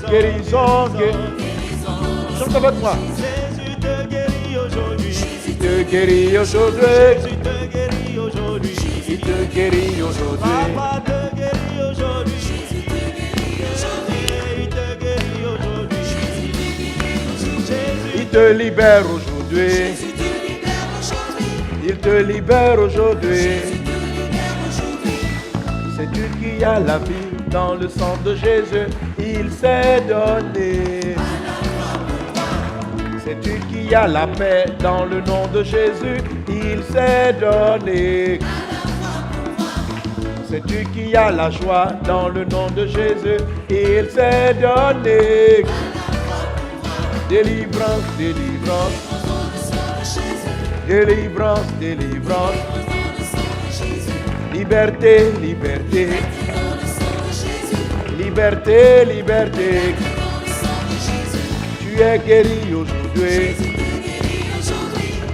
Guérison, guérison. Chante avec moi. Jésus te guérit aujourd'hui. Il te guérit aujourd'hui. Jésus te guérit aujourd'hui. Il te guérit aujourd'hui. Papa te guérit aujourd'hui. Il te guérit aujourd'hui. Il te libère aujourd'hui. Il te libère aujourd'hui. C'est Dieu qui a la vie dans le sang de Jésus. Il s'est donné. C'est Dieu qui a la paix dans le nom de Jésus. Il s'est donné. C'est Dieu qui a la joie dans le nom de Jésus. Il s'est donné. Délivrance, délivrance. Délivrance, délivrance. Liberté, liberté. Liberté, liberté. Tu Tu es guéri aujourd'hui.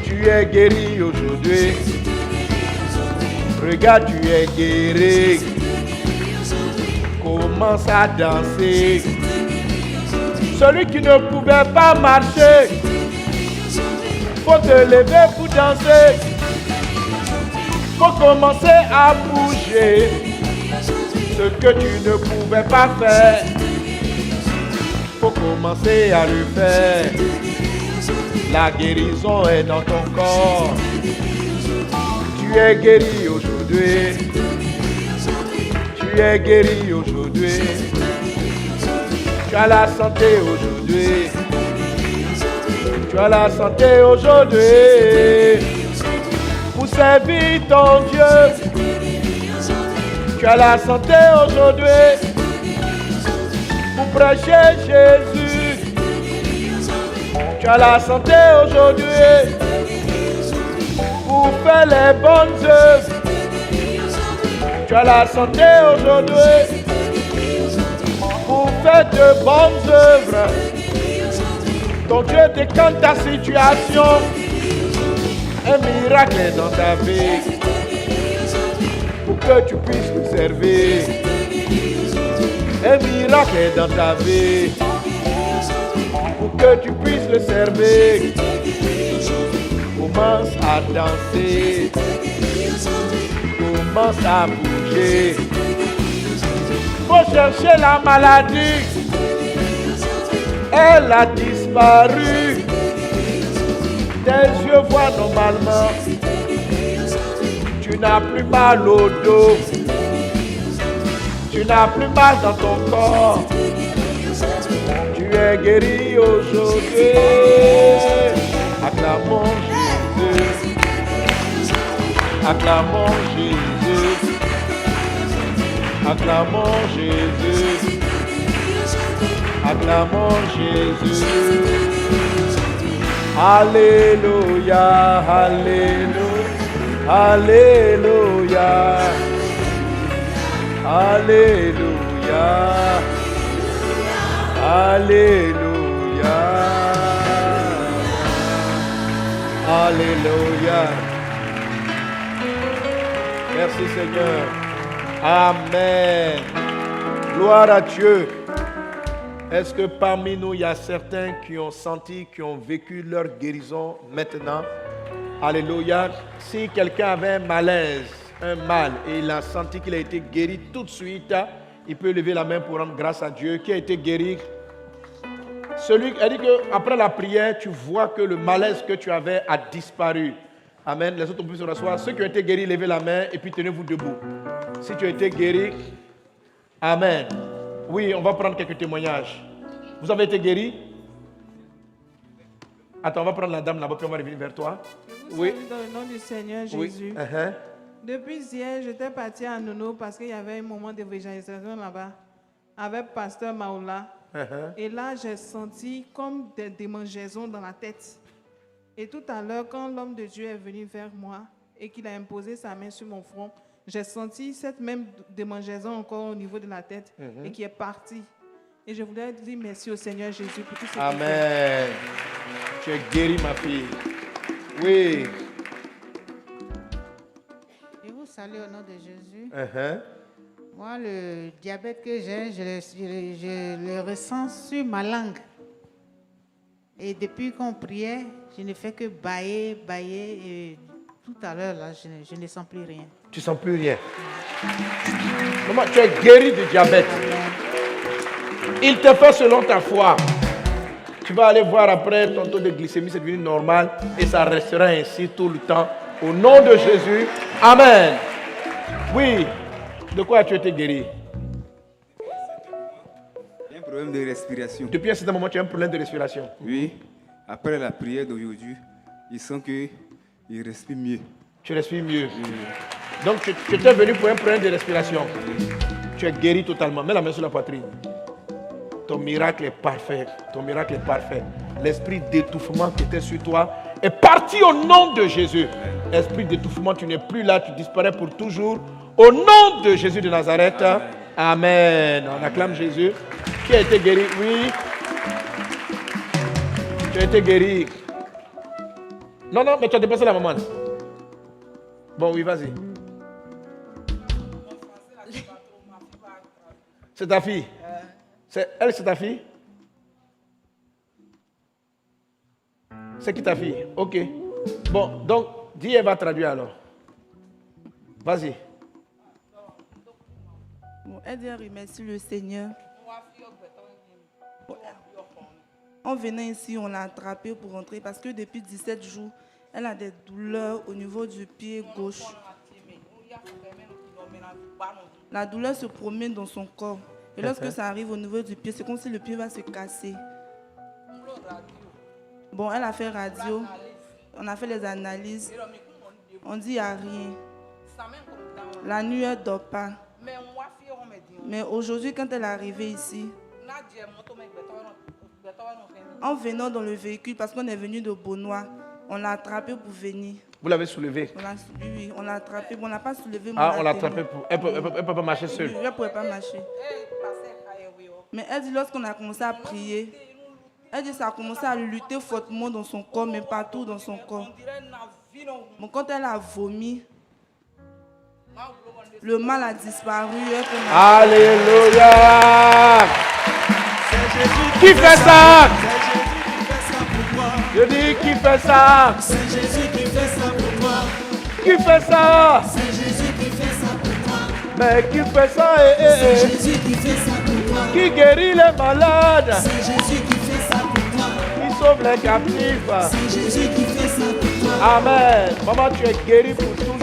Tu es guéri aujourd'hui. Regarde, tu es guéri. Commence à danser. Celui qui ne pouvait pas marcher, faut te lever pour danser. Faut commencer à bouger. Ce que tu ne pouvais pas faire, faut commencer à le faire. La guérison est dans ton corps. Tu es guéri aujourd'hui. Tu es guéri aujourd'hui. Tu as la santé aujourd'hui. Tu as la santé aujourd'hui. Pour servir ton Dieu. Tu as la santé aujourd'hui. Pour prêcher Jésus. Tu as la santé aujourd'hui. Pour faire les bonnes œuvres. Tu as la santé aujourd'hui. Pour faire de bonnes œuvres. Ton Dieu décante ta situation. Un miracle est dans ta vie. Pour que tu puisses nous servir. Un miracle est dans ta vie. Pour que tu puisses le servir. Commence à danser. Commence à bouger. Faut chercher la maladie. Elle a disparu. Tes yeux voient normalement. Tu n'as plus mal au dos. Tu n'as plus mal dans ton corps. Tu es guéri aujourd'hui. Acclamons Jésus. Acclamons Jésus. Acclamons Jésus. Acclamons Jésus. Alléluia, alléluia, alléluia, alléluia, alléluia, alléluia. Merci Seigneur. Amen. Gloire à Dieu. Est-ce que parmi nous, il y a certains qui ont senti, qui ont vécu leur guérison maintenant? Alléluia. Si quelqu'un avait un malaise, un mal, et il a senti qu'il a été guéri tout de suite, il peut lever la main pour rendre grâce à Dieu. Qui a été guéri? Celui qui a dit qu'après la prière, tu vois que le malaise que tu avais a disparu. Amen. Les autres peuvent se rasseoir. Ceux qui ont été guéris, levez la main et puis tenez-vous debout. Si tu as été guéri, amen. Oui, on va prendre quelques témoignages. Vous avez été guéri? Attends, on va prendre la dame là-bas, puis on va revenir vers toi. Oui. Dans le nom du Seigneur Jésus. Oui. Depuis hier, j'étais partie à Nono parce qu'il y avait un moment d'évangélisation là-bas avec pasteur Maoula. Et là, j'ai senti comme des démangeaisons dans la tête. Et tout à l'heure, quand l'homme de Dieu est venu vers moi et qu'il a imposé sa main sur mon front, j'ai senti cette même démangeaison encore au niveau de la tête et qui est partie. Et je voulais dire merci au Seigneur Jésus pour tout ce qu'il fait. Amen. Tu es guéri, ma fille. Oui. Je vous salue au nom de Jésus. Moi, le diabète que j'ai, je le ressens sur ma langue. Et depuis qu'on priait, je ne fais que bailler. Et tout à l'heure, là, je ne sens plus rien. Tu ne sens plus rien. Maman, tu es guéri du diabète. Il te fait selon ta foi. Tu vas aller voir après, ton taux de glycémie c'est devenu normal et ça restera ainsi tout le temps. Au nom de Jésus, amen. Oui, de quoi as-tu été guéri? Un problème de respiration. Depuis un certain moment, tu as un problème de respiration. Oui, après la prière d'aujourd'hui, il sent qu'il respire mieux. Tu respires mieux. Oui. Donc, tu étais venu pour un problème de respiration. Oui. Tu es guéri totalement. Mets la main sur la poitrine. Ton miracle est parfait. Ton miracle est parfait. L'esprit d'étouffement qui était sur toi est parti au nom de Jésus. Esprit d'étouffement, tu n'es plus là, tu disparais pour toujours. Au nom de Jésus de Nazareth. Amen. Amen. On acclame Jésus. Qui a été guéri? Oui. Tu as été guéri. Non, non, mais tu as dépassé la maman. Bon, oui, vas-y. C'est ta fille. Elle, c'est ta fille. C'est qui ta fille? Ok. Bon, donc, dis, elle va traduire alors. Vas-y. Bon, elle dit, remercie le Seigneur. En venant ici, on l'a attrapée pour rentrer parce que depuis 17 jours, elle a des douleurs au niveau du pied gauche. La douleur se promène dans son corps. Et lorsque ça arrive au niveau du pied, c'est comme si le pied va se casser. Bon, elle a fait radio. On a fait les analyses. On dit qu'il n'y a rien. La nuit, elle ne dort pas. Mais aujourd'hui, quand elle est arrivée ici, en venant dans le véhicule, parce qu'on est venu de Beaunois, on l'a attrapée pour venir. Vous l'avez soulevée? Oui, on l'a attrapée. On n'a pas soulevé. Ah, on l'a attrapée pour... Elle ne peut pas marcher seule. Oui, elle ne pouvait pas marcher. Mais elle dit, lorsqu'on a commencé à prier, elle dit que ça a commencé à lutter fortement dans son corps, mais partout dans son corps. Bon, quand elle a vomi, le mal a disparu. Alléluia! Qui fait ça? Je dis, qui fait ça? C'est Jésus qui fait ça pour toi. Qui fait ça? C'est Jésus qui fait ça pour toi. Mais qui fait ça? C'est Jésus qui fait ça pour toi. Qui guérit les malades? C'est Jésus qui fait ça pour toi. Qui sauve les captifs? C'est Jésus qui fait ça pour toi. Amen. Maman, tu es guéri pour toujours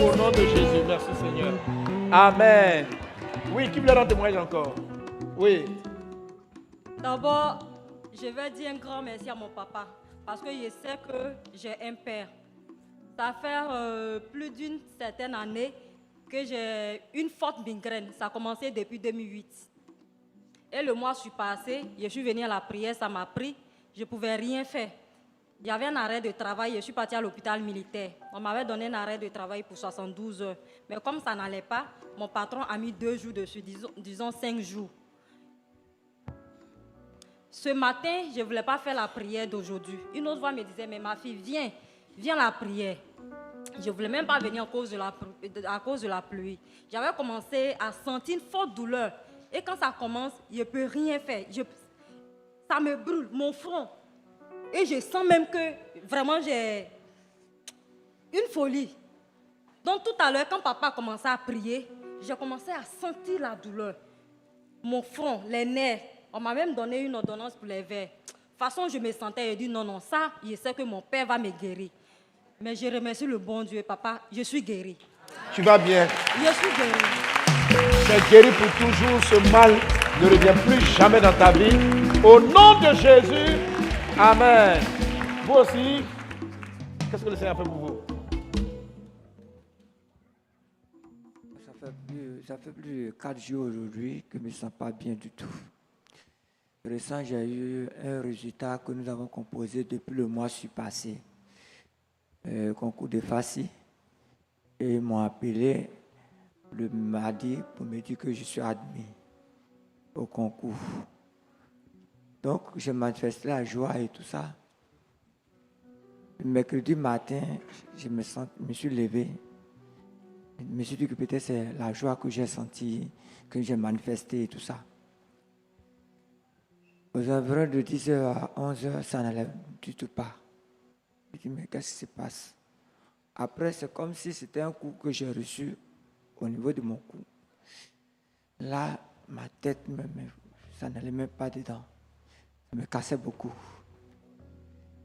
au nom de Jésus. Merci Seigneur. Amen. Oui, qui voulait rendre témoignage encore? Oui. D'abord, je vais dire un grand merci à mon papa parce que je sais que j'ai un père. Ça fait plus d'une certaine année que j'ai une forte migraine. Ça a commencé depuis 2008. Et le mois suis passé, je suis venue à la prière, ça m'a pris. Je ne pouvais rien faire. Il y avait un arrêt de travail, je suis partie à l'hôpital militaire. On m'avait donné un arrêt de travail pour 72 heures. Mais comme ça n'allait pas, mon patron a mis 2 jours dessus, disons 5 jours. Ce matin, je ne voulais pas faire la prière d'aujourd'hui. Une autre voix me disait, mais ma fille, viens la prière. Je ne voulais même pas venir à cause de la pluie. J'avais commencé à sentir une forte douleur. Et quand ça commence, je ne peux rien faire. Ça me brûle, mon front. Et je sens même que vraiment j'ai une folie. Donc tout à l'heure, quand papa commençait à prier, j'ai commencé à sentir la douleur. Mon front, les nerfs. On m'a même donné une ordonnance pour les vers. De toute façon, je me sentais, je dis non, ça, je sais que mon père va me guérir. Mais je remercie le bon Dieu, papa, je suis guéri. Tu vas bien. Je suis guéri. Tu es guéri pour toujours. Ce mal ne revient plus jamais dans ta vie. Au nom de Jésus, amen. Vous aussi, qu'est-ce que le Seigneur a fait pour vous? Ça fait plus de 4 jours aujourd'hui que je ne me sens pas bien du tout. Récemment, j'ai eu un résultat que nous avons composé depuis le mois passé. Concours de FACI. Et ils m'ont appelé le mardi pour me dire que je suis admis au concours. Donc, j'ai manifesté la joie et tout ça. Le mercredi matin, je me suis levé. Je me suis dit que peut-être c'est la joie que j'ai sentie, que j'ai manifestée et tout ça. Aux environs de 10h à 11h, ça n'allait du tout pas. Je dis, mais qu'est-ce qui se passe? Après, c'est comme si c'était un coup que j'ai reçu au niveau de mon cou. Là, ma tête, ça n'allait même pas dedans. Ça me cassait beaucoup.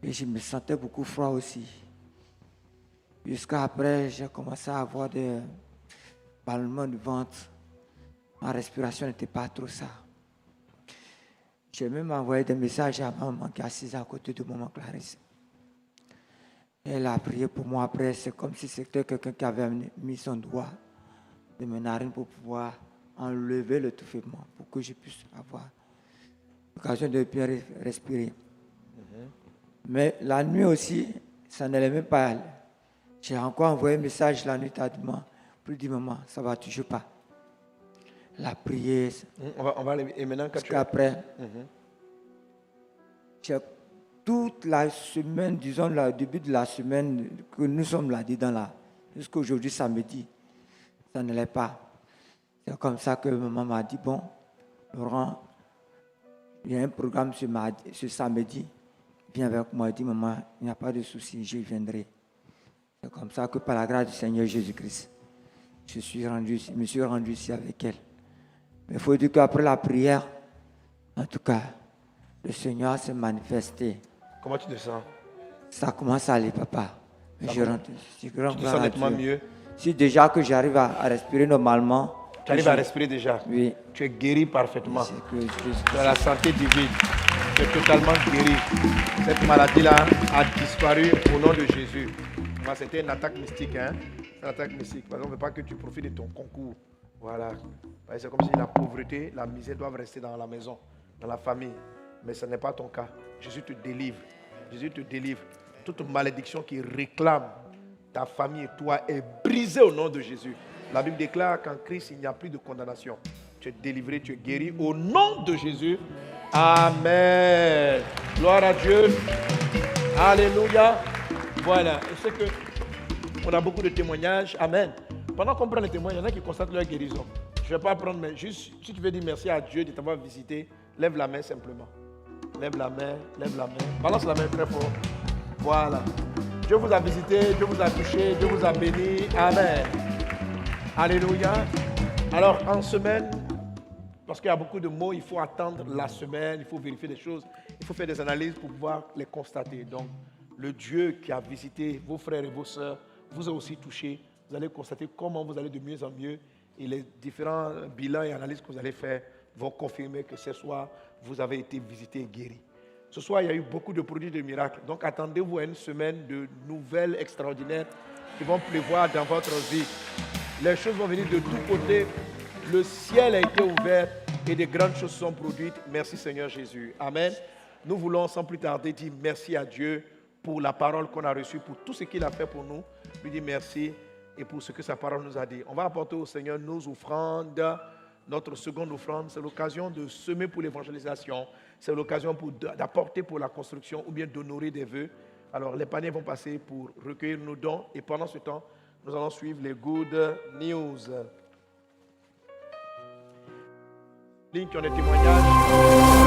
Et je me sentais beaucoup froid aussi. Jusqu'à après, j'ai commencé à avoir des ballonnements de ventre. Ma respiration n'était pas trop ça. J'ai même envoyé des messages à ma maman qui est assise à côté de maman Clarisse. Elle a prié pour moi après. C'est comme si c'était quelqu'un qui avait mis son doigt de mes narines pour pouvoir enlever l'étouffement, pour que je puisse avoir l'occasion de bien respirer. Mais la nuit aussi, ça n'allait même pas aller. J'ai encore envoyé un message la nuit tardement pour dire, maman, ça va toujours pas. La prière. On va aller, et maintenant, quand tu après, j'ai toute la semaine, disons le début de la semaine que nous sommes là-dedans, là, jusqu'aujourd'hui samedi, ça n'allait pas. C'est comme ça que maman m'a dit, bon, Laurent, il y a un programme ce samedi, viens avec moi. Elle dit, maman, il n'y a pas de souci, je viendrai. C'est comme ça que par la grâce du Seigneur Jésus-Christ, je me suis rendu ici avec elle. Mais il faut dire qu'après la prière, en tout cas, le Seigneur s'est manifesté. Comment tu te sens? Ça commence à aller, papa. Mais je rentre. Tu te sens nettement mieux? Si déjà que j'arrive à respirer normalement. Tu arrives à respirer déjà? Oui. Tu es guéri parfaitement. Tu as la santé divine. Tu es totalement guéri. Cette maladie-là a disparu au nom de Jésus. C'était une attaque mystique. Hein? C'est une attaque mystique. Parce qu'on ne veut pas que tu profites de ton concours. Voilà. C'est comme si la pauvreté, la misère doivent rester dans la maison, dans la famille. Mais ce n'est pas ton cas. Jésus te délivre. Jésus te délivre. Toute malédiction qui réclame ta famille et toi est brisée au nom de Jésus. La Bible déclare qu'en Christ, il n'y a plus de condamnation. Tu es délivré, tu es guéri au nom de Jésus. Amen. Gloire à Dieu. Alléluia. Voilà. Et c'est que on a beaucoup de témoignages. Amen. Pendant qu'on prend les témoignages, il y en a qui constatent leur guérison. Je ne vais pas prendre, mais juste, si tu veux dire merci à Dieu de t'avoir visité, lève la main simplement. Lève la main, lève la main. Balance la main très fort. Voilà. Dieu vous a visité, Dieu vous a touché, Dieu vous a béni. Amen. Alléluia. Alors, en semaine, parce qu'il y a beaucoup de mots, il faut attendre la semaine, il faut vérifier des choses, il faut faire des analyses pour pouvoir les constater. Donc, le Dieu qui a visité vos frères et vos sœurs vous a aussi touché. Vous allez constater comment vous allez de mieux en mieux et les différents bilans et analyses que vous allez faire vont confirmer que ce soir, vous avez été visité et guéri. Ce soir, il y a eu beaucoup de produits de miracles. Donc, attendez-vous à une semaine de nouvelles extraordinaires qui vont pleuvoir dans votre vie. Les choses vont venir de tous côtés. Le ciel a été ouvert et de grandes choses sont produites. Merci Seigneur Jésus. Amen. Nous voulons sans plus tarder dire merci à Dieu pour la parole qu'on a reçue, pour tout ce qu'il a fait pour nous. Lui dire merci et pour ce que sa parole nous a dit. On va apporter au Seigneur nos offrandes. Notre seconde offrande, c'est l'occasion de semer pour l'évangélisation. C'est l'occasion d'apporter pour la construction ou bien d'honorer des vœux. Alors les paniers vont passer pour recueillir nos dons et pendant ce temps, nous allons suivre les good news. Ligne qui ont des témoignages.